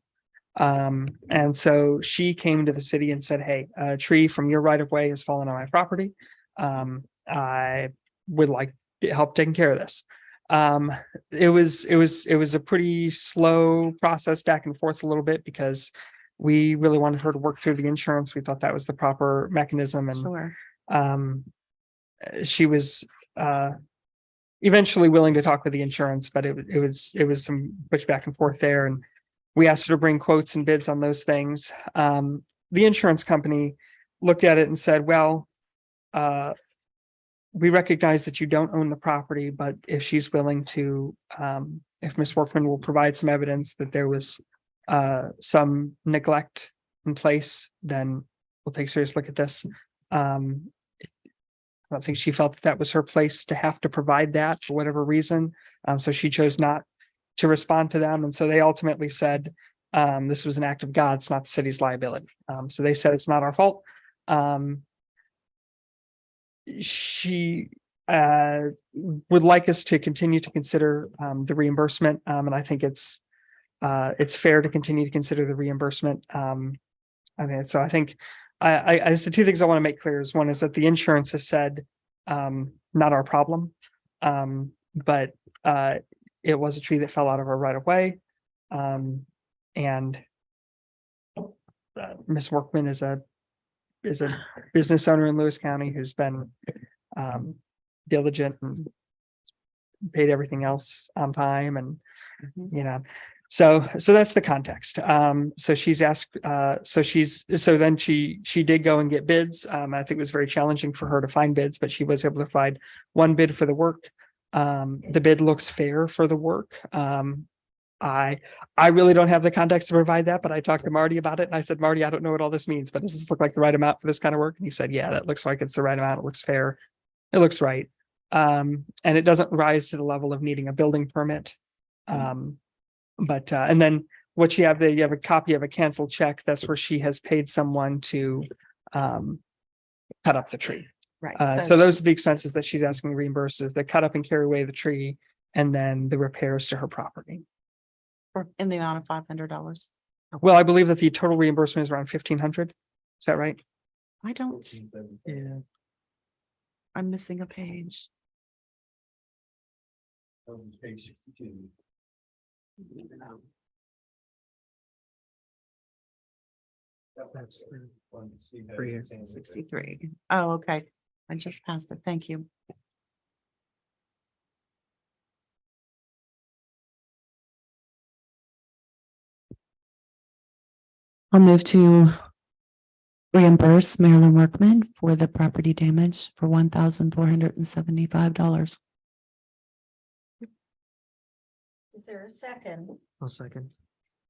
And so she came to the city and said, hey, a tree from your right of way has fallen on my property. I would like help taking care of this. It was a pretty slow process back and forth a little bit because we really wanted her to work through the insurance. We thought that was the proper mechanism, and Sure. she was eventually willing to talk with the insurance, but it was some push back and forth there, and we asked her to bring quotes and bids on those things. The insurance company looked at it and said, well, we recognize that you don't own the property, but if she's willing to, if Ms. Workman will provide some evidence that there was some neglect in place, then we'll take a serious look at this. I don't think she felt that that was her place to have to provide that for whatever reason. So she chose not to respond to them. And so they ultimately said, this was an act of God, it's not the city's liability. So they said it's not our fault. She would like us to continue to consider the reimbursement. And I think it's fair to continue to consider the reimbursement. So I think the two things I want to make clear is one is that the insurance has said not our problem. But it was a tree that fell out of our right of way. And Ms. Workman is a business owner in Lewis County who's been diligent and paid everything else on time, and so that's the context. So she's asked, so then she did go and get bids. I think it was very challenging for her to find bids, but she was able to find one bid for the work. The bid looks fair for the work. I really don't have the context to provide that, but I talked to Marty about it and I said, Marty, I don't know what all this means, but does this look like the right amount for this kind of work? And he said, yeah, that looks like it's the right amount. It looks fair. It looks right. And it doesn't rise to the level of needing a building permit. But and then what you have there, you have a copy of a canceled check. That's where she has paid someone to cut up the tree. Right. So those are the expenses that she's asking reimburses, the cut up and carry away the tree, and then the repairs to her property. In the amount of $500. Well, I believe that the total reimbursement is around 1,500. Is that right? I don't, Yeah. I'm missing a page. That's 63. Oh, okay. I just passed it. Thank you. I'll move to reimburse Marilyn Workman for the property damage for $1,475. Is there a second? I'll second.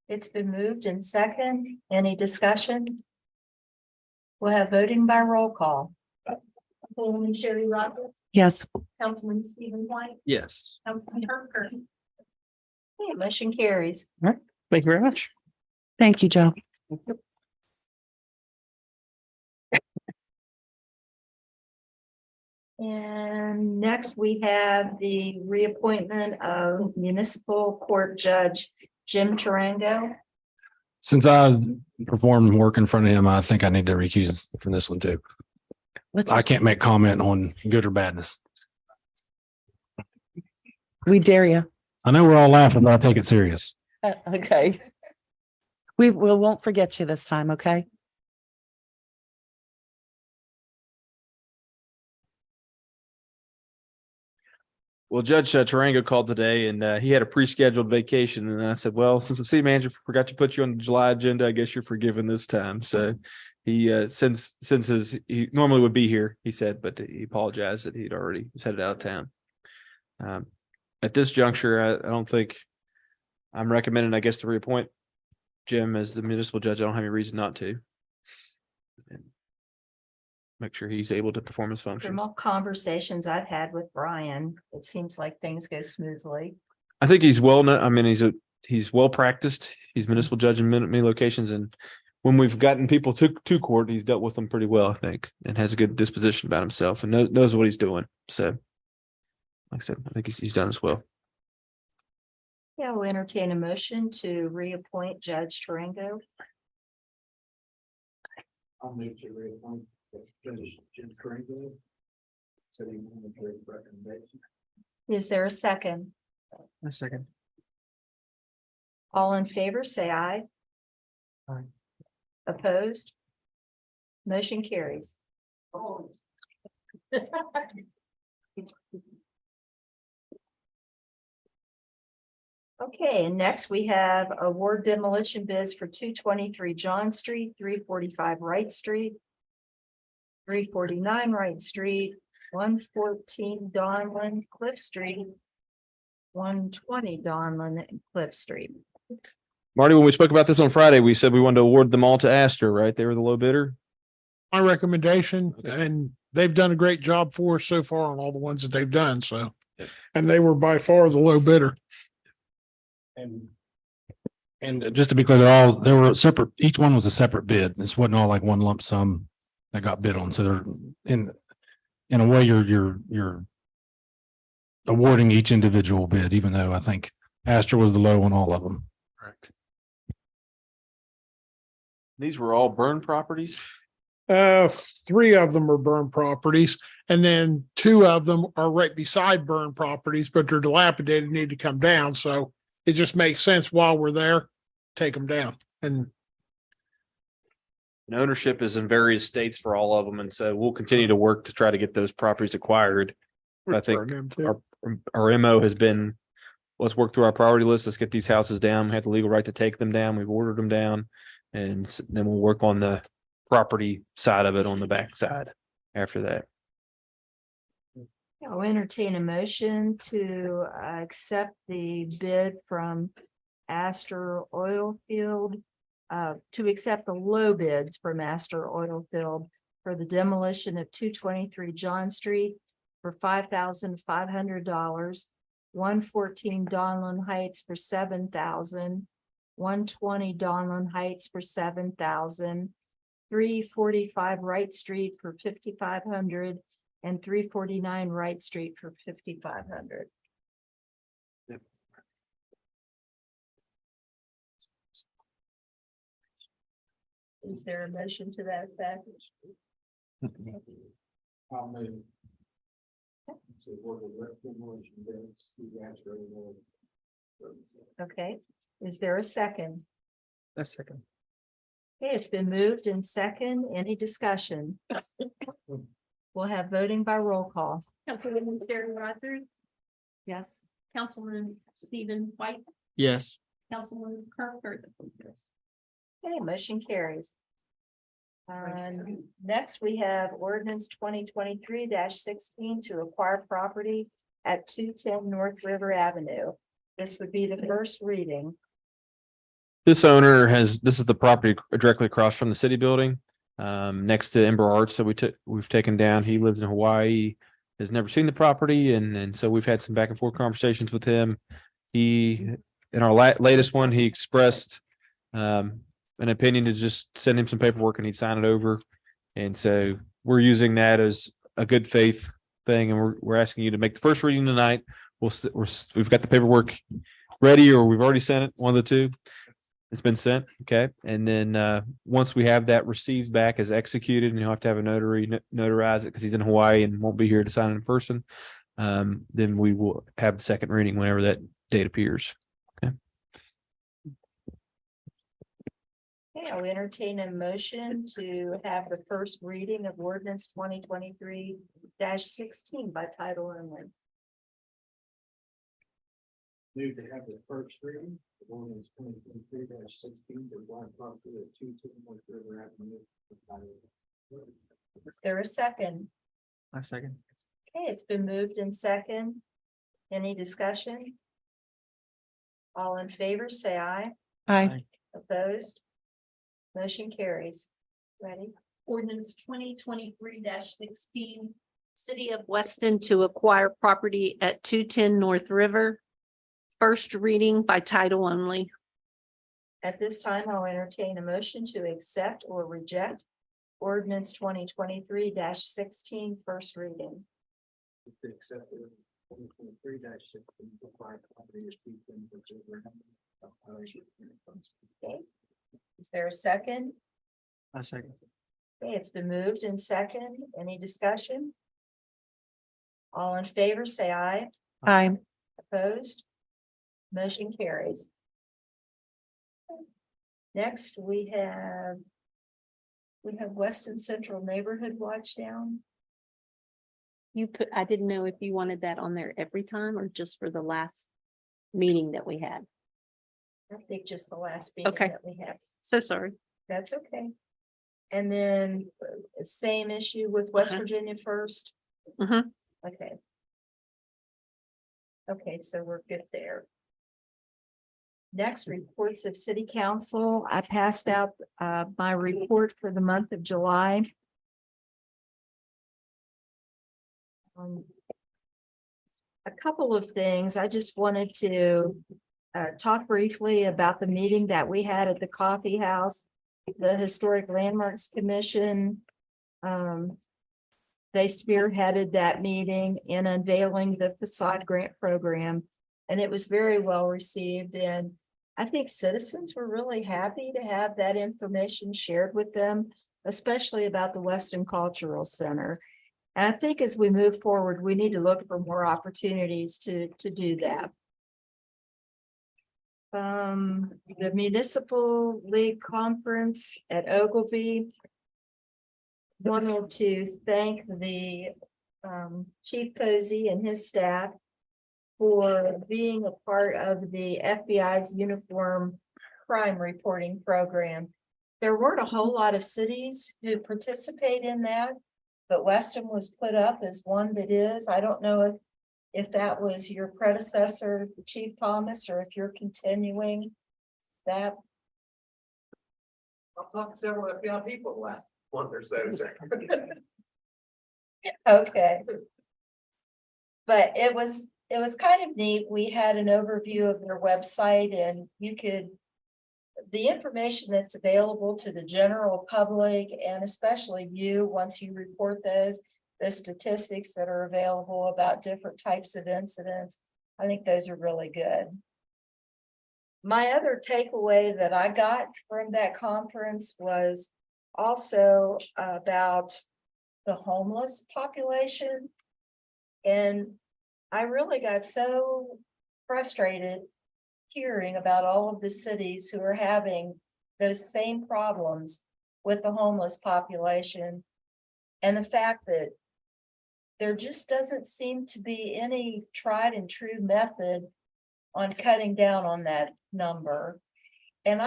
It's been moved and second. Any discussion? We'll have voting by roll call. Councilwoman Sherry Rogers, Yes. Councilman Stephen White, Yes. Councilman Herb Curtin. Okay, motion carries. Thank you very much. Thank you, Joe. And next we have the reappointment of municipal court judge Jim Tarango. Since I performed work in front of him, I think I need to recuse from this one too. I can't make comment on good or badness. We dare you. I know we're all laughing, but I take it serious. Okay. We won't forget you this time, okay? Well, Judge Tarango called today and he had a pre-scheduled vacation. And I said, well, since the city manager forgot to put you on the July agenda, I guess you're forgiven this time. So he, since he normally would be here, he said, but he apologized that he'd already was headed out of town. At this juncture, I don't think I'm recommending, I guess, to reappoint Jim as the municipal judge. I don't have any reason not to. And make sure he's able to perform his functions. From all conversations I've had with Brian, it seems like things go smoothly. I think he's well known. I mean, he's well practiced. He's municipal judge in many locations, and when we've gotten people to court, he's dealt with them pretty well, I think, and has a good disposition about himself and knows what he's doing. So, like I said, I think he's done as well. Yeah, we'll entertain a motion to reappoint Judge Tarango. I'll move to reappoint Judge Jim Tarango. Setting recommendation. Is there a second? A second. All in favor, say aye. Aye. Opposed? Motion carries. Okay, and next we have award demolition bids for 223 John Street, 345 Wright Street, 349 Wright Street, 114 Donlin Cliff Street, 120 Donlin and Cliff Street. Marty, when we spoke about this on Friday, we said we wanted to award them all to Astor, right? They were the low bidder. My recommendation, and they've done a great job for us so far on all the ones that they've done, so. And they were by far the low bidder. And just to be clear, they were separate, each one was a separate bid. This wasn't all like one lump sum that got bid on. So they're in a way, you're awarding each individual bid, even though I think Astor was the low on all of them. Correct. These were all burned properties. 3 of them are burned properties, and then 2 of them are right beside burned properties, but they're dilapidated, need to come down. So it just makes sense while we're there, take them down. And Ownership is in various states for all of them. And so we'll continue to work to try to get those properties acquired. I think burn them too. our MO has been, let's work through our priority list. Let's get these houses down. We have the legal right to take them down. We've ordered them down. And then we'll work on the property side of it on the back side after that. I'll entertain a motion to accept the bid from Astor Oilfield, to accept the low bids from Astor Oilfield for the demolition of 223 John Street for $5,500, 114 Donlin Heights for $7,000, 120 Donlin Heights for $7,000, 345 Wright Street for $5,500, and 349 Wright Street for $5,500. Is there a motion to that effect? Okay, is there a second? A second. Okay, it's been moved in second. Any discussion? We'll have voting by roll call. Councilwoman Sherry Rogers, Yes. Councilman Stephen White, Yes. Councilman Kirk. Okay, motion carries. Next, we have ordinance 2023-16 to acquire property at 210 North River Avenue. This would be the first reading. This owner this is the property directly across from the city building, next to Ember Arts that we've taken down. He lives in Hawaii, has never seen the property. And so we've had some back and forth conversations with him. In our latest one, he expressed, an opinion to just send him some paperwork and he'd sign it over. And so we're using that as a good faith thing. And we're asking you to make the first reading tonight. We've got the paperwork ready, or we've already sent it, one of the two. It's been sent. Okay. And then, once we have that received back as executed, and you'll have to have a notary notarize it because he's in Hawaii and won't be here to sign it in person. Then we will have the second reading whenever that date appears. Okay, I'll entertain a motion to have the first reading of ordinance 2023-16 by title only. Move to have the first reading, ordinance 2023-16, to acquire property at 210 North River Avenue. Is there a second? A second. Okay, it's been moved in second. Any discussion? All in favor, say aye. Aye. Opposed? Motion carries. Ready? Ordinance 2023-16, City of Weston to acquire property at 210 North River. First reading by title only. At this time, I'll entertain a motion to accept or reject ordinance 2023-16 first reading. To accept it, 2023-16, to acquire property at 210 North River Avenue. Okay. Is there a second? A second. Okay, it's been moved in second. Any discussion? All in favor, say aye. Aye. Opposed? Motion carries. Next, we have Weston Central Neighborhood Watch down. You put, I didn't know if you wanted that on there every time or just for the last meeting that we had. I think just the last meeting Okay. that we had. So sorry. That's okay. And then same issue with West Uh-huh. Virginia First. Mhm. Okay. Okay, so we're good there. Next, reports of city council. I passed out my report for the month of July. A couple of things. I just wanted to talk briefly about the meeting that we had at the coffee house. The Historic Landmarks Commission. They spearheaded that meeting in unveiling the facade grant program. And it was very well received, and I think citizens were really happy to have that information shared with them, especially about the Weston Cultural Center. And I think as we move forward, we need to look for more opportunities to do that. The Municipal League Conference at Ogilvy. Wanted to thank the Chief Posey and his staff for being a part of the FBI's uniform crime reporting program. There weren't a whole lot of cities who participate in that, but Weston was put up as one that is. I don't know if that was your predecessor, Chief Thomas, or if you're continuing that. I've talked to several FBI people last month or so. Okay. But it was kind of neat. We had an overview of their website, and the information that's available to the general public, and especially you, once you report the statistics that are available about different types of incidents. I think those are really good. My other takeaway that I got from that conference was also about the homeless population. And I really got so frustrated hearing about all of the cities who are having those same problems with the homeless population. And the fact that there just doesn't seem to be any tried and true method on cutting down on that number. And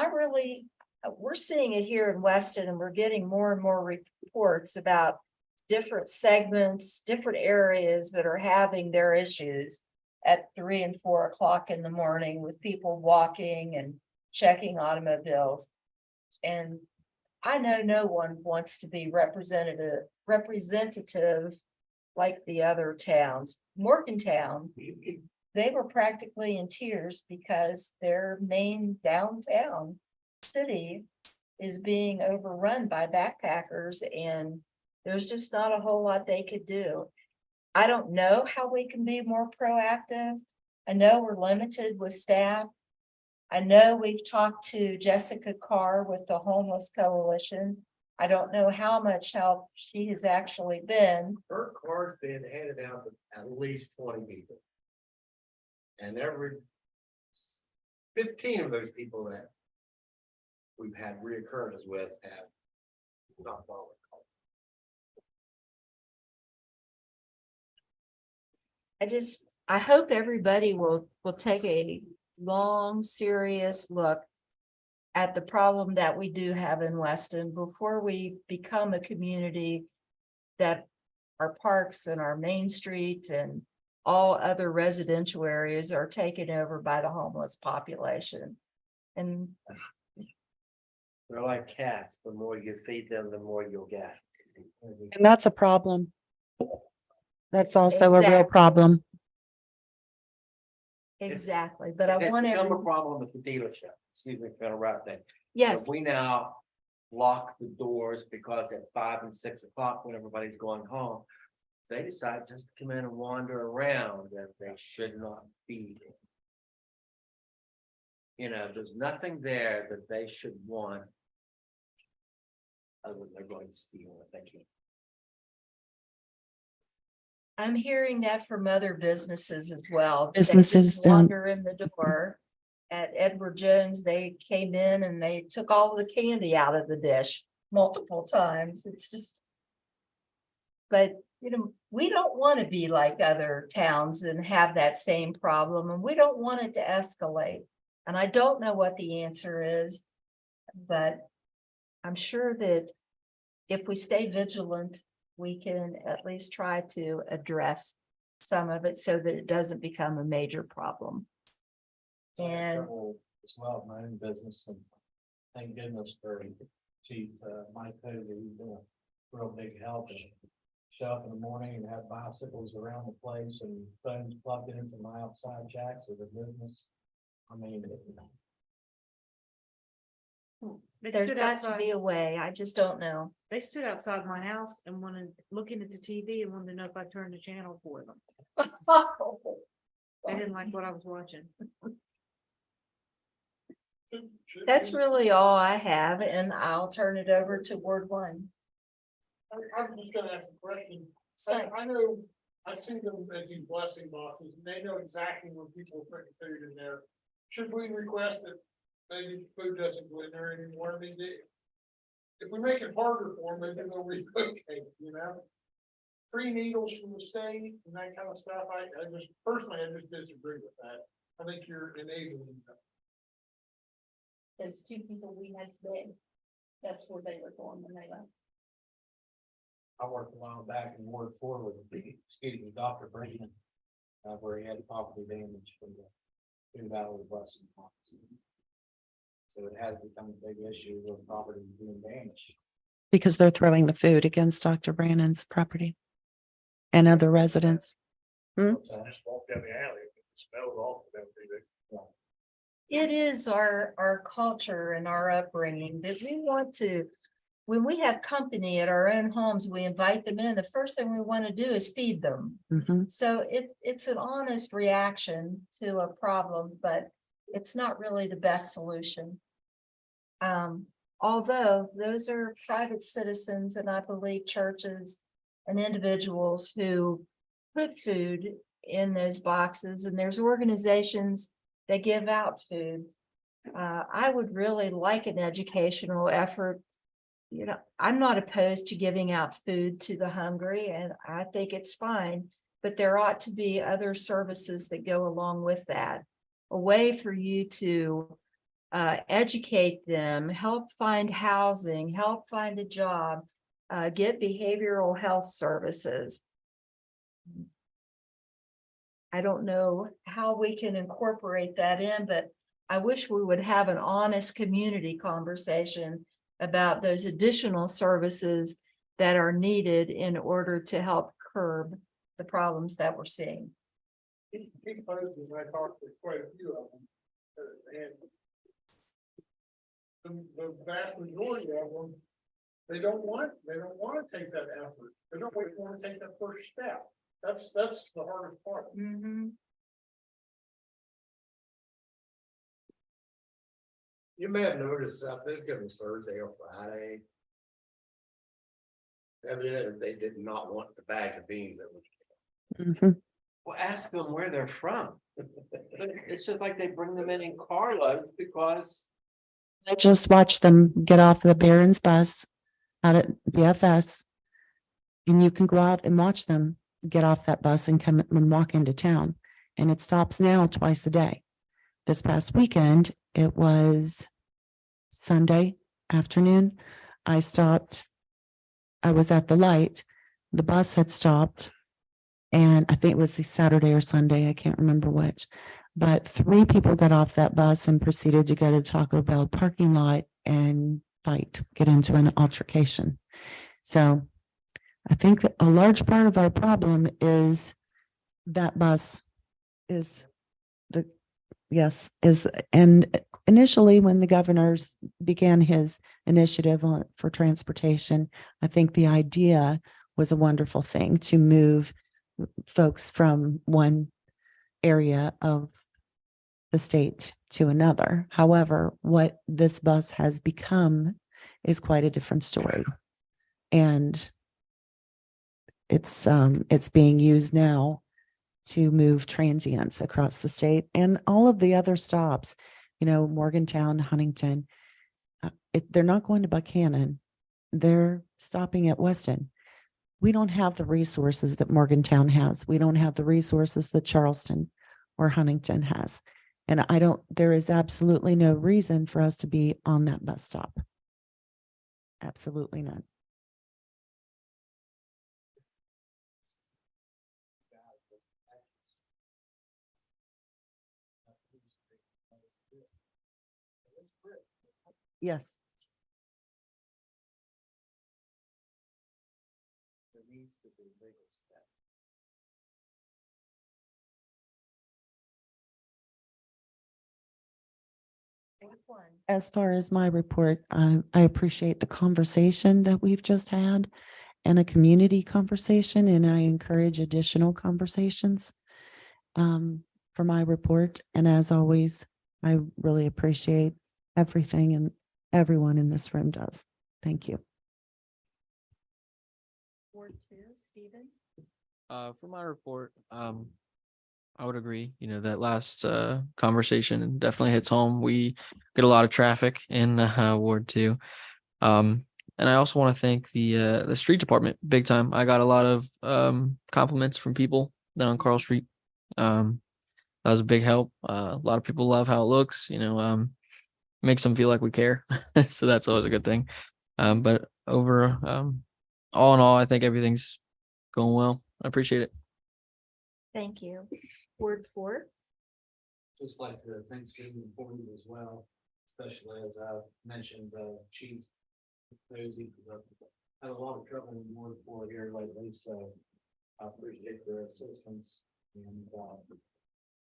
we're seeing it here in Weston, and we're getting more and more reports about different segments, different areas that are having their issues at 3 and 4 o'clock in the morning with people walking and checking automobiles. And I know no one wants to be representative like the other towns. Morgantown, they were practically in tears because their main downtown city is being overrun by backpackers, and there's just not a whole lot they could do. I don't know how we can be more proactive. I know we're limited with staff. I know we've talked to Jessica Carr with the Homeless Coalition. I don't know how much help she has actually been. Her card's been handed out to at least 20 people. And every 15 of those people that we've had reoccurrences with have not followed. I hope everybody will take a long, serious look at the problem that we do have in Weston before we become a community that our parks and our main streets and all other residential areas are taken over by the homeless population. And They're like cats. The more you feed them, the more you'll get. And that's a problem. That's also a real Exactly. problem. exactly, but I want Become a every, problem at the dealership. Excuse me for interrupting. yes, If we now lock the doors because at 5 and 6 o'clock when everybody's going home, they decide just to come in and wander around, and they should not be there. You know, there's nothing there that they should want. Other than they're going to steal if they can. I'm hearing that from other businesses as well. They Businesses just don't- wander in the door. At Edward Jones, they came in and they took all the candy out of the dish multiple times. It's just. But, you know, we don't want to be like other towns and have that same problem, and we don't want it to escalate. And I don't know what the answer is, but I'm sure that if we stay vigilant, we can at least try to address some of it so that it doesn't become a major problem. And As well, my own business, and thank goodness for Chief Mike Cody, he's been a real big help. And show up in the morning and have bicycles around the place and phones plugged into my outside jacks of the business. I mean, They there's stood got to outside- be a way. I just don't know. They stood outside my house and wanted, looking at the TV and wanted to know if I turned the channel for them. They didn't like what I was watching. That's really all I have, and I'll turn it over to Ward 1. I'm just gonna ask a question. So, I know, I see them as these blessing boxes, and they know exactly when people are putting food in there. Should we request that maybe food doesn't go in there anymore? I mean, if we make it harder for them, maybe they'll relocate, you know? Free needles from the state and that kind of stuff, I just, personally, I just disagree with that. I think you're enabling them. there's 2 people we had today. That's where they were going when they left. I worked a while back in Ward 4 with, Dr. Brandon, where he had property damage from the food out of the blessing box. So it has become a big issue with property being damaged. Because they're throwing the food against Dr. Brannon's property and other residents. Just walk down the alley, it smells awful down there. It is our culture and our upbringing that we want to, when we have company at our own homes, we invite them in. The first thing we want to do is feed them. Mhm. So it's an honest reaction to a problem, but it's not really the best solution. Although those are private citizens, and I believe churches and individuals who put food in those boxes, and there's organizations that give out food. I would really like an educational effort. You know, I'm not opposed to giving out food to the hungry, and I think it's fine, but there ought to be other services that go along with that. A way for you to educate them, help find housing, help find a job, get behavioral health services. I don't know how we can incorporate that in, but I wish we would have an honest community conversation about those additional services that are needed in order to help curb the problems that we're seeing. He poses, I talked to quite a few of them, and the vast majority of them, they don't want to take that effort. They don't want to take that first step. That's the hardest part. Mm-hmm. You may have noticed that they've given Thursday or Friday. Evidently, they did not want the bags of beans that was. Mhm. Well, ask them where they're from. It's just like they bring them in carloads because. I just watched them get off the Barron's bus out at BFS. And you can go out and watch them get off that bus and come and walk into town. And it stops now twice a day. This past weekend, it was Sunday afternoon. I was at the light. The bus had stopped. And I think it was the Saturday or Sunday, I can't remember which. But 3 people got off that bus and proceeded to go to Taco Bell parking lot and get into an altercation. So I think that a large part of our problem is that bus and initially when the governor's began his initiative for transportation, I think the idea was a wonderful thing to move folks from one area of the state to another. However, what this bus has become is quite a different story. And it's being used now to move transients across the state and all of the other stops, Morgantown, Huntington. They're not going to Buchanan. They're stopping at Weston. We don't have the resources that Morgantown has. We don't have the resources that Charleston or Huntington has. And there is absolutely no reason for us to be on that bus stop. Absolutely none. Yes. As far as my report, I appreciate the conversation that we've just had and a community conversation, and I encourage additional conversations for my report. And as always, I really appreciate everything and everyone in this room does. Thank you. Ward 2, Stephen. For my report, I would agree, that last conversation definitely hits home. We get a lot of traffic in Ward 2. And I also want to thank the street department big time. I got a lot of compliments from people down on Carl Street. That was a big help. A lot of people love how it looks, makes them feel like we care. So that's always a good thing. But over all in all, I think everything's going well. I appreciate it. Thank you. Ward 4. Just like to thank Susan for you as well, especially as I mentioned, Chief Nosy. Had a lot of trouble in Ward 4 here lately, so I appreciate their assistance. And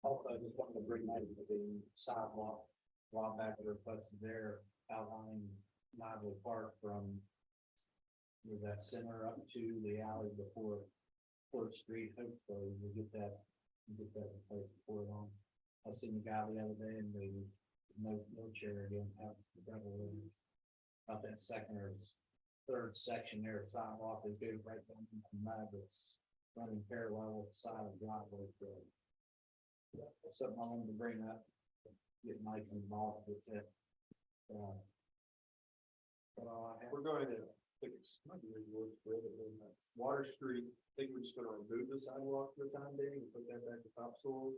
also, I just wanted to bring that to the sidewalk a while back, the request there outlining Lively Park from that center up to the alley before 4th Street. Hopefully we'll get that in place before long. I seen the guy the other day and the no chair again, have the devil about that second or third section there, sidewalk is good right down from that, it's running parallel with the side of the driveway. So something I wanted to bring up, get Mike involved with it. We're going to, Water Street, I think we're just gonna remove the sidewalk for the time being and put that back to topsoil.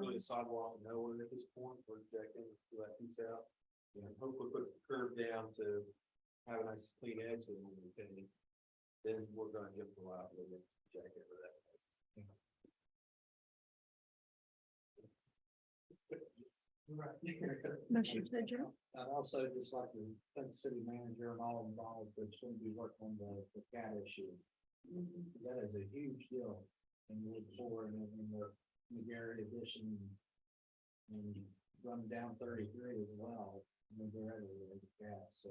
Really a sidewalk nowhere at this point, we're checking to that piece out. And hopefully puts the curb down to have a nice clean edge that we're painting. Then we're gonna give them a lot of jack over that. Motion to adjourn. I'd also just like to thank the city manager and all involved that's going to be working on the cat issue. That is a huge deal in Ward 4 and in the McGarrett addition and running down 33 as well. And they're ready to the cat. So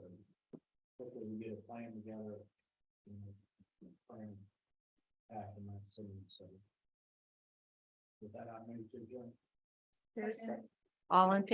hopefully we get a plan together and plan after that soon. So with that, I move to adjourn. There's all in favor.